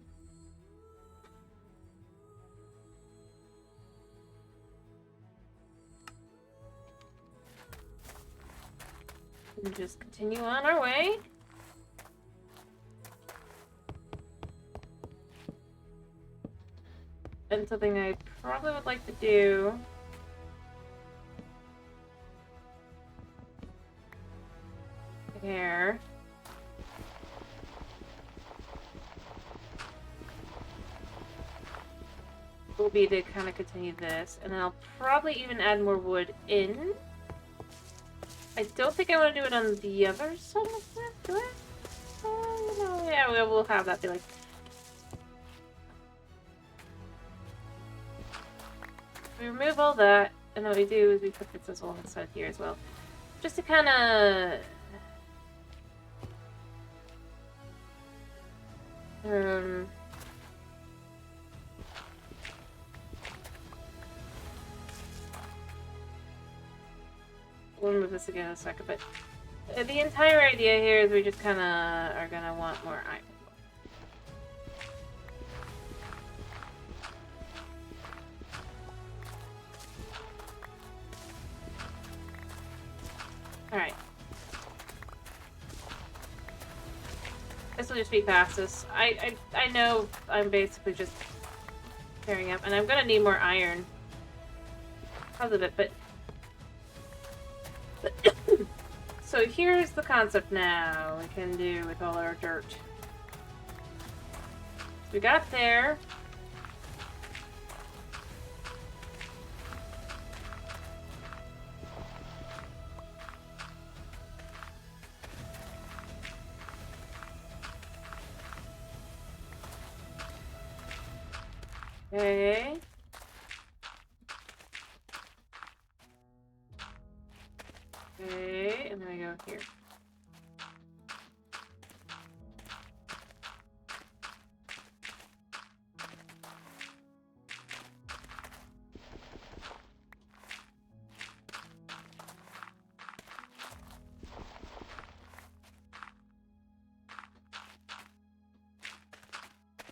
just continue on our way. And something I probably would like to do here will be to kind of continue this, and then I'll probably even add more wood in. I don't think I want to do it on the other side of that, do I? No, yeah, we'll have that be like... We remove all that, and then what we do is we put this all inside here as well. Just to kind of... We'll move this again in a second, but the entire idea here is we just kind of are going to want more iron. Alright. This will just be fastest. I know I'm basically just pairing up, and I'm gonna need more iron because of it, but so here's the concept now we can do with all our dirt. So we got there. Okay. Okay, and then I go here.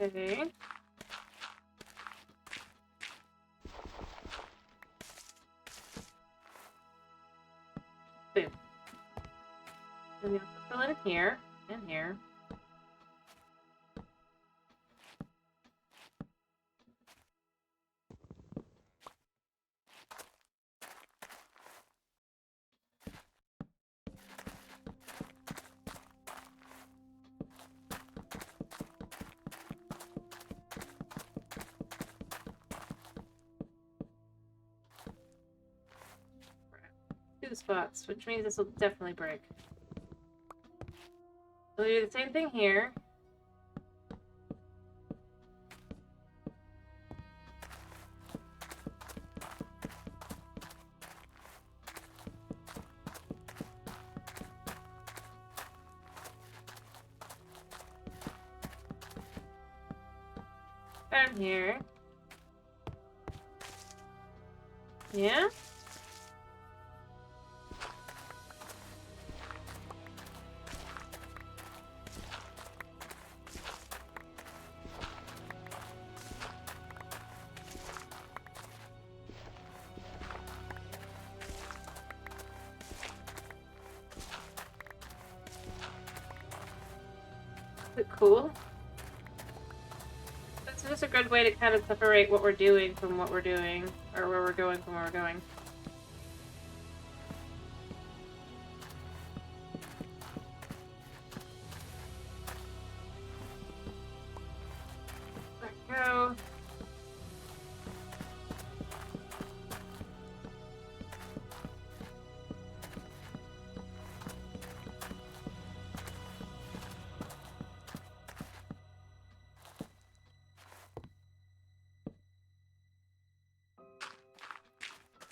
Okay. Boom. And we have to fill it in here and here. Two spots, which means this will definitely break. We'll do the same thing here. Down here. Yeah? Is it cool? That's just a good way to kind of separate what we're doing from what we're doing, or where we're going from where we're going. There we go.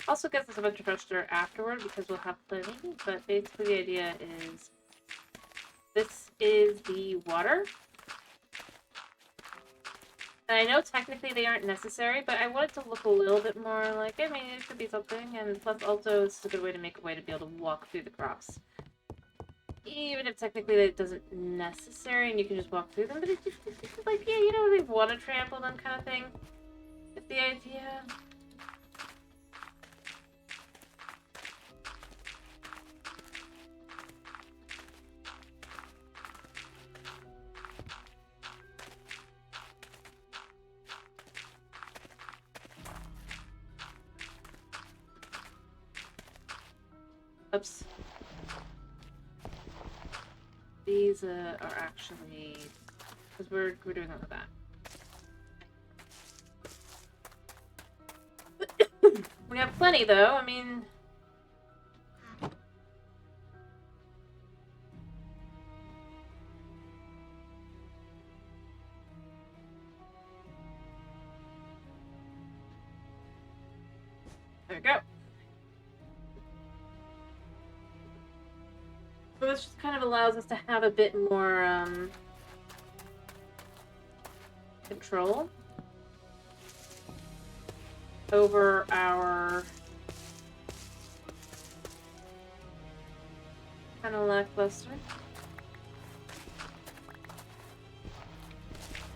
Also gets us a bunch of fresh dirt afterward because we'll have plenty, but basically the idea is this is the water. And I know technically they aren't necessary, but I want it to look a little bit more like, I mean, it could be something, and plus also this is a good way to make a way to be able to walk through the crops. Even if technically that isn't necessary and you can just walk through them, but it's just like, yeah, you know, they want to trample them kind of thing. It's the idea. Oops. These are actually, because we're doing all of that. We have plenty though. I mean, there we go. So this just kind of allows us to have a bit more control over our kind of lackluster.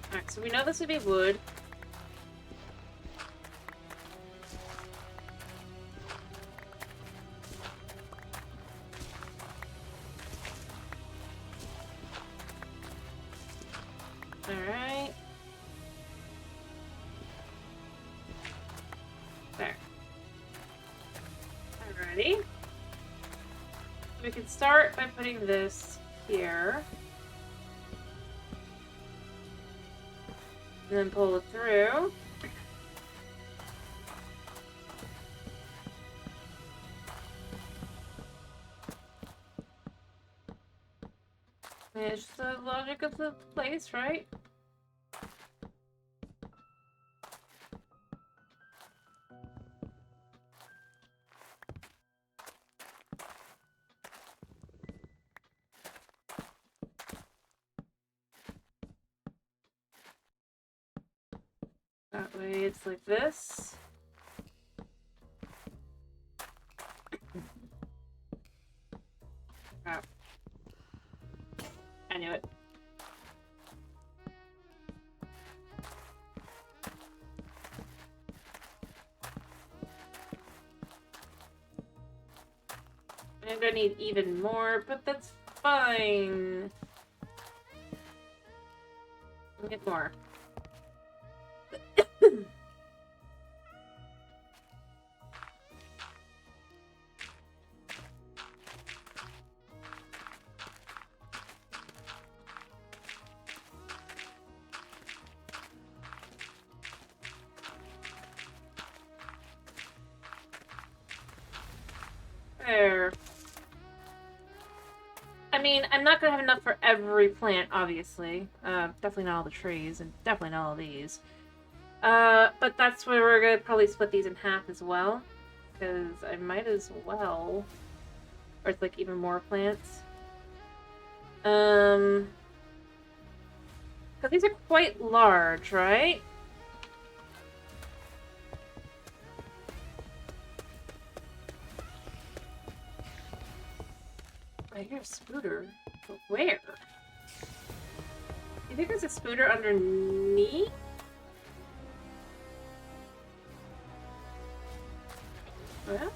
Alright, so we know this would be wood. Alright. can start by putting this here. And then pull it through. It's just the logic of the place, right? That way it's like this. Oh. I knew it. I'm gonna need even more, but that's fine. I'll get more. There. I mean, I'm not gonna have enough for every plant, obviously. Definitely not all the trees, and definitely not all these. But that's where we're gonna probably split these in half as well. Because I might as well. Or it's like even more plants. Because these are quite large, right? I hear a spooter. But where? You think there's a spooter underneath? Well...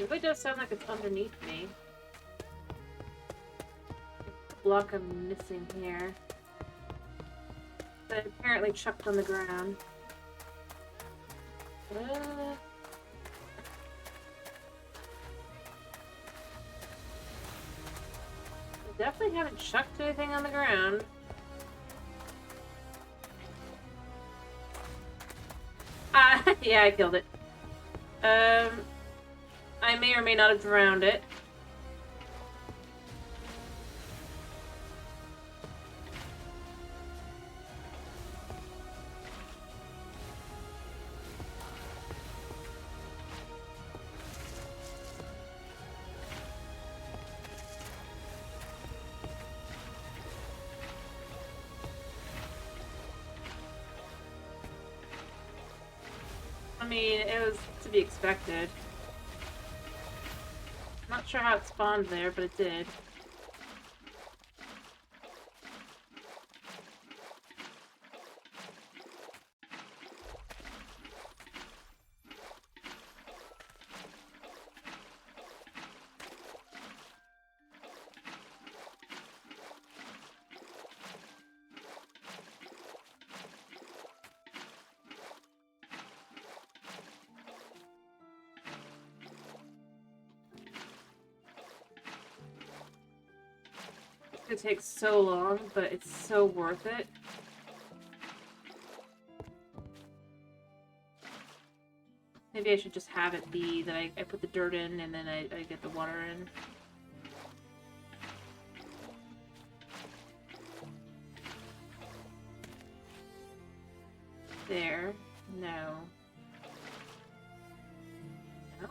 It really does sound like it's underneath me. The block I'm missing here. But apparently chucked on the ground. I definitely haven't chucked anything on the ground. Yeah, I killed it. I may or may not have drowned it. I mean, it was to be expected. Not sure how it spawned there, but it did. It takes so long, but it's so worth it. Maybe I should just have it be that I put the dirt in and then I get the water in. There. No. No.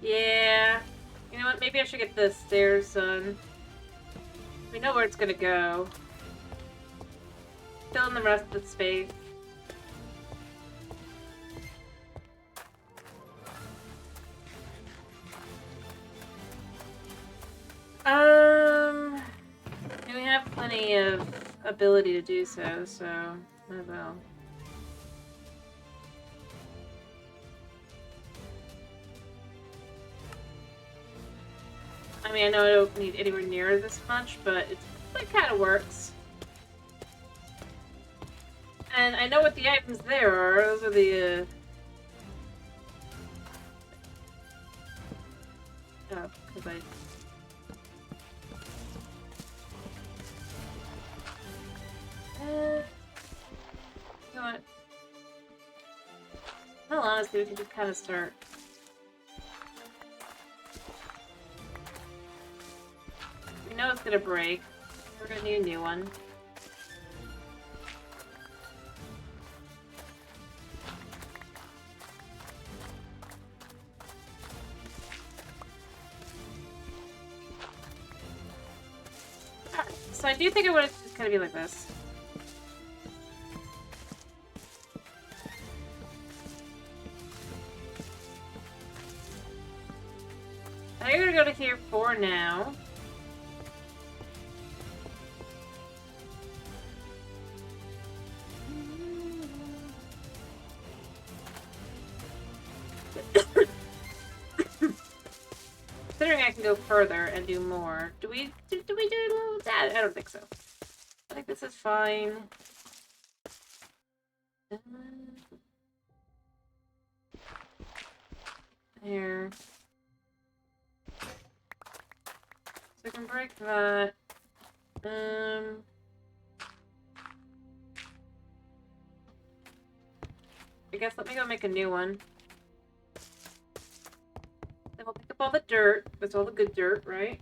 Yeah. You know what? Maybe I should get the stairs done. We know where it's gonna go. Fill in the rest of the space. And we have plenty of ability to do so, so might as well. I mean, I know I don't need anywhere near this much, but it kind of works. And I know what the items there are. Those are the, oh, because I... You know what? Well, honestly, we can just kind of start. We know it's gonna break. We're gonna need a new one. So I do think I want it to just kind of be like this. I think we're gonna go to here for now. Considering I can go further and do more. Do we do that? I don't think so. I think this is fine. There. So I can break that. I guess let me go make a new one. Then we'll pick up all the dirt. That's all the good dirt, right?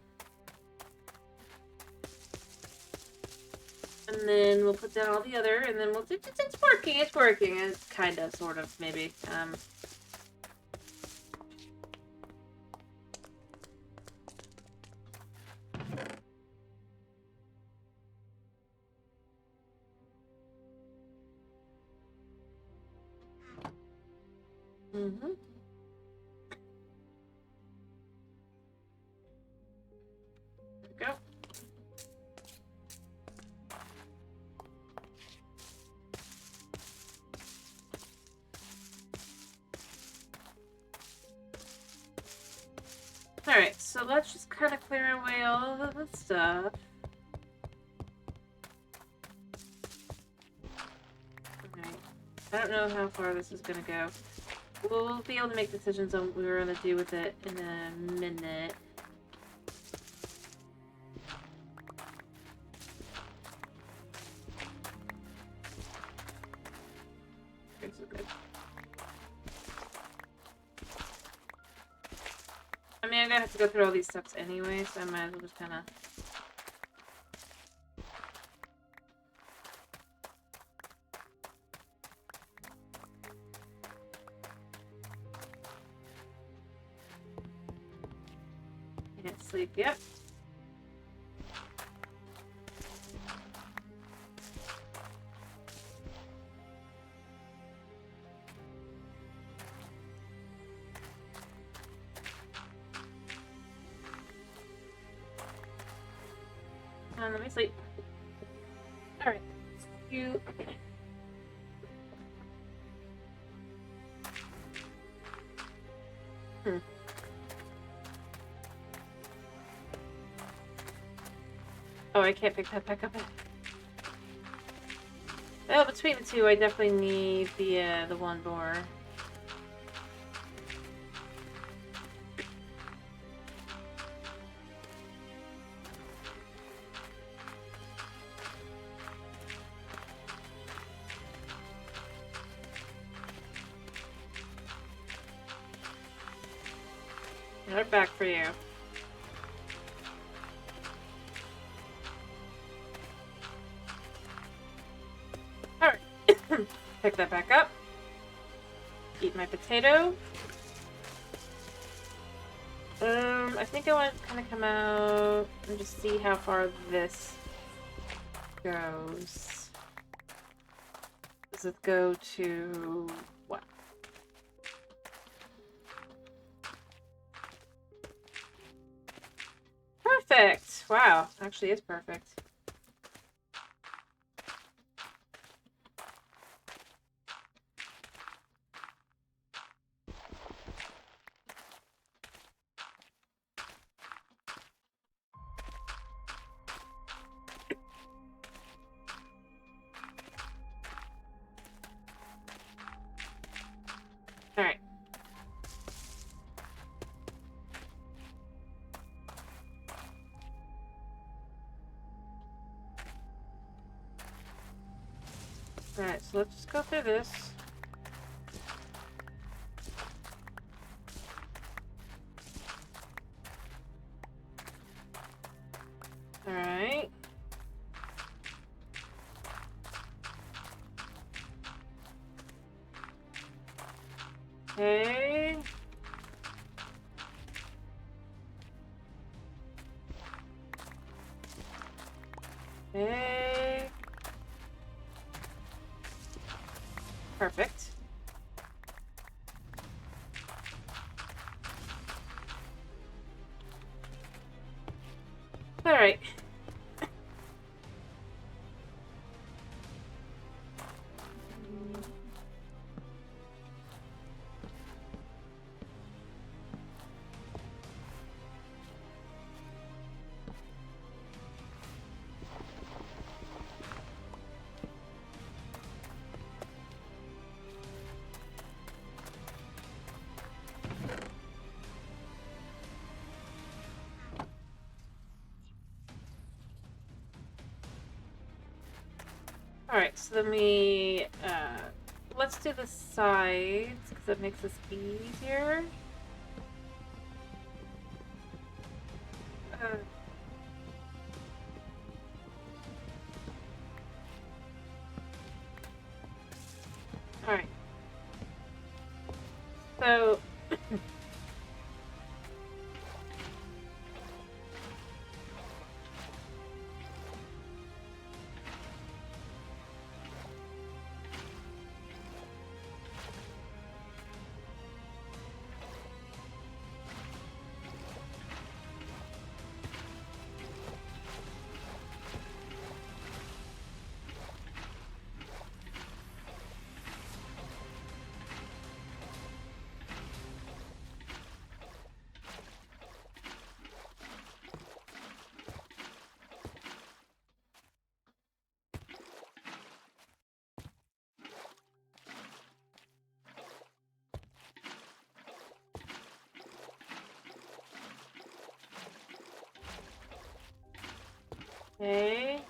And then we'll put down all the other, and then we'll... It's working, it's working. It's kind of, sort of, maybe. Mm-hmm. There we go. Alright, so let's just kind of clear away all of the stuff. Alright. I don't know how far this is gonna go. We'll be able to make decisions on what we're gonna do with it in a minute. Okay, so good. I mean, I'm gonna have to go through all these steps anyway, so I might as well just kind of... Can't sleep yet. Let me sleep. Alright. You... Oh, I can't pick that back up. Well, between the two, I definitely need the one more. Another back for you. Alright. Pick that back up. Eat my potato. I think I want to kind of come out and just see how far this goes. Does it go to what? Perfect! Wow, actually is perfect. Alright. Alright, so let's just go through this. Alright. Okay. Okay. Perfect. Alright. Alright, so then let's do the sides, because it makes this easier. Alright. So... Okay.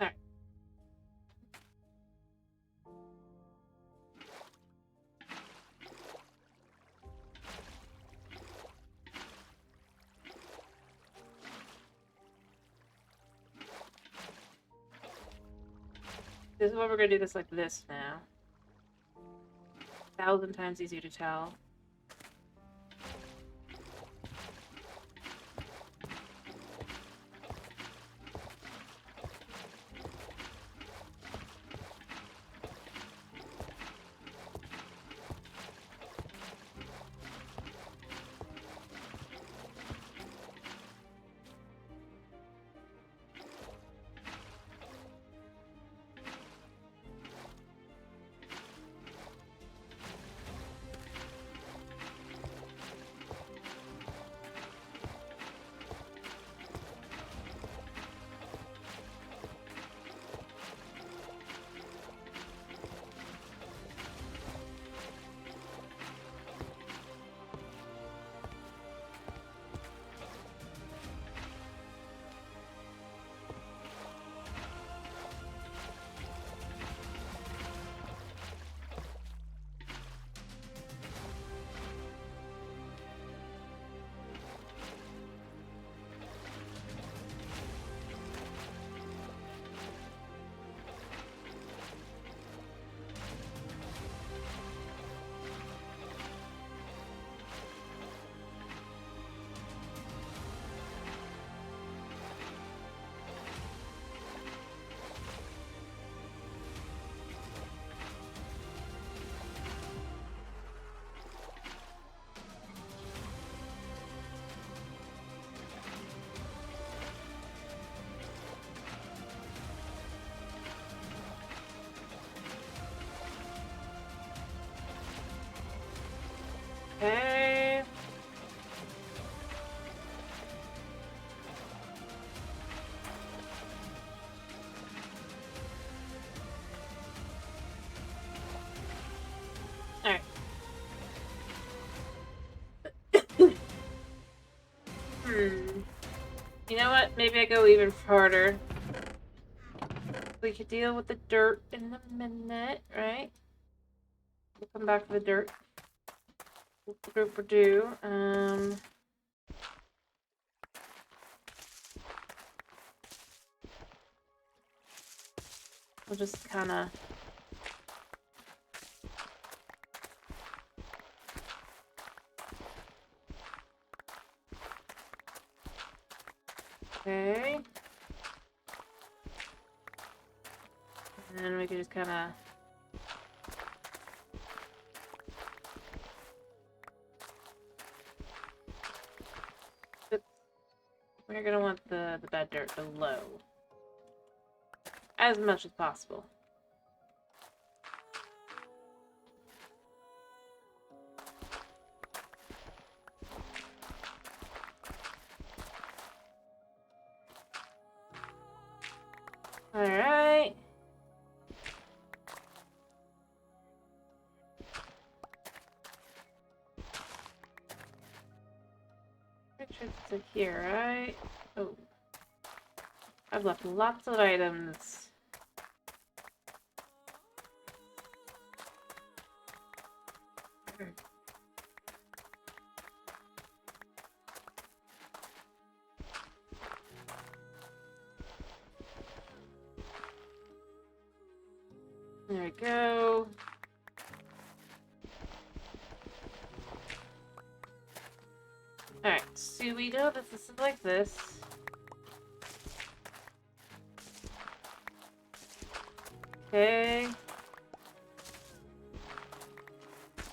Alright. This is what we're gonna do this like this now. 1,000 times easier to tell. You know what? Maybe I go even farther. We could deal with the dirt in a minute, right? We'll come back to the dirt. Do. We'll just kind of... Okay. And then we can just kind of... We're gonna want the bad dirt below. As much as possible. Alright. To here, right? Oh. I've left lots of items. There we go. Alright, so we know that this is like this. Okay.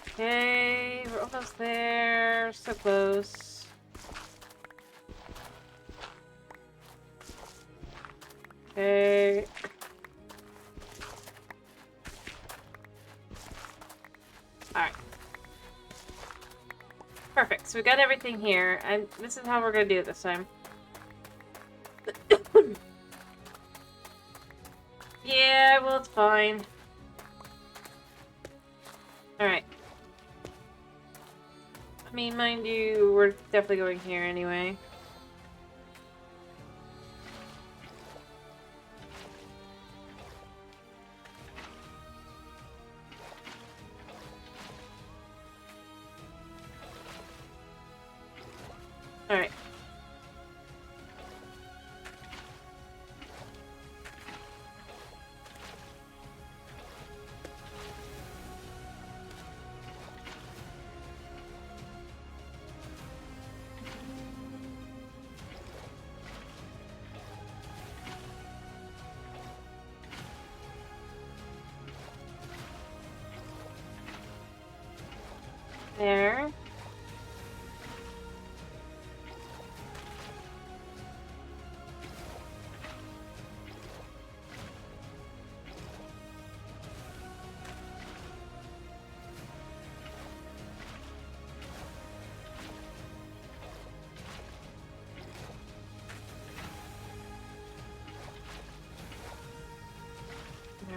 Okay, we're almost there. So close. Okay. Alright. Perfect, so we got everything here, and this is how we're gonna do it this time. Yeah, well, it's fine. Alright. I mean, mind you, we're definitely going here anyway. Alright. There.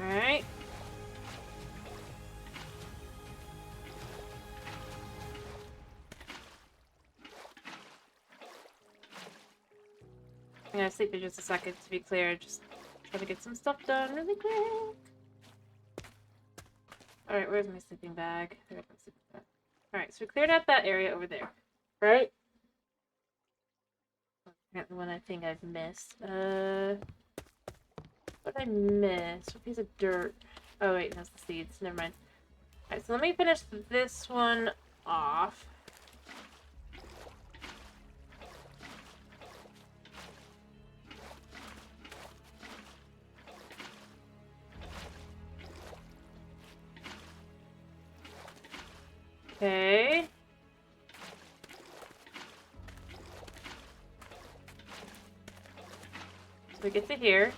Alright. I'm gonna sleep for just a second to be clear. Just try to get some stuff done really quick. Alright, where's my sleeping bag? There's my sleeping bag. Alright, so we cleared out that area over there. Right? The one I think I've missed. What did I miss? What piece of dirt? Oh wait, that's the seeds. Never mind. Alright, so let me finish this one off. Okay. So we get to here.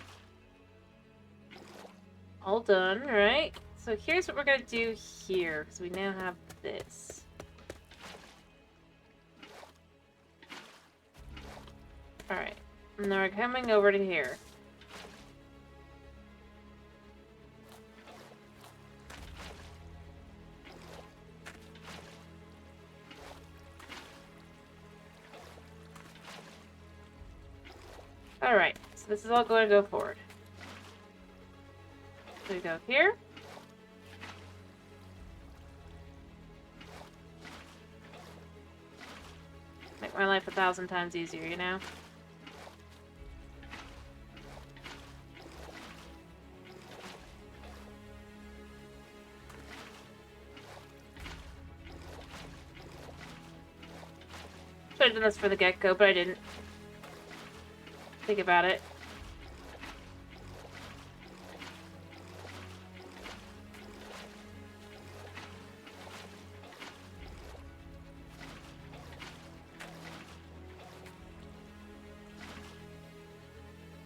All done, right? So here's what we're gonna do here, because we now have this. Alright. And now we're coming over to here. Alright, so this is all going to go forward. So we go here. Make my life 1,000 times easier, you know? Should have done this for the get-go, but I didn't. Think about it.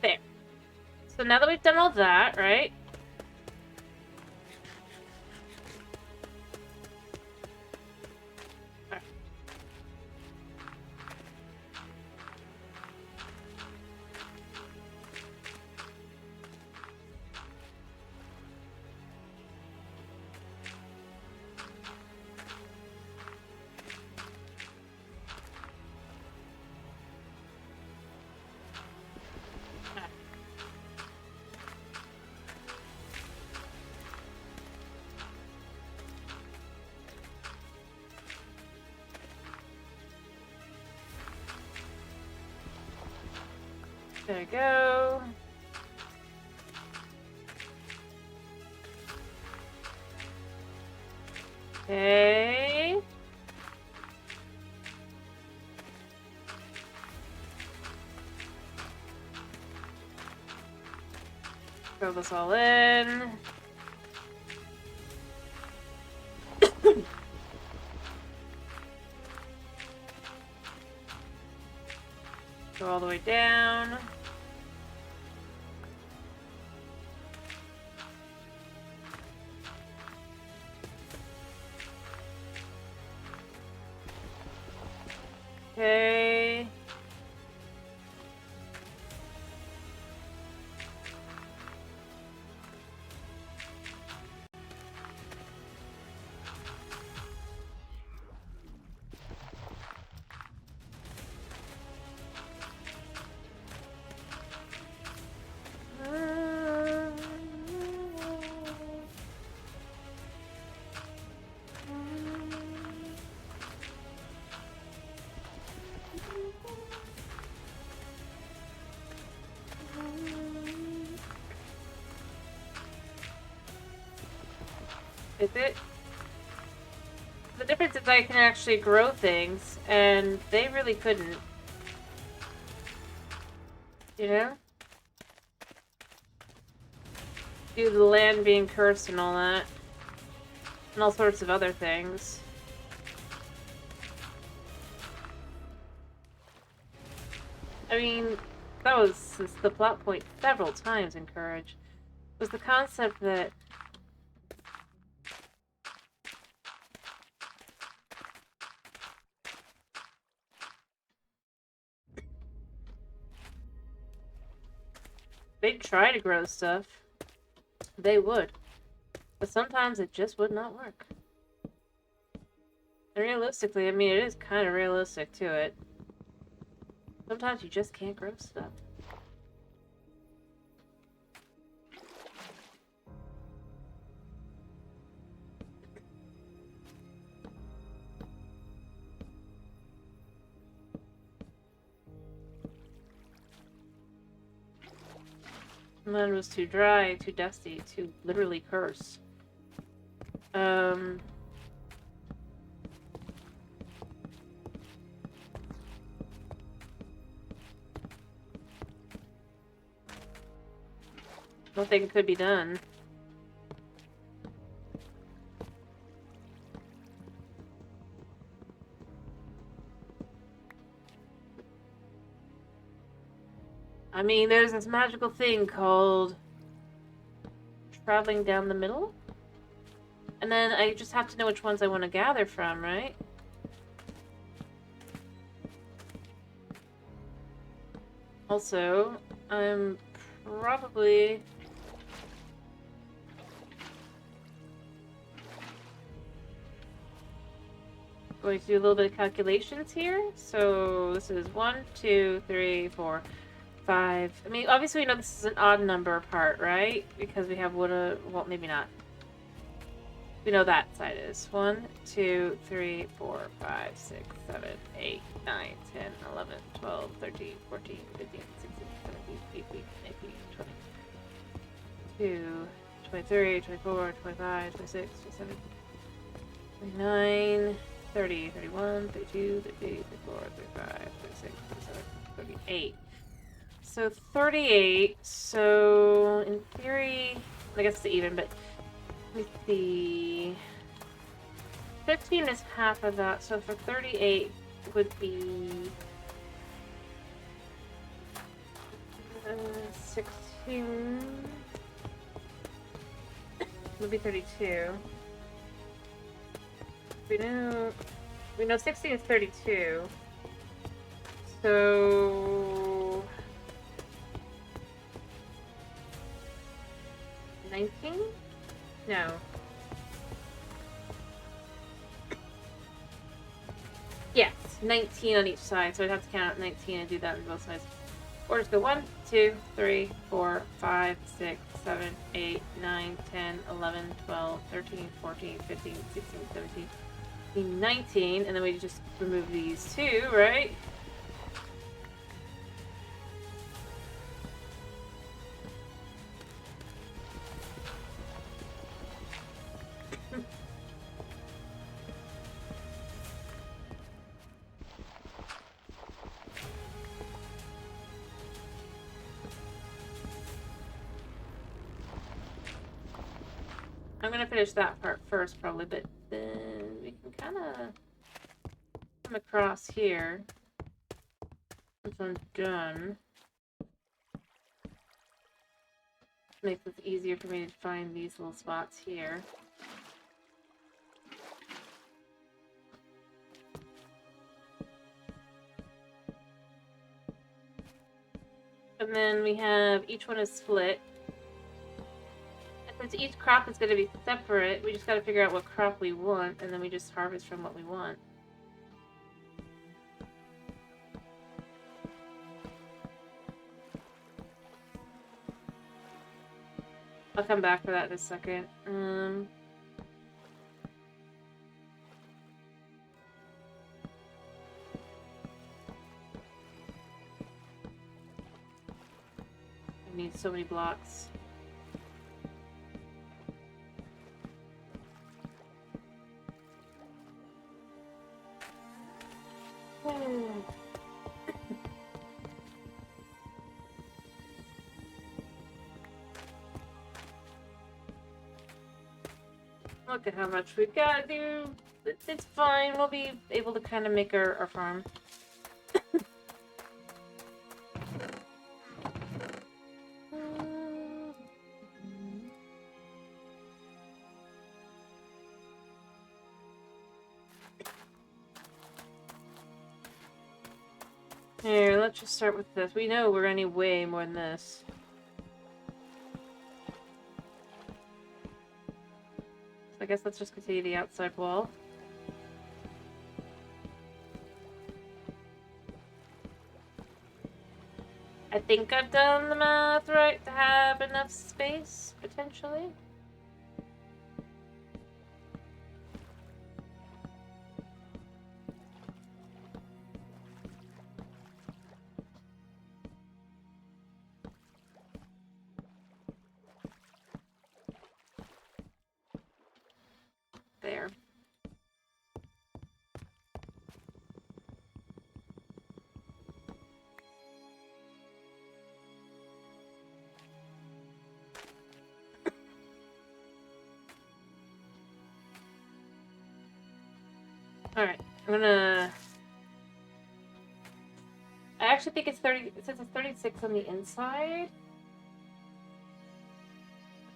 There. So now that we've done all that, right? There we go. Okay. Throw this all in. Go all the way down. Okay. Is it? The difference is I can actually grow things, and they really couldn't. You know? Due to the land being cursed and all that. And all sorts of other things. I mean, that was the plot point several times in Courage. Was the concept that they'd try to grow stuff. They would. But sometimes it just would not work. And realistically, I mean, it is kind of realistic to it. Sometimes you just can't grow stuff. The land was too dry, too dusty, too literally cursed. Nothing could be done. I mean, there's this magical thing called traveling down the middle. And then I just have to know which ones I want to gather from, right? Also, I'm probably going to do a little bit of calculations here. So this is 1, 2, 3, 4, 5. I mean, obviously we know this is an odd number part, right? Because we have well, maybe not. We know that side is 1, 2, 3, 4, 5, 6, 7, 8, 9, 10, 11, 12, 13, 14, 15, 16, 17, 18, 19, 20, 22, 23, 24, 25, 26, 27, 29, 30, 31, 32, 33, 34, 35, 36, 37, 38. So 38, so in theory, I guess it's even, but let me see. 15 is half of that, so for 38 would be 16. Would be 32. We know 16 is 32. So 19? No. Yes, 19 on each side, so I'd have to count 19 and do that on both sides. Or just go 1, 2, 3, 4, 5, 6, 7, 8, 9, 10, 11, 12, 13, 14, 15, 16, 17, 19, and then we just remove these two, right? I'm gonna finish that part first, probably, but then we can kind of come across here once I'm done. Makes it easier for me to find these little spots here. And then we have each one is split. Since each crop is going to be separate, we just got to figure out what crop we want, and then we just harvest from what we want. I'll come back for that in a second. I need so many blocks. Look at how much we've got to do. It's fine. We'll be able to kind of make our farm. Here, let's just start with this. We know we're any way more than this. So I guess let's just continue the outside wall. I think I've done the math right to have enough space, potentially. There. Alright, I'm gonna... I actually think it's 30... It says it's 36 on the inside.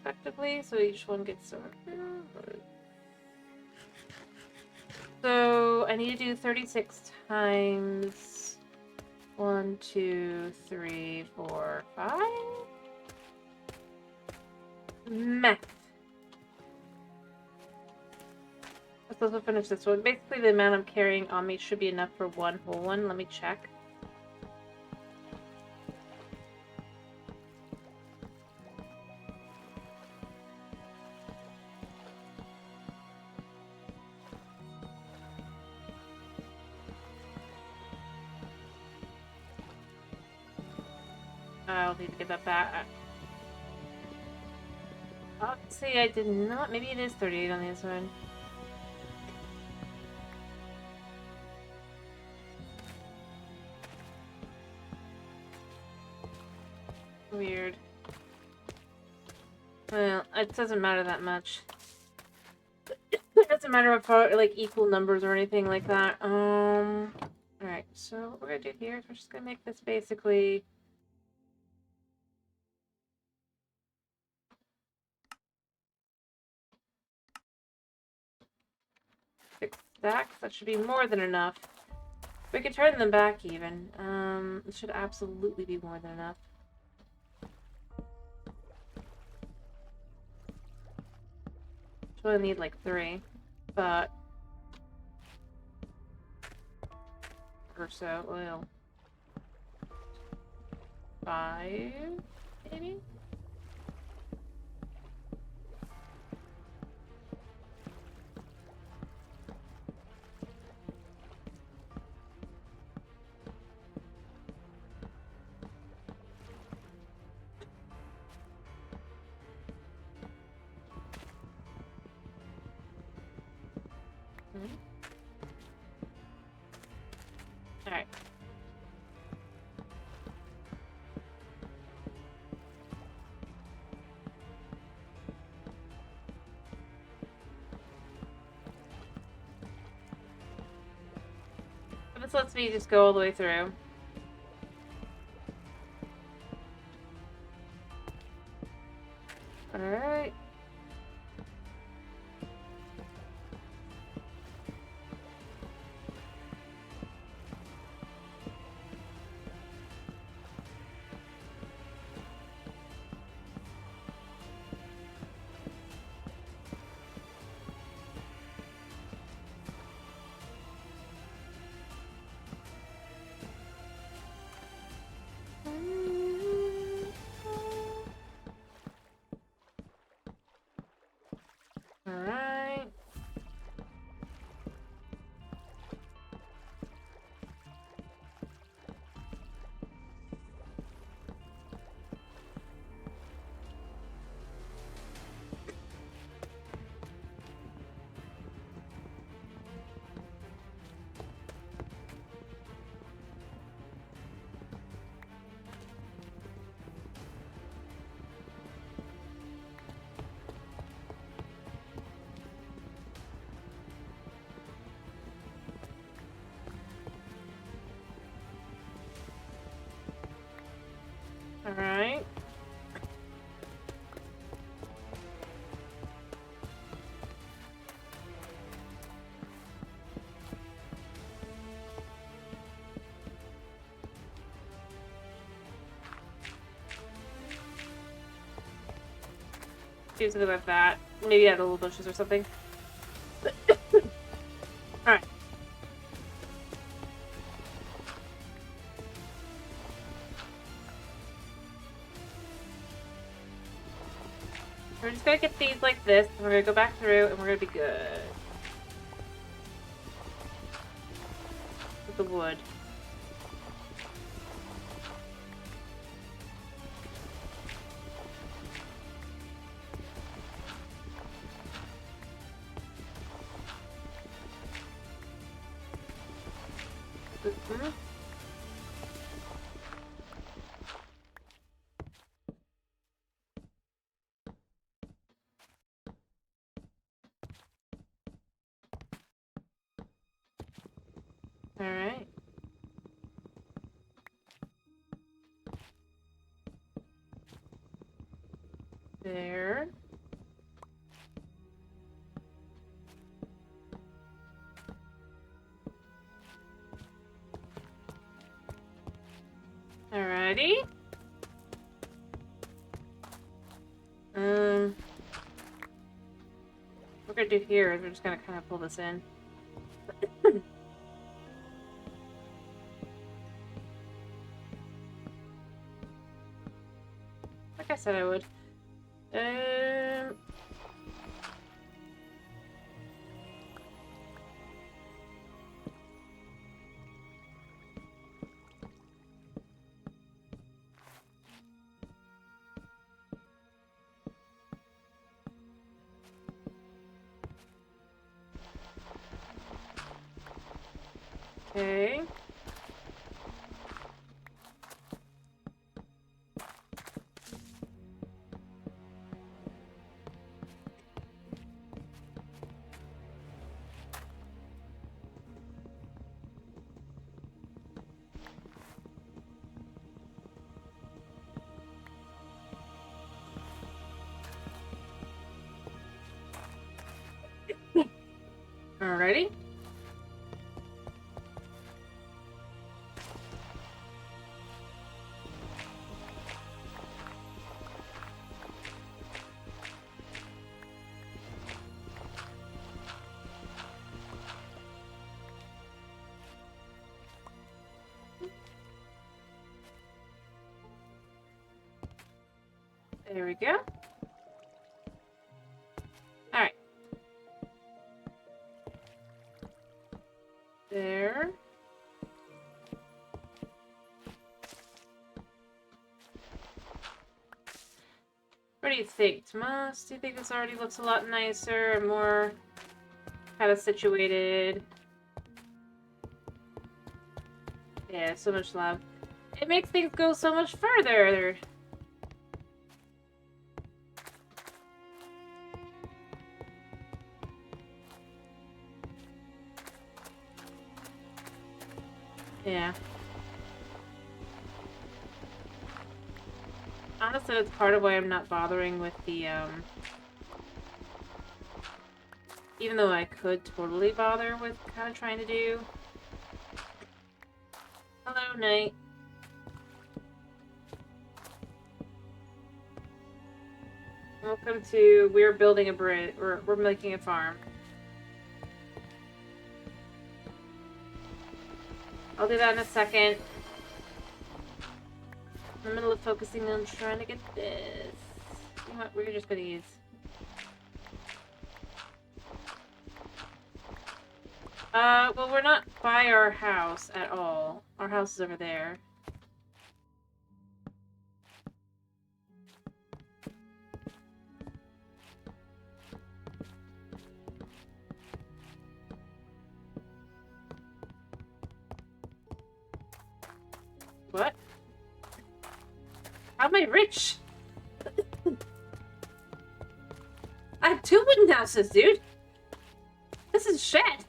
Effectively, so each one gets... So, I need to do 36 times... 1, 2, 3, 4, 5... Math. Let's also finish this one. Basically, the amount I'm carrying on me should be enough for one whole one. Let me check. I'll need to get that back. See, I did not. Maybe it is 38 on this one. Weird. Well, it doesn't matter that much. It doesn't matter if like equal numbers or anything like that. Alright, so what we're gonna do here is we're just gonna make this basically 6 stacks. That should be more than enough. We could turn them back even. It should absolutely be more than enough. We'll need like 3, but or so. Well, 5, maybe. Alright. This lets me just go all the way through. Alright. Alright. Alright. Do something like that. Maybe add a little bushes or something. Alright. We're just gonna get these like this, and we're gonna go back through, and we're gonna be good. With the wood. Alright. There. Alrighty. What we're gonna do here is we're just gonna kind of pull this in. Like I said I would. Okay. Alrighty. There we go. Alright. There. What do you think, Tomas? Do you think this already looks a lot nicer and more kind of situated? Yeah, so much love. It makes things go so much further. Yeah. Honestly, that's part of why I'm not bothering with the, even though I could totally bother with kind of trying to do. Hello, Knight. Welcome to, we're building a bridge, we're making a farm. I'll do that in a second. In the middle of focusing on trying to get this. You know what, we're just gonna use. Well, we're not by our house at all. Our house is over there. What? How am I rich? I have 2 wooden houses, dude! This is shed!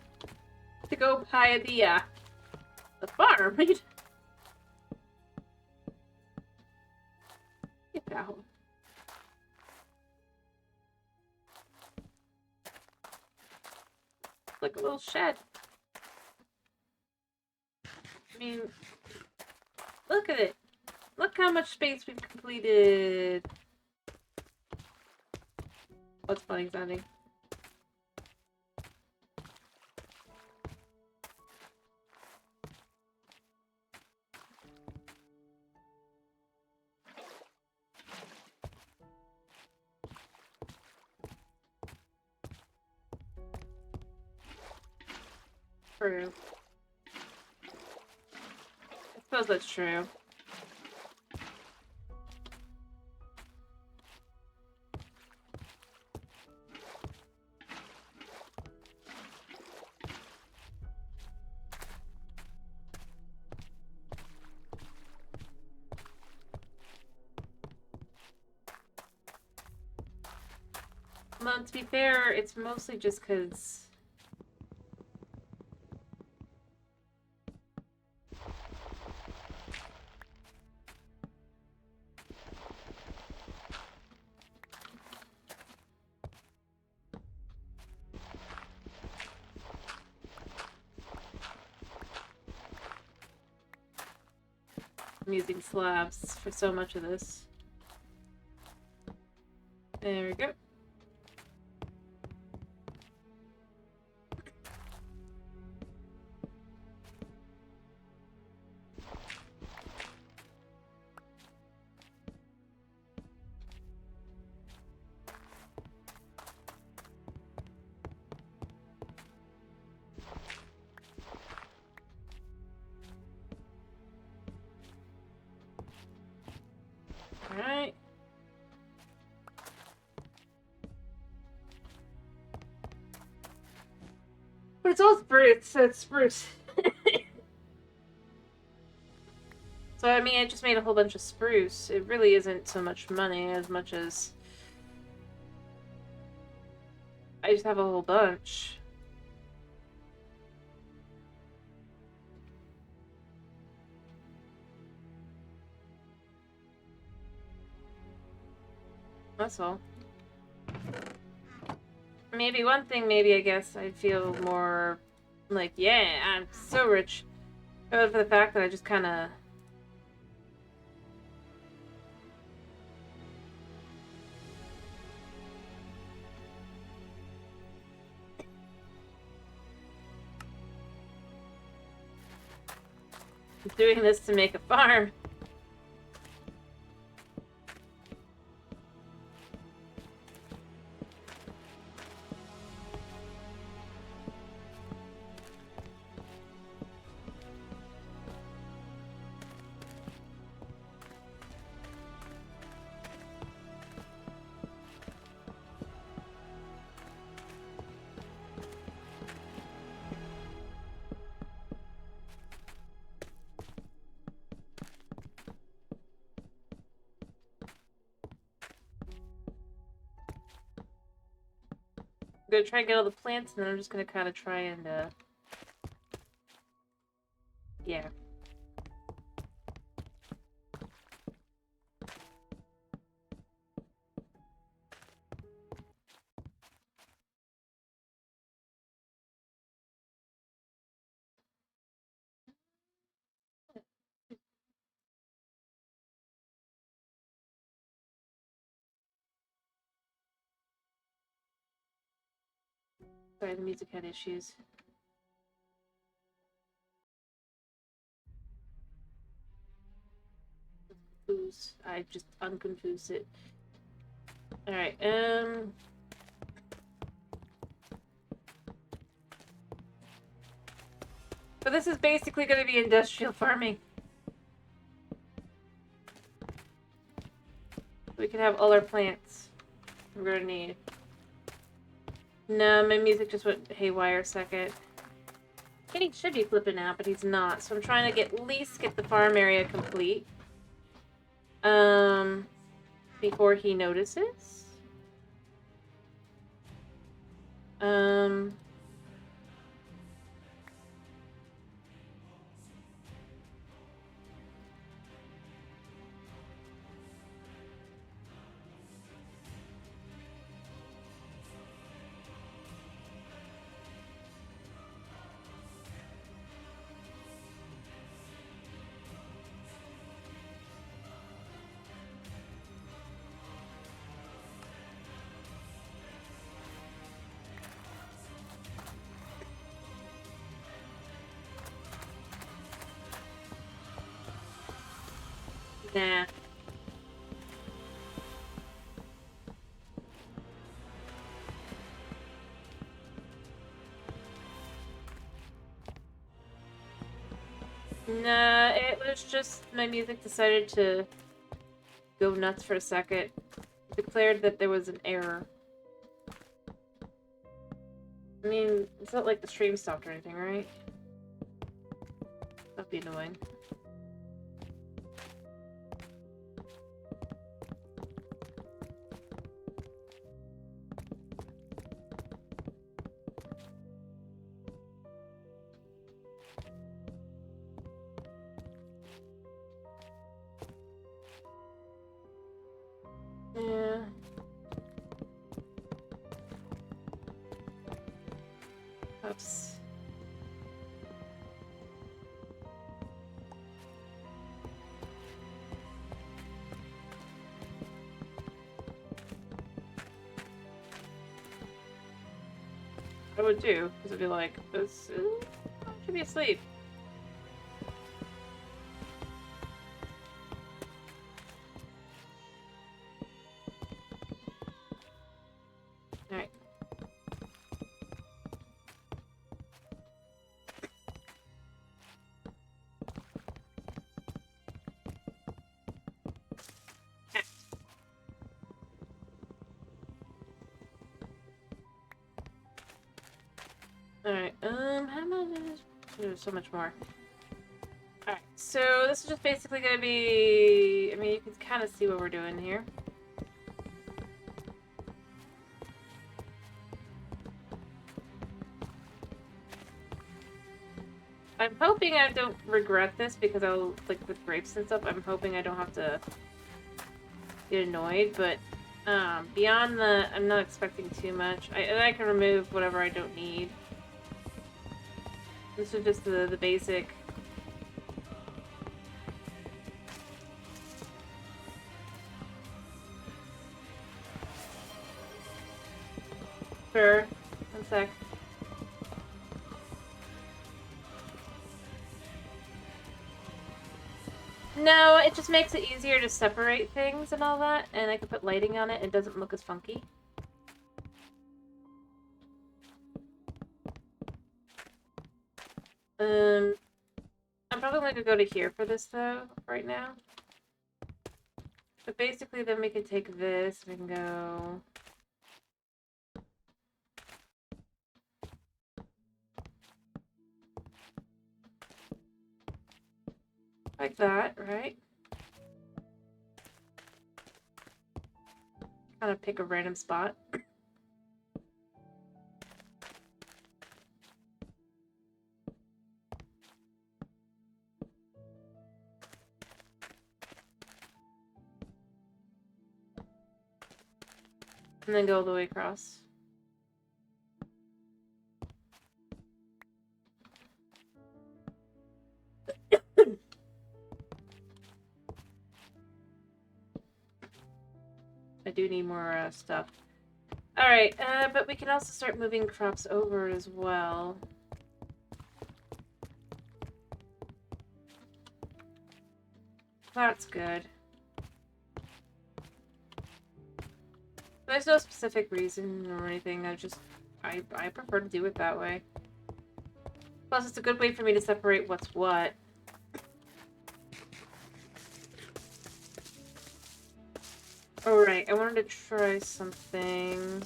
To go buy the farm, right? Get out. Like a little shed. I mean, look at it. Look how much space we've completed. What's funny sounding? True. I suppose that's true. Well, to be fair, it's mostly just because... I'm using slabs for so much of this. There we go. Alright. But it's all spruce, so it's spruce. So, I mean, I just made a whole bunch of spruce. It really isn't so much money as much as I just have a whole bunch. That's all. Maybe one thing, maybe I guess I'd feel more like, yeah, I'm so rich. But for the fact that I just kind of... doing this to make a farm. I'm gonna try and get all the plants, and then I'm just gonna kind of try and, yeah. Sorry, the music had issues. I just unconfused it. Alright, but this is basically going to be industrial farming. We can have all our plants we're going to need. No, my music just went haywire a second. Kitty should be flipping out, but he's not. So I'm trying to at least get the farm area complete. Before he notices. Nah. Nah, it was just my music decided to go nuts for a second. It declared that there was an error. I mean, it's not like the stream stopped or anything, right? That'd be annoying. Yeah. Oops. I would too, because it'd be like, this should be asleep. Alright. Alright, how much? There's so much more. Alright, so this is just basically going to be... I mean, you can kind of see what we're doing here. I'm hoping I don't regret this because I'll, like, with grapes and stuff, I'm hoping I don't have to get annoyed, but beyond the... I'm not expecting too much. I can remove whatever I don't need. This is just the basic... Sure. One sec. No, it just makes it easier to separate things and all that, and I can put lighting on it, it doesn't look as funky. I'm probably going to go to here for this, though, right now. But basically, then we can take this, we can go... like that, right? Kind of pick a random spot. And then go all the way across. I do need more stuff. Alright, but we can also start moving crops over as well. That's good. There's no specific reason or anything, I prefer to do it that way. Plus, it's a good way for me to separate what's what. Alright, I wanted to try something.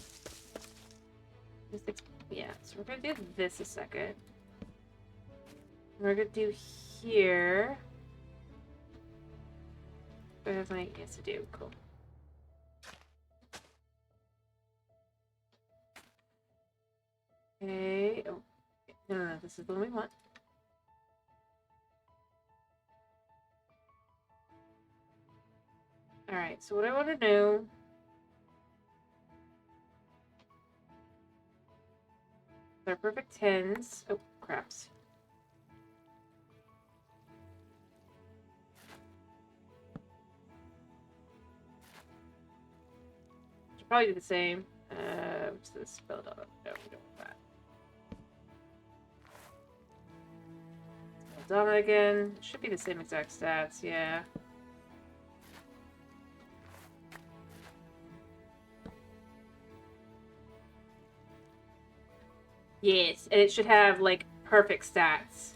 Yeah, so we're gonna do this a second. We're gonna do here. I have my yes to do, cool. Okay. Oh, no, this is the one we want. Alright, so what I want to do... They're perfect 10s. Oh, craps. Should probably do the same. What's this? Build up. No, we don't want that. Build on it again. It should be the same exact stats, yeah. Yes, and it should have, like, perfect stats.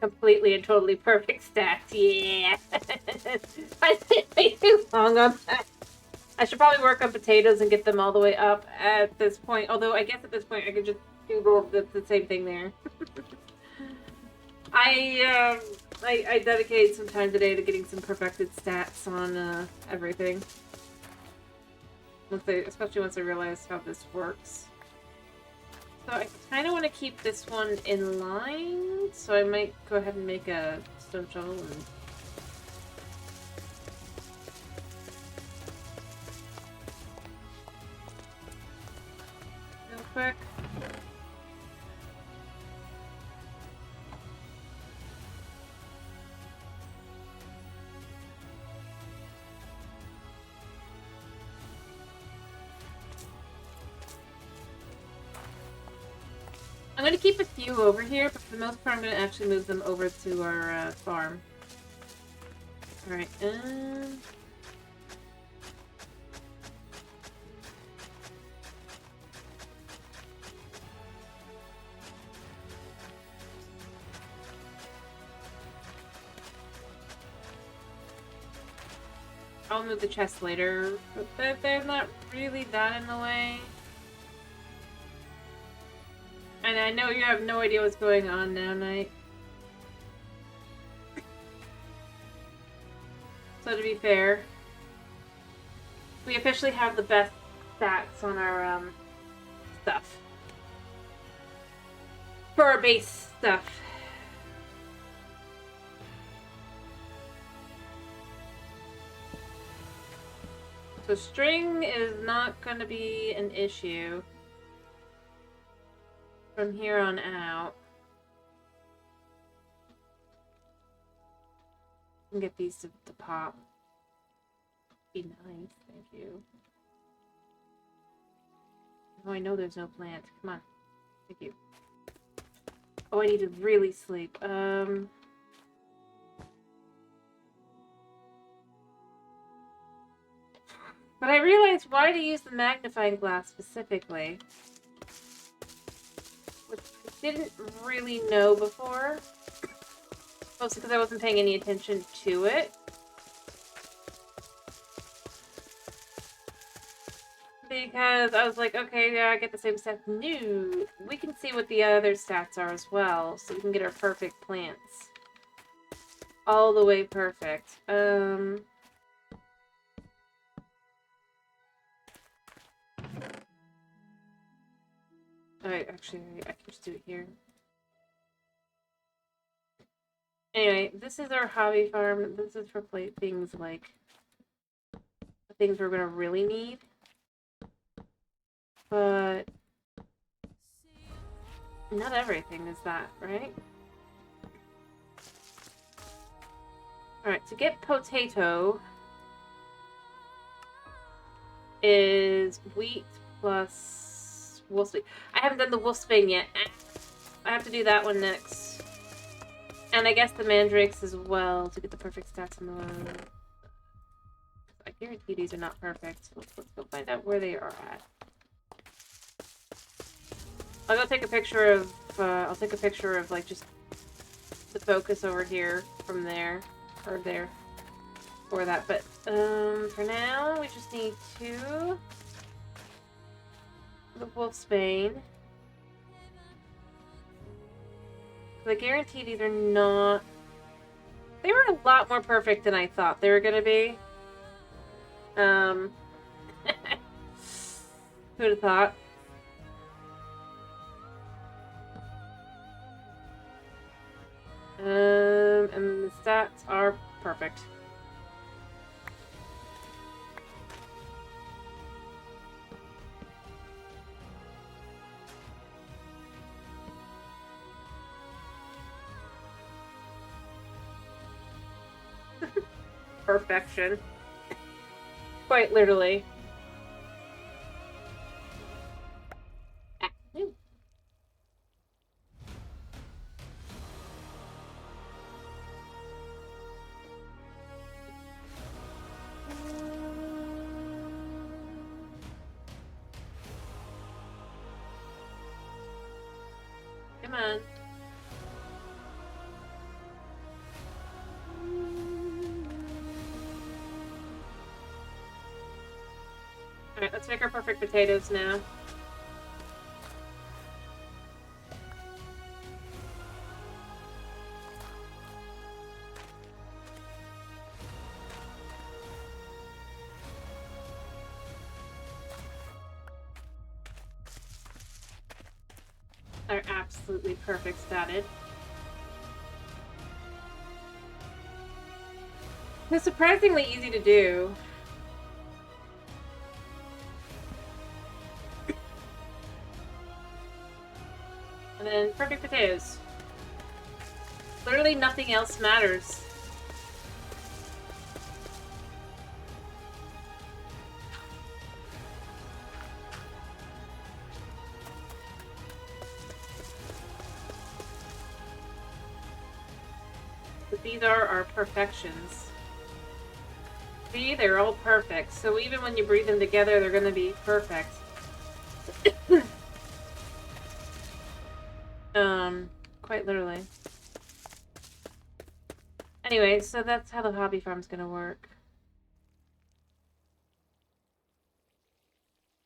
Completely and totally perfect stats, yeah! I spent way too long on that. I should probably work on potatoes and get them all the way up at this point, although I guess at this point I could just do the same thing there. I dedicate some time today to getting some perfected stats on everything. Especially once I realize how this works. So I kind of want to keep this one in line, so I might go ahead and make a stone shovel and... real quick. I'm going to keep a few over here, but for the most part I'm going to actually move them over to our farm. Alright, I'll move the chest later, but they're not really that in the way. And I know you have no idea what's going on now, Knight. So to be fair, we officially have the best stats on our stuff. For our base stuff. So string is not going to be an issue from here on out. I can get these to pop. Be nice, thank you. Oh, I know there's no plant. Come on. Thank you. Oh, I need to really sleep. But I realized why to use the magnifying glass specifically. Which I didn't really know before. Mostly because I wasn't paying any attention to it. Because I was like, okay, yeah, I get the same stats. No, we can see what the other stats are as well, so we can get our perfect plants. All the way perfect. Alright, actually, I can just do it here. Anyway, this is our hobby farm. This is for things like the things we're gonna really need. But not everything is that, right? Alright, to get potato is wheat plus wolfsbane. I haven't done the wolfsbane yet. I have to do that one next. And I guess the mandrakes as well to get the perfect stats in the one. I guarantee these are not perfect. Let's go find out where they are at. I'll go take a picture of, like, just the focus over here from there, or there, for that. But, for now, we just need 2. The wolfsbane. I guarantee these are not... They were a lot more perfect than I thought they were gonna be. Who'd have thought? And the stats are perfect. Perfection. Quite literally. Come on. Alright, let's make our perfect potatoes now. Are absolutely perfect statted. It's surprisingly easy to do. And then perfect potatoes. Literally nothing else matters. But these are our perfections. See, they're all perfect. So even when you breathe them together, they're gonna be perfect. Quite literally. Anyway, so that's how the hobby farm's gonna work.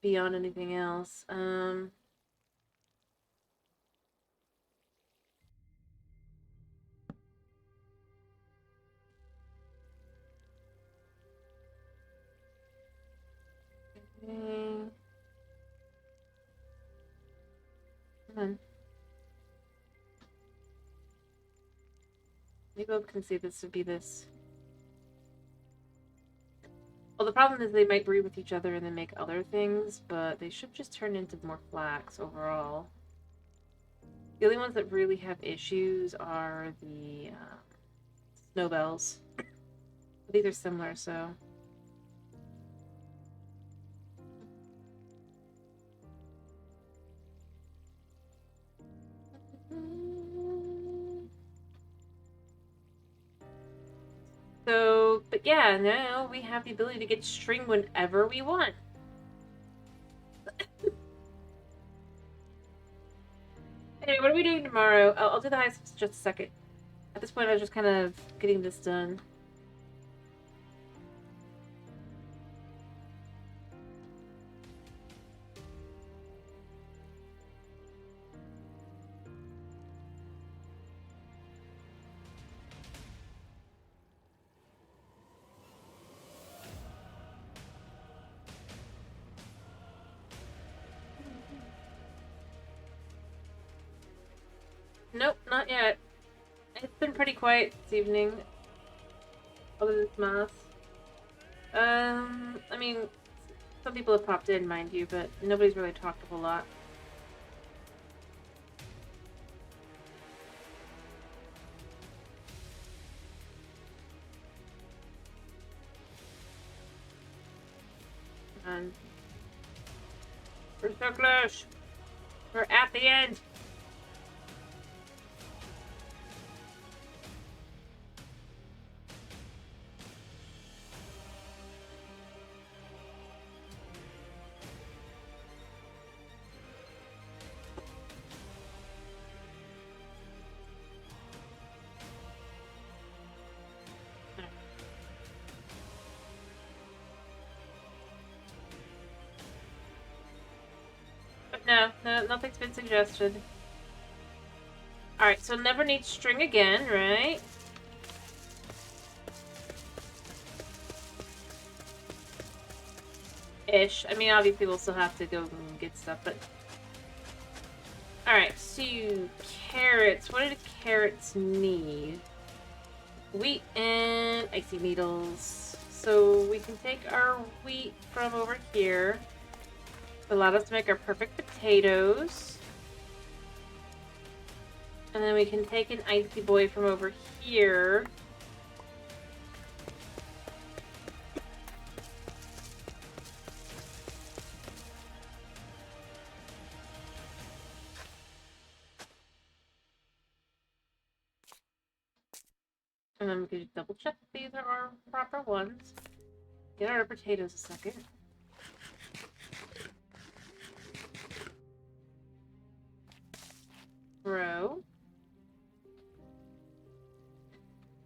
Beyond anything else. We both can see this would be this. Well, the problem is they might breed with each other and then make other things, but they should just turn into more flax overall. The only ones that really have issues are the snowbells. But these are similar, so... So, but yeah, now we have the ability to get string whenever we want. Anyway, what are we doing tomorrow? I'll do the heist in just a second. At this point, I was just kind of getting this done. Nope, not yet. It's been pretty quiet this evening. Other than math. I mean, some people have popped in, mind you, but nobody's really talked a whole lot. And we're so close. We're at the end. No, nothing's been suggested. Alright, so never need string again, right? Ish. I mean, obviously we'll still have to go and get stuff, but... Alright, so carrots. What do carrots need? Wheat and icy needles. So we can take our wheat from over here. Allowed us to make our perfect potatoes. And then we can take an icy boy from over here. And then we can just double check that these are our proper ones. Get our potatoes a second. Grow.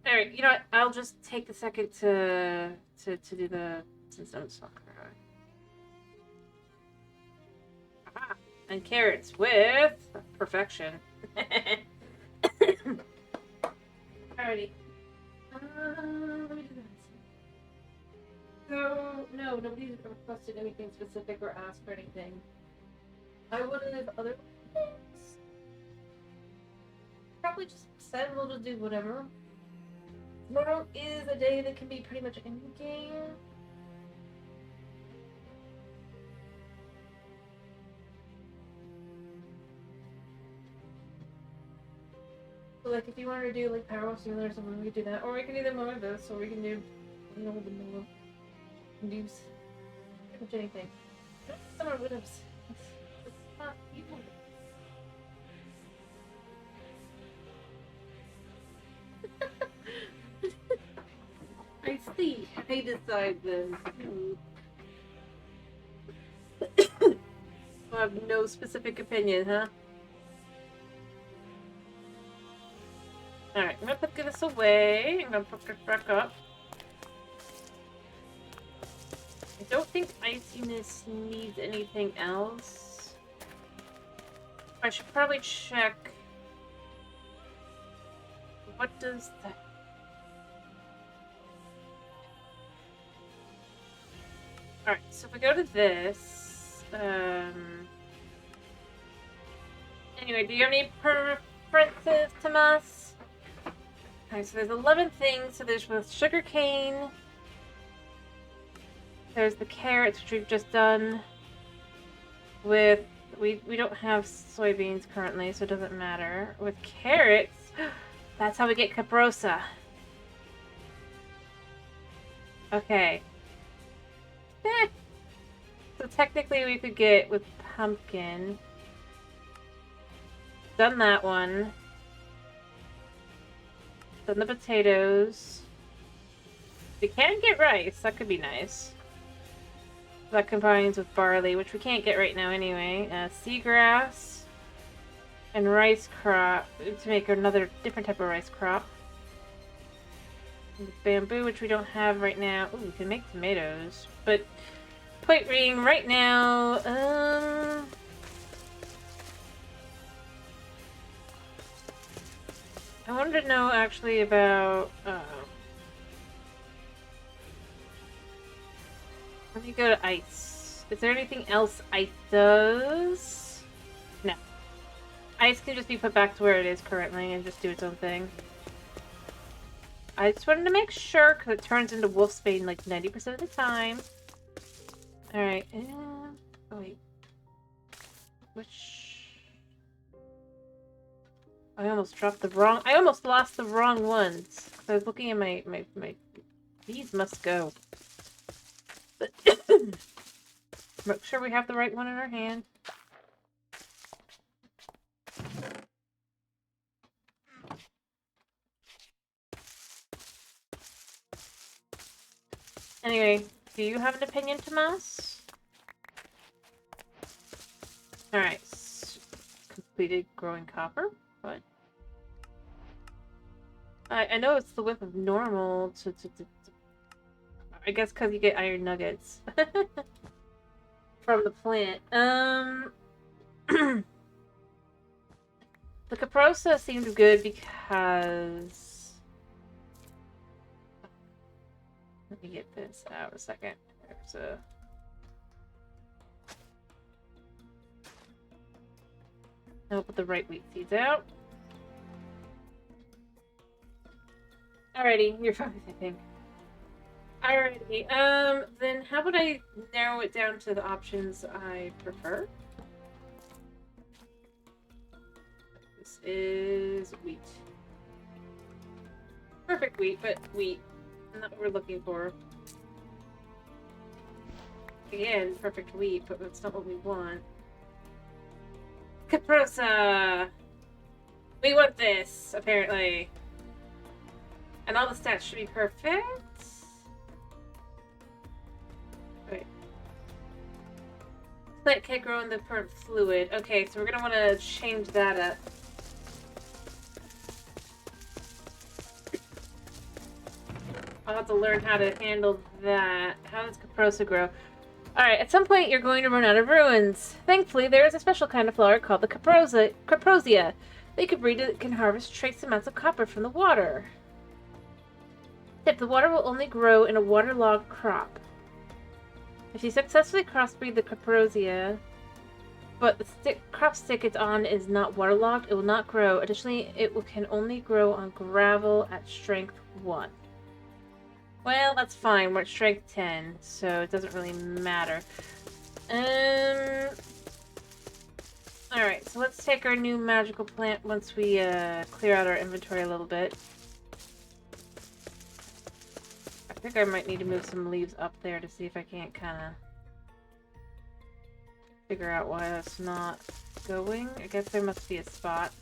Alright, you know what? I'll just take a second to do the since I'm talking about it. Ah, and carrots with perfection. Alrighty. Let me do this. So no, nobody requested anything specific or asked for anything. I would have other things. Probably just said we'll just do whatever. Tomorrow is a day that can be pretty much any game. So like if you wanted to do like Power Stealer or something, we could do that. Or we can do them all of this, or we can do the middle. We can do pretty much anything. Summer Widows. It's not evil. I see. I decide then. I have no specific opinion, huh? Alright, I'm gonna put this away. I'm gonna put this back up. I don't think iciness needs anything else. I should probably check. What does that... Alright, so if we go to this, anyway, do you have any preferences, Tomas? Alright, so there's 11 things. So there's with sugar cane. There's the carrots, which we've just done. With we don't have soybeans currently, so it doesn't matter. With carrots, that's how we get caprosa. Okay. So technically we could get with pumpkin. Done that one. Done the potatoes. We can get rice. That could be nice. That combines with barley, which we can't get right now anyway. Seagrass. And rice crop. To make another different type of rice crop. And bamboo, which we don't have right now. Ooh, we can make tomatoes. But, point being, right now, I wanted to know actually about, let me go to ice. Is there anything else ice does? No. Ice can just be put back to where it is currently and just do its own thing. I just wanted to make sure, because it turns into wolfsbane like 90% of the time. Alright, oh wait. Which... I almost dropped the wrong... I almost lost the wrong ones. Because I was looking at my... These must go. Make sure we have the right one in our hand. Anyway, do you have an opinion, Tomas? Alright. Completed growing copper? What? I know it's the whip of normal to I guess because you get iron nuggets. From the plant. The caprosa seemed good because... Let me get this out a second. There's a... I'll put the right wheat seeds out. Alrighty, you're fine, I think. Alrighty, then how about I narrow it down to the options I prefer? This is wheat. Perfect wheat, but wheat. Not what we're looking for. Again, perfect wheat, but that's not what we want. Caprosa! We want this, apparently. And all the stats should be perfect. Wait. Plant can't grow in the current fluid. Okay, so we're gonna want to change that up. I'll have to learn how to handle that. How does caprosa grow? Alright, at some point you're going to run out of ruins. Thankfully, there is a special kind of flower called the caprosia. They can breed it can harvest trace amounts of copper from the water. Tip, the water will only grow in a waterlogged crop. If you successfully crossbreed the caprosia, but the crop stick it's on is not waterlogged, it will not grow. Additionally, can only grow on gravel at strength 1. Well, that's fine. We're at strength 10, so it doesn't really matter. Alright, so let's take our new magical plant once we clear out our inventory a little bit. I think I might need to move some leaves up there to see if I can't kind of figure out why that's not going. I guess there must be a spot.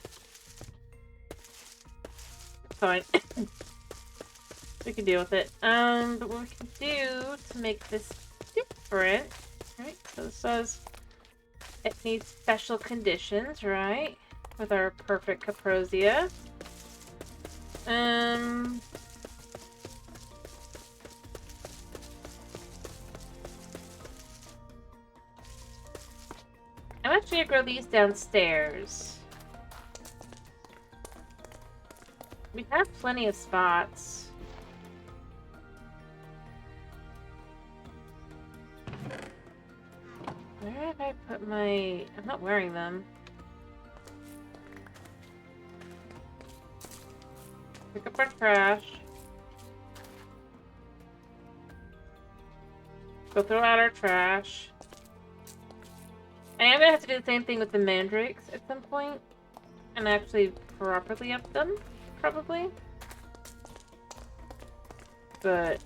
Fine. We can deal with it. But what we can do to make this different, right? So this says it needs special conditions, right? With our perfect caprosia. I'm actually gonna grow these downstairs. We have plenty of spots. Where have I put my... I'm not wearing them. Pick up our trash. Go throw out our trash. I am gonna have to do the same thing with the mandrakes at some point. And actually properly up them, probably. But...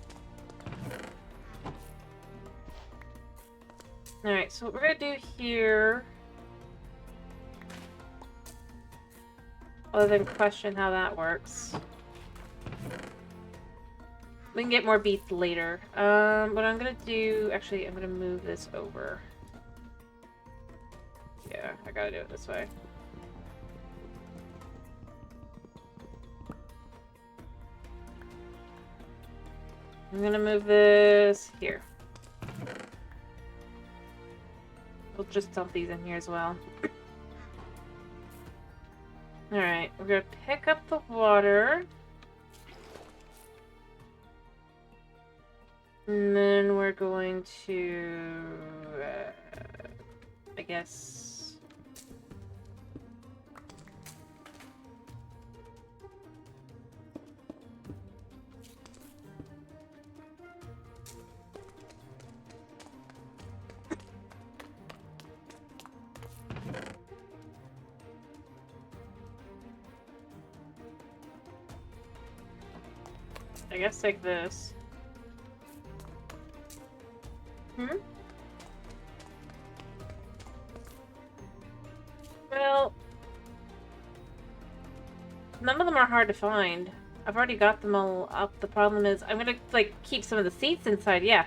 Alright, so what we're gonna do here... Other than question how that works. We can get more beets later. What I'm gonna do... Actually, I'm gonna move this over. Yeah, I gotta do it this way. I'm gonna move this here. We'll just dump these in here as well. Alright, we're gonna pick up the water. And then we're going to... I guess... take this. Well... None of them are hard to find. I've already got them all up. The problem is, I'm gonna, like, keep some of the seeds inside, yeah.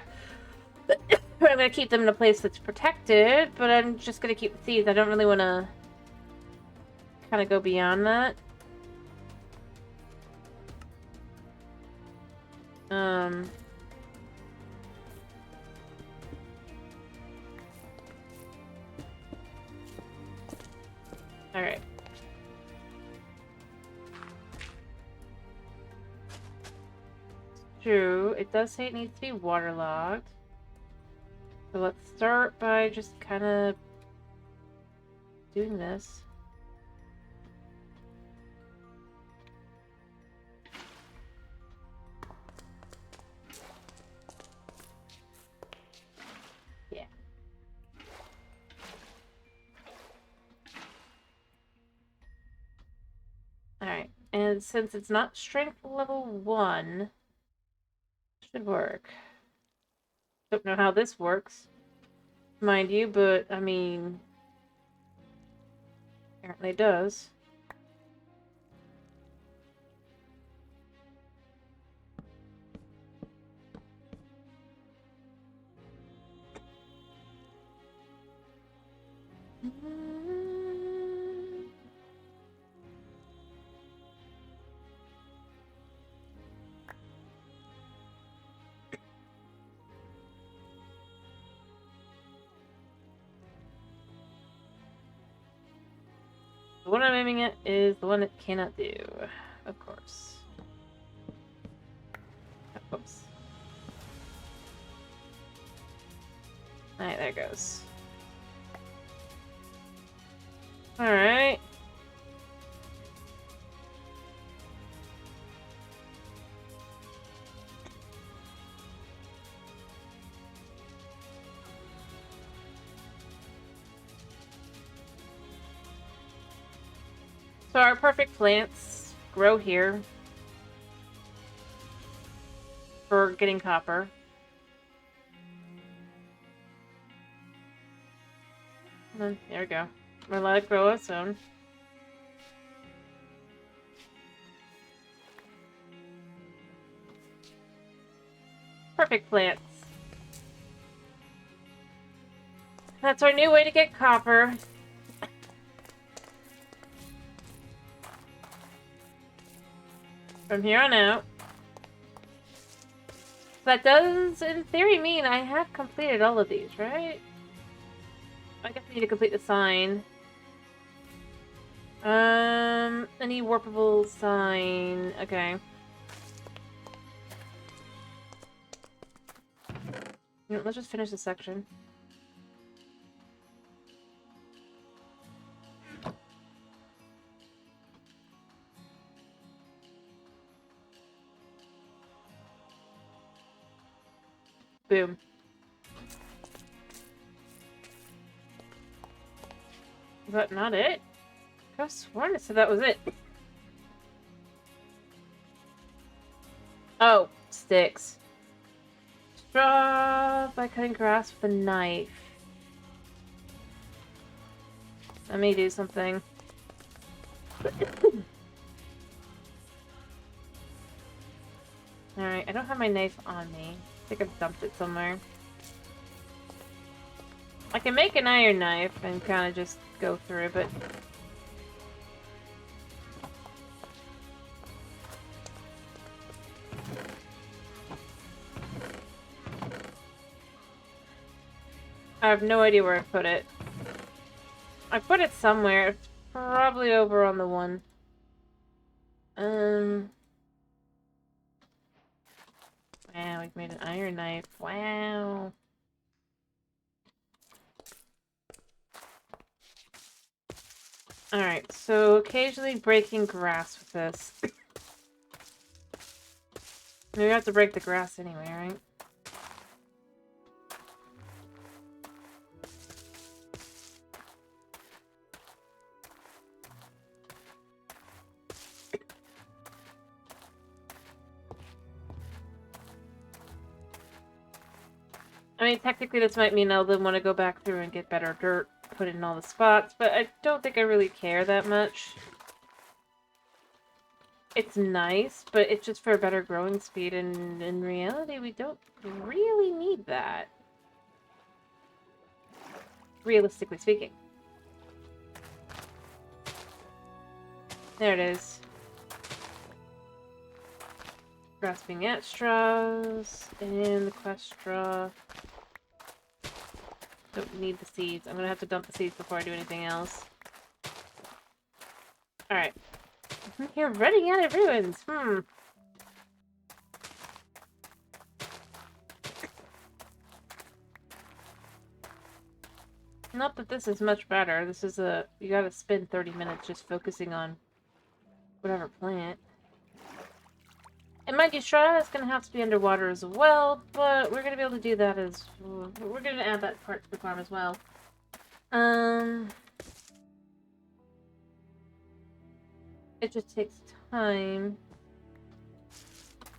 I'm gonna keep them in a place that's protected, but I'm just gonna keep the seeds. I don't really want to kind of go beyond that. Alright. True. It does say it needs to be waterlogged. So let's start by just kind of doing this. Yeah. Alright. And since it's not strength level 1, should work. Don't know how this works, mind you, but I mean, apparently it does. The one I'm aiming at is the one it cannot do, of course. Oops. Alright, there it goes. Alright. So our perfect plants grow here for getting copper. And then, there we go. We'll let it grow its own. Perfect plants. That's our new way to get copper. From here on out. That does, in theory, mean I have completed all of these, right? I guess I need to complete the sign. Any warpable sign. Okay. You know, let's just finish this section. Boom. Is that not it? I could have sworn it said that was it. Oh, sticks. Straw by cutting grass with a knife. Let me do something. Alright, I don't have my knife on me. I think I've dumped it somewhere. I can make an iron knife and kind of just go through, but... I have no idea where I put it. I put it somewhere. It's probably over on the one. Wow, we've made an iron knife. Wow. Alright, so occasionally breaking grass with this. We have to break the grass anyway, right? I mean, technically this might mean I'll then want to go back through and get better dirt, put it in all the spots, but I don't think I really care that much. It's nice, but it's just for a better growing speed, and in reality, we don't really need that. Realistically speaking. There it is. Grasping at straws, and the quest straw. Don't need the seeds. I'm gonna have to dump the seeds before I do anything else. Alright. You're running out of ruins. Not that this is much better. This is you gotta spend 30 minutes just focusing on whatever plant. And mind you, straw is gonna have to be underwater as well, but we're gonna be able to do that as... We're gonna add that part to the farm as well. It just takes time.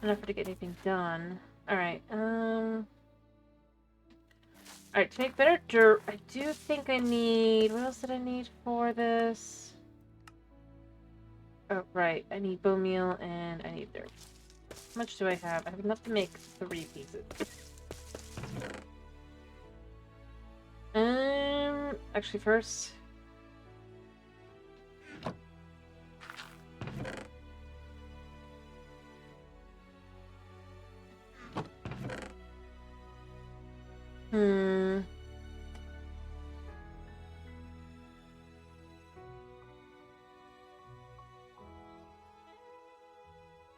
Enough to get anything done. Alright, Alright, to make better dirt, I do think I need... What else did I need for this? Oh, right. I need bone meal and I need dirt. How much do I have? I have enough to make 3 pieces. Actually first...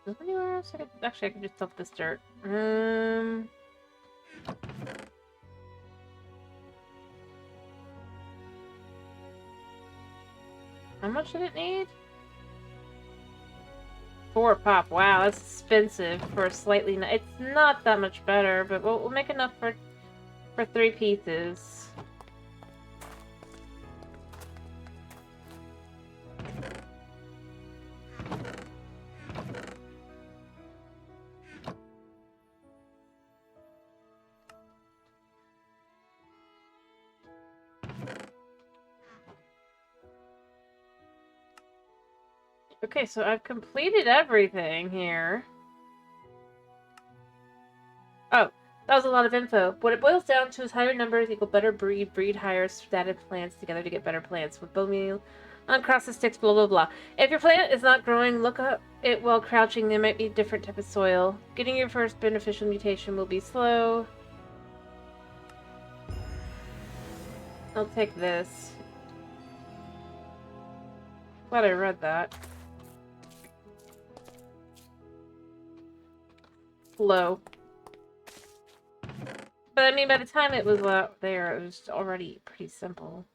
Is there anywhere else I could... Actually, I could just dump this dirt. How much did it need? 4 pop. Wow, that's expensive for a slightly... It's not that much better, but we'll make enough for 3 pieces. Okay, so I've completed everything here. Oh, that was a lot of info. What it boils down to is higher numbers equal better breed higher statted plants together to get better plants. With bone meal, uncross the sticks, blah blah blah. If your plant is not growing, look up it while crouching. There might be a different type of soil. Getting your first beneficial mutation will be slow. I'll take this. Glad I read that. Slow. But I mean, by the time it was out there, it was already pretty simple.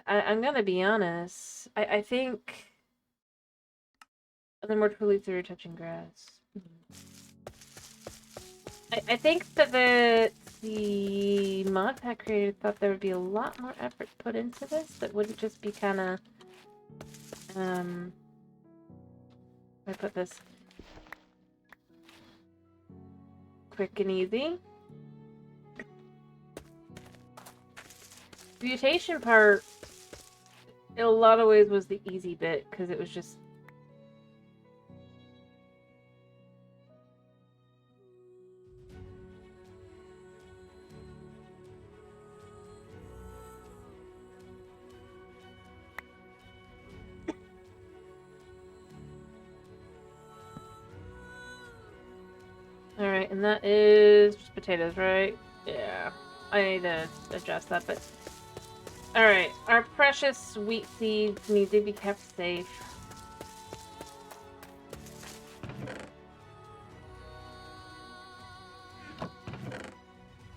I'm gonna be honest. I think... And then more truly through touching grass. I think that the mod pack creator thought there would be a lot more effort put into this that wouldn't just be kind of, I put this quick and easy. The mutation part, in a lot of ways, was the easy bit, because it was just... Alright, and that is just potatoes, right? Yeah. I need to adjust that, but... Alright, our precious sweet seeds need to be kept safe.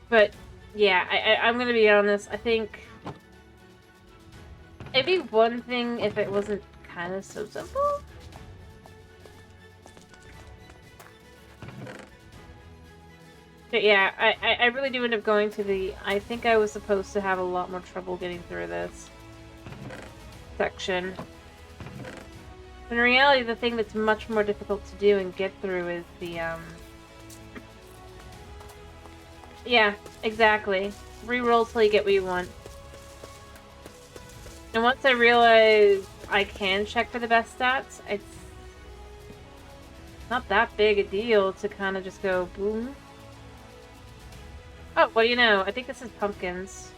But, yeah, I'm gonna be honest, I think... It'd be one thing if it wasn't kind of so simple. But yeah, I really do end up going to the... I think I was supposed to have a lot more trouble getting through this section. In reality, the thing that's much more difficult to do and get through is the, Yeah, exactly. Reroll till you get what you want. And once I realize I can check for the best stats, it's not that big a deal to kind of just go boom. Oh, what do you know? I think this is pumpkins.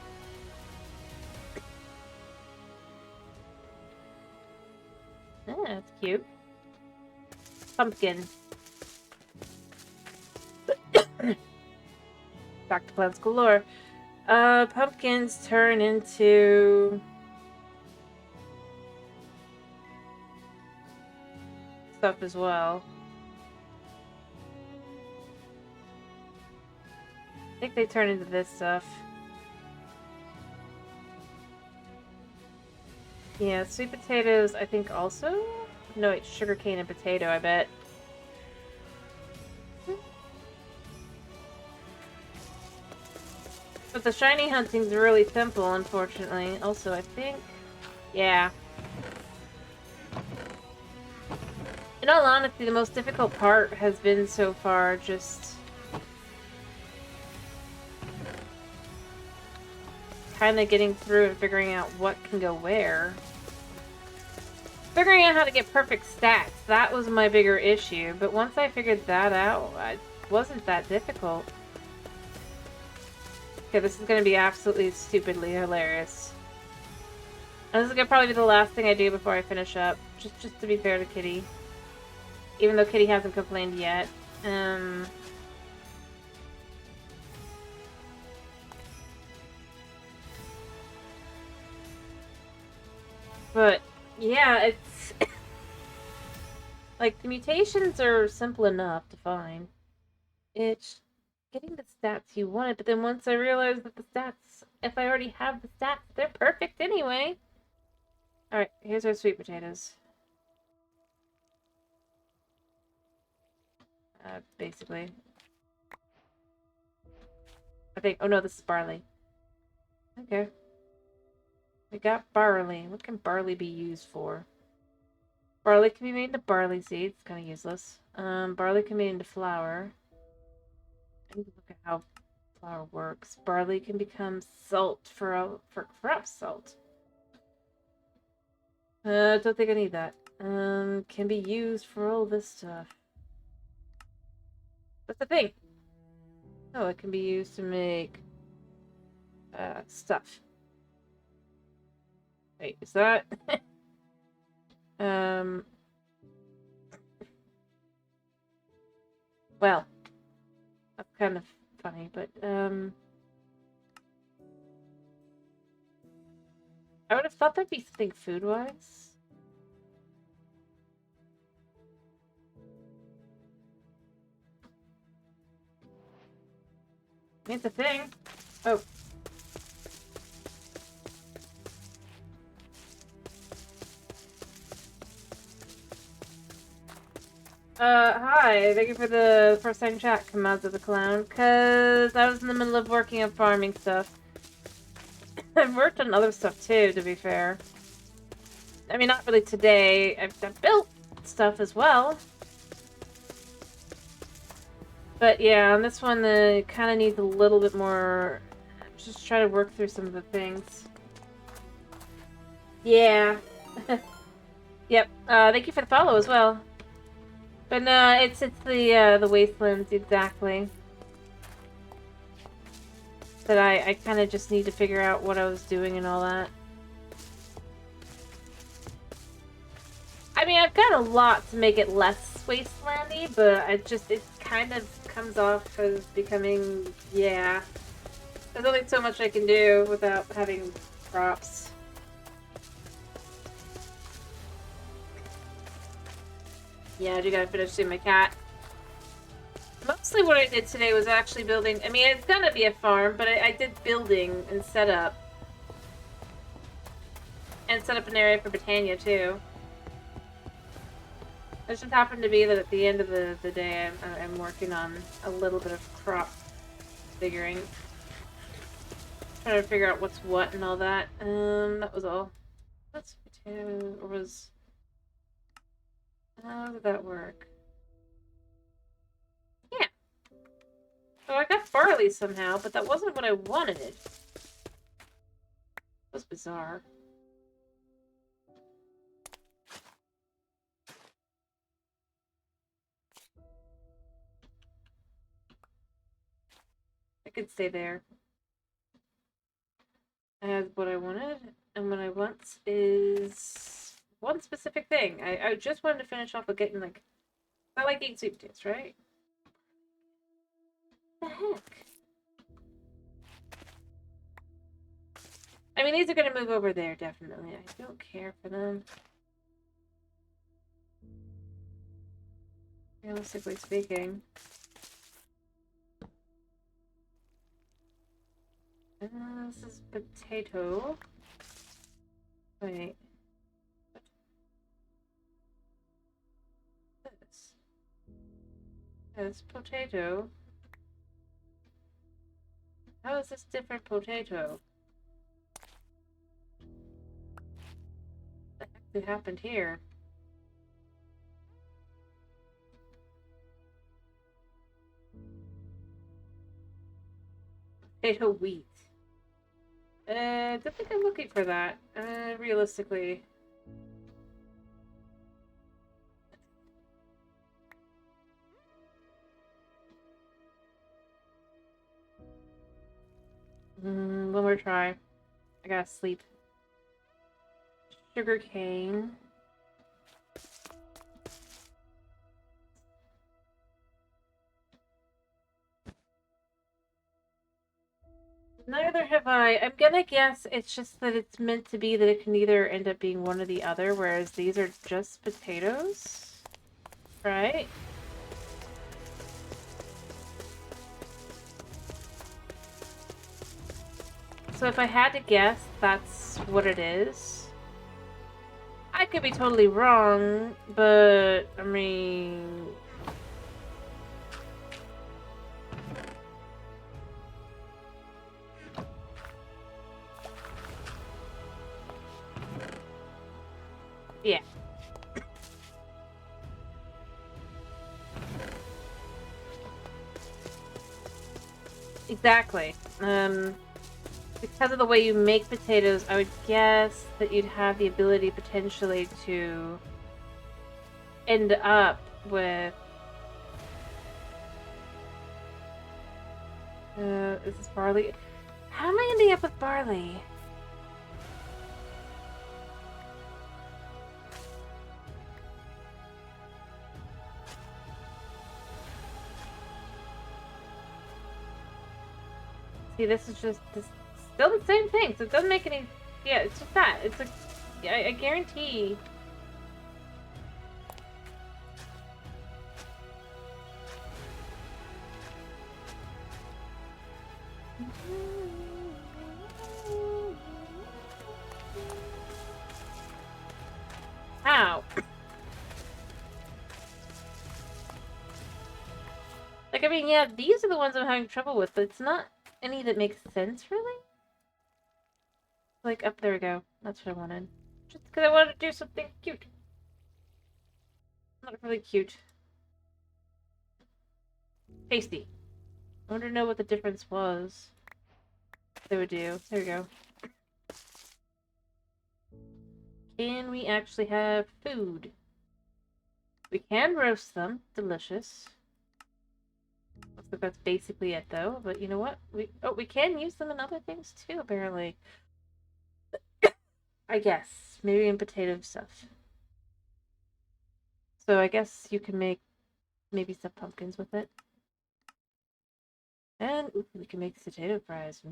Yeah, that's cute. Pumpkin. Back to Plants Galore. Pumpkins turn into... stuff as well. I think they turn into this stuff. Yeah, sweet potatoes, I think also? No, it's sugarcane and potato, I bet. But the shiny hunting's really simple, unfortunately. Also, I think... Yeah. In all honesty, the most difficult part has been so far just... kind of getting through and figuring out what can go where. Figuring out how to get perfect stats, that was my bigger issue. But once I figured that out, it wasn't that difficult. Okay, this is going to be absolutely stupidly hilarious. And this is going to probably be the last thing I do before I finish up. Just to be fair to Kitty. Even though Kitty hasn't complained yet. But, yeah, it's... like, the mutations are simple enough to find. It's getting the stats you wanted, but then once I realized that the stats, if I already have the stats, they're perfect anyway. Alright, here's our sweet potatoes. Basically. I think, oh no, this is barley. Okay. We got barley. What can barley be used for? Barley can be made into barley seeds. Kind of useless. Barley can be made into flour. I need to look at how flour works. Barley can become salt for salt. Don't think I need that. Can be used for all this stuff. That's the thing. Oh, it can be used to make stuff. Wait, is that? Well, that's kind of funny, but I would have thought that'd be something food-wise. It's a thing. Oh. Hi. Thank you for the first time chat, Kamaza the Clown, because I was in the middle of working on farming stuff. I've worked on other stuff too, to be fair. I mean, not really today. I've built stuff as well. But yeah, on this one, it kind of needs a little bit more... Just try to work through some of the things. Yeah. Yep. Thank you for the follow as well. But no, it's the wastelands, exactly. That I kind of just need to figure out what I was doing and all that. I mean, I've got a lot to make it less wastelandy, but it kind of comes off as becoming, yeah. There's only so much I can do without having props. Yeah, I do gotta finish seeing my cat. Mostly what I did today was actually building... I mean, it's gonna be a farm, but I did building and set up. And set up an area for Britannia, too. It just happened to be that at the end of the day, I'm working on a little bit of crop figuring. Trying to figure out what's what and all that. That was all. That's potato, or was... How did that work? Yeah. So I got barley somehow, but that wasn't what I wanted. It was bizarre. I could stay there. I had what I wanted, and what I want is one specific thing. I just wanted to finish off with getting, like... I like eating sweet potatoes, right? What the heck? I mean, these are gonna move over there, definitely. I don't care for them. Realistically speaking. This is potato. Wait. This. This potato. How is this different potato? What the heck happened here? Potato wheat. I don't think I'm looking for that. Realistically. One more try. I gotta sleep. Sugar cane. Neither have I. I'm gonna guess it's just that it's meant to be that it can either end up being one or the other, whereas these are just potatoes. Right? So if I had to guess, that's what it is. I could be totally wrong, but, I mean... Yeah. Exactly. Because of the way you make potatoes, I would guess that you'd have the ability potentially to end up with... is this barley? How am I ending up with barley? See, this is just still the same thing, so it doesn't make any... Yeah, it's just that. It's like... I guarantee... How? Like, I mean, yeah, these are the ones I'm having trouble with, but it's not any that make sense, really. Like, up there we go. That's what I wanted. Just because I wanted to do something cute. Not really cute. Tasty. I want to know what the difference was. They would do. There we go. Can we actually have food? We can roast them. Delicious. Looks like that's basically it, though. But you know what? We can use them in other things, too, apparently. I guess. Maybe in potato stuff. So I guess you can make maybe some pumpkins with it. And ooh, we can make potato fries.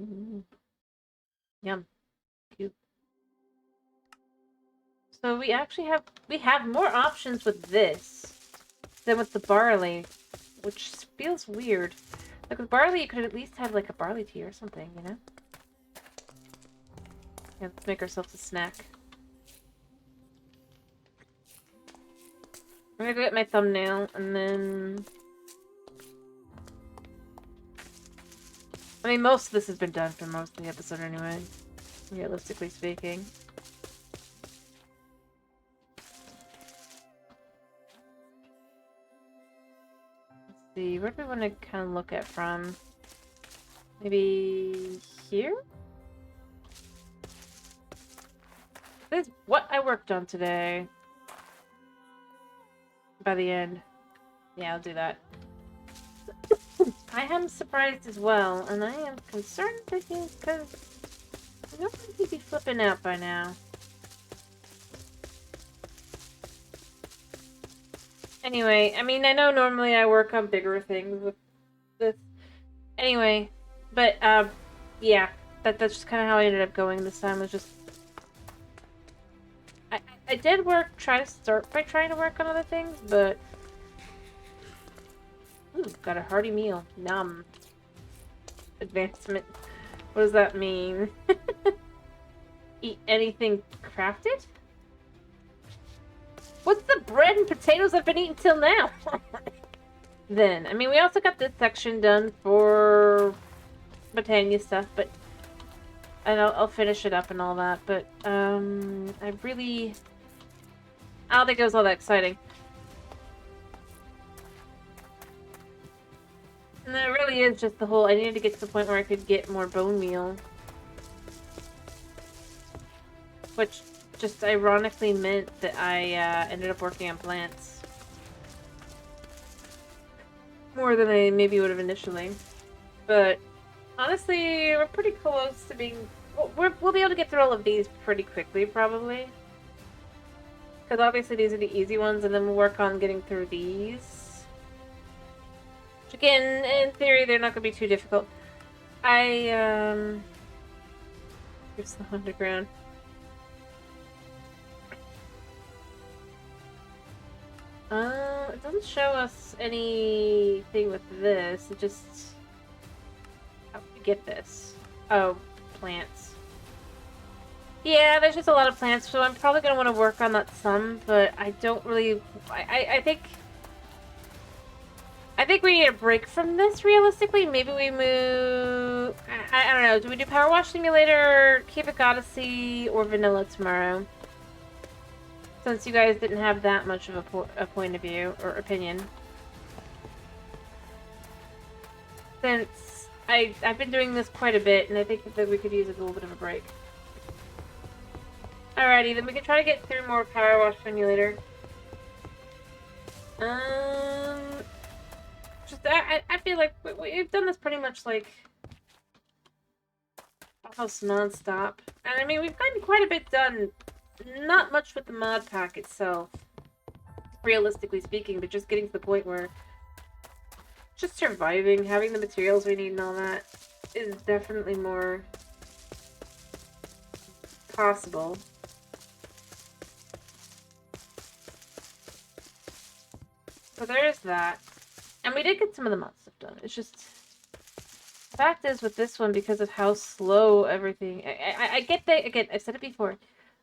Yum. Cute. So we actually have more options with this than with the barley, which feels weird. Like with barley, you could at least have like a barley tea or something, you know? Yeah, let's make ourselves a snack. I'm gonna go get my thumbnail and then... I mean, most of this has been done for most of the episode anyway, realistically speaking. Let's see, where do we want to kind of look at from? Maybe here? This is what I worked on today. By the end. Yeah, I'll do that. I am surprised as well, and I am concerned because I don't think he'd be flipping out by now. Anyway, I mean, I know normally I work on bigger things with this. Anyway, but, yeah, that's just kind of how I ended up going this time, was just... I did try to start by trying to work on other things, but... Ooh, got a hearty meal. Yum. Advancement. What does that mean? Eat anything crafted? What's the bread and potatoes I've been eating till now? Then, I mean, we also got this section done for Botania stuff, but... And I'll finish it up and all that, but, I really... I don't think it was all that exciting. And it really is just the whole, I needed to get to the point where I could get more bone meal. Which just ironically meant that I ended up working on plants. More than I maybe would have initially. But honestly, we're pretty close to being... We'll be able to get through all of these pretty quickly, probably. Because obviously these are the easy ones, and then we'll work on getting through these. Which again, in theory, they're not going to be too difficult. Here's the underground. It doesn't show us anything with this. It just... How do we get this? Oh, plants. Yeah, there's just a lot of plants, so I'm probably going to want to work on that some, but I don't really... I think we need a break from this, realistically. Maybe we move... I don't know. Do we do Power Wash Simulator, Cubic Odyssey, or Vanilla tomorrow? Since you guys didn't have that much of a point of view, or opinion. Since I've been doing this quite a bit, and I think that we could use a little bit of a break. Alrighty, then we can try to get through more Power Wash Simulator. I feel like we've done this pretty much, like, almost non-stop. And I mean, we've gotten quite a bit done. Not much with the mod pack itself, realistically speaking, but just getting to the point where just surviving, having the materials we need and all that is definitely more possible. So there's that. And we did get some of the mod stuff done. It's just... The fact is, with this one, because of how slow everything... I get that... Again, I've said it before.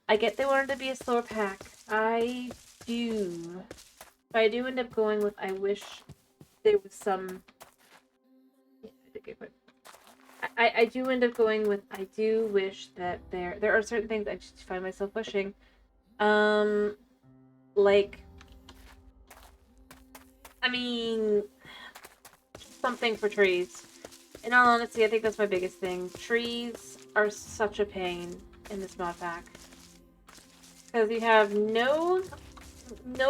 I get they wanted to be a slower pack. I do. But I do end up going with, I wish there was some okay, but I do end up going with, I do wish that there are certain things I just find myself wishing. Like, I mean, something for trees. In all honesty, I think that's my biggest thing. Trees are such a pain in this mod pack. Because you have no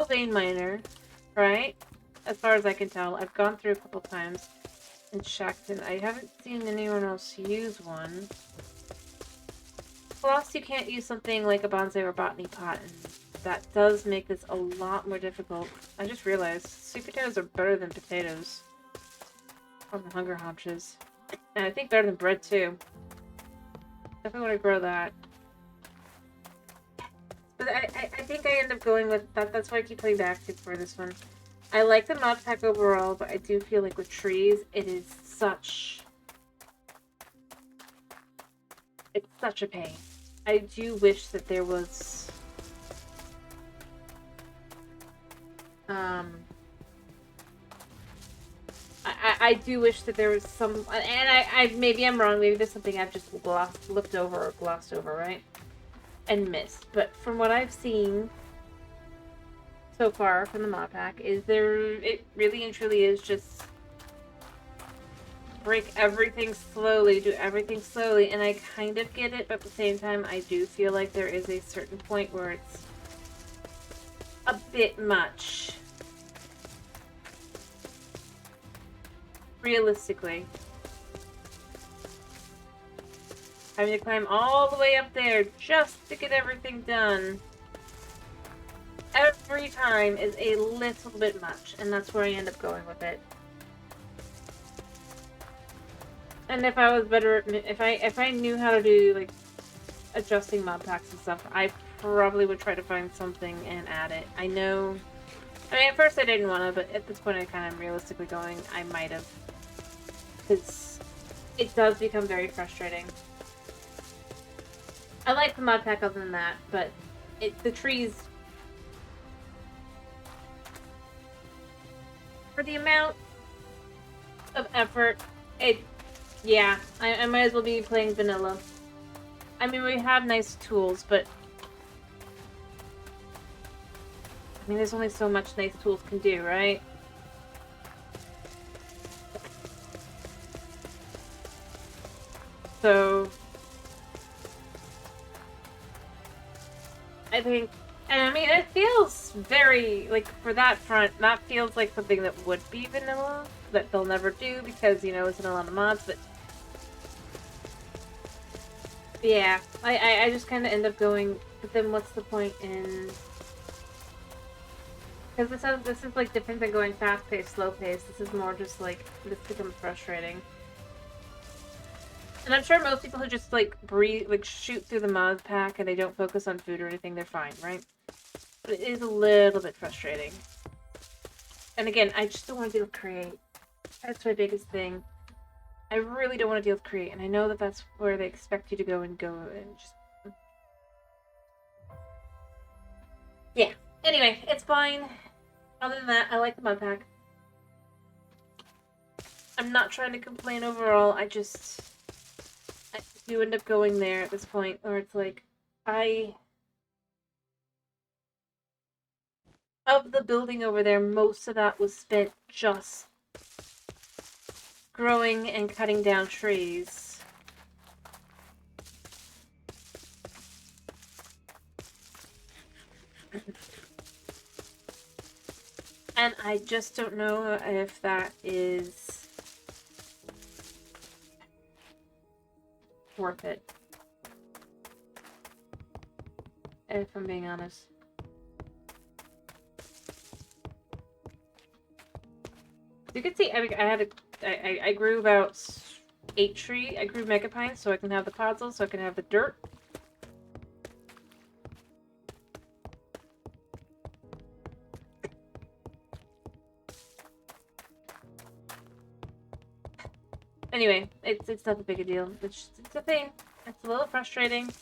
vein miner, right? As far as I can tell. I've gone through a couple times and checked, and I haven't seen anyone else use one. Plus, you can't use something like a bonsai or botany pot, and that does make this a lot more difficult. I just realized sweet potatoes are better than potatoes on the Hunger Haunches. And I think better than bread, too. Definitely want to grow that. But I think I end up going with that. That's why I keep putting back to for this one. I like the mod pack overall, but I do feel like with trees, it's such a pain. I do wish that there was I do wish that there was some, and I maybe I'm wrong, maybe there's something I've just looked over or glossed over, right? And missed. But from what I've seen so far from the mod pack, it really and truly is just break everything slowly, do everything slowly, and I kind of get it, but at the same time, I do feel like there is a certain point where it's a bit much. Realistically. Having to climb all the way up there just to get everything done every time is a little bit much, and that's where I end up going with it. And if I was better at, if I knew how to do like adjusting mod packs and stuff, I probably would try to find something and add it. I know, I mean, at first I didn't want to, but at this point I kind of realistically going, I might have, because it does become very frustrating. I like the mod pack other than that, but the trees, for the amount of effort, yeah, I might as well be playing vanilla. I mean, we have nice tools, but I mean, there's only so much nice tools can do, right? So I think, and I mean, it feels very, like, for that front, that feels like something that would be vanilla, that they'll never do because, you know, it's in a lot of mods, but yeah, I just kind of end up going, but then what's the point in, because this is like different than going fast-paced, slow-paced. This is more just like, this becomes frustrating. And I'm sure most people who just like breathe, like shoot through the mod pack and they don't focus on food or anything, they're fine, right? But it is a little bit frustrating. And again, I just don't want to deal with create. That's my biggest thing. I really don't want to deal with create, and I know that that's where they expect you to go and just... Yeah. Anyway, it's fine. Other than that, I like the mod pack. I'm not trying to complain overall, I do end up going there at this point, where it's like, of the building over there, most of that was spent just growing and cutting down trees. And I just don't know if that is worth it. If I'm being honest. You can see, I grew about 8 trees. I grew megapines so I can have the podzol, so I can have the dirt. Anyway, it's not a big a deal. It's a thing. It's a little frustrating.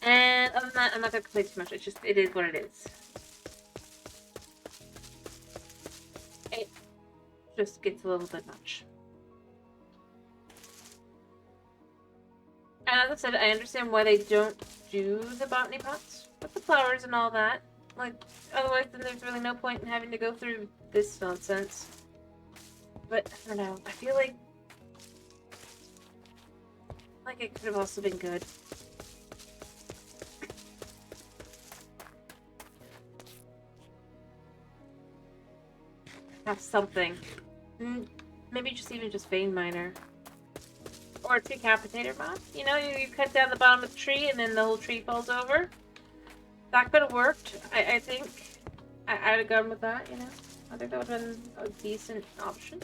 And other than that, I'm not gonna complain too much. It is what it is. It just gets a little bit much. as I said, I understand why they don't do the botany pots with the flowers and all that. Like, otherwise then there's really no point in having to go through this nonsense. But, I don't know, I feel like it could have also been good. Have something. Maybe even just vein miner. Or a decapitator mod. You know, you cut down the bottom of the tree and then the whole tree falls over. That could have worked, I think. I'd have gone with that, you know? I think that would have been a decent option.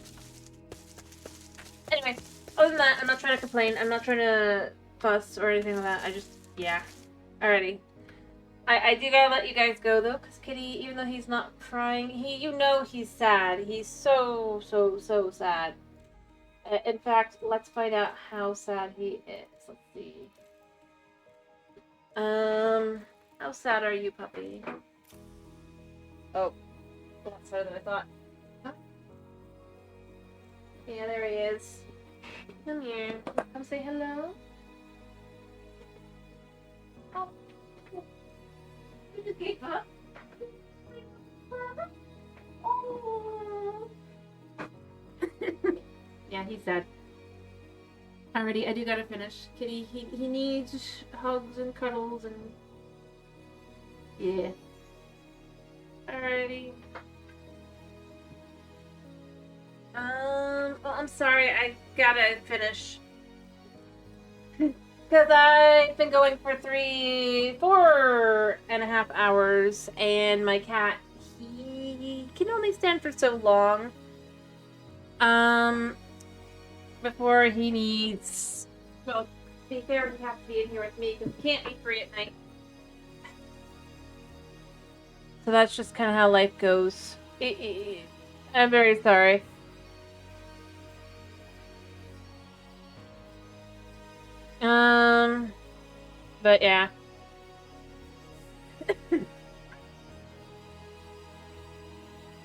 Anyway, other than that, I'm not trying to complain. I'm not trying to fuss or anything like that. I just, yeah. Alrighty. I do gotta let you guys go, though, because Kitty, even though he's not crying, you know he's sad. He's so sad. In fact, let's find out how sad he is. Let's see. How sad are you, puppy? Oh, a lot sadder than I thought. Huh? Yeah, there he is. Come here. Come say hello. Oh. You just gave up. Oh. Yeah, he's dead. Alrighty, I do gotta finish. Kitty, he needs hugs and cuddles and... yeah. Alrighty. Well, I'm sorry, I gotta finish. Because I've been going for 4.5 hours, and my cat, he can only stand for so long. Before he needs... well, to be fair, he has to be in here with me, because he can't be free at night. So that's just kind of how life goes. I'm very sorry. But yeah.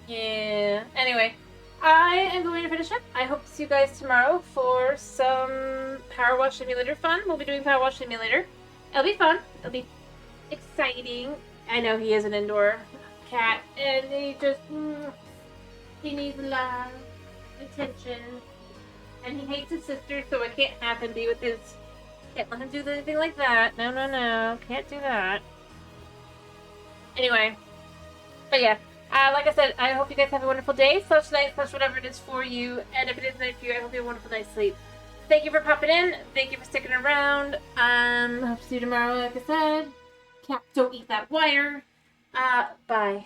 Yeah. Anyway, I am going to finish up. I hope to see you guys tomorrow for some Power Wash Simulator fun. We'll be doing Power Wash Simulator. It'll be fun. It'll be exciting. I know he is an indoor cat, and he just... he needs love, attention, and he hates his sister, so I can't have him be with his... can't let him do anything like that. No, can't do that. Anyway, but yeah, like I said, I hope you guys have a wonderful day, / night, / whatever it is for you, and if it is night for you, I hope you have a wonderful night's sleep. Thank you for popping in, thank you for sticking around, hope to see you tomorrow, like I said. Cat, don't eat that wire. Bye.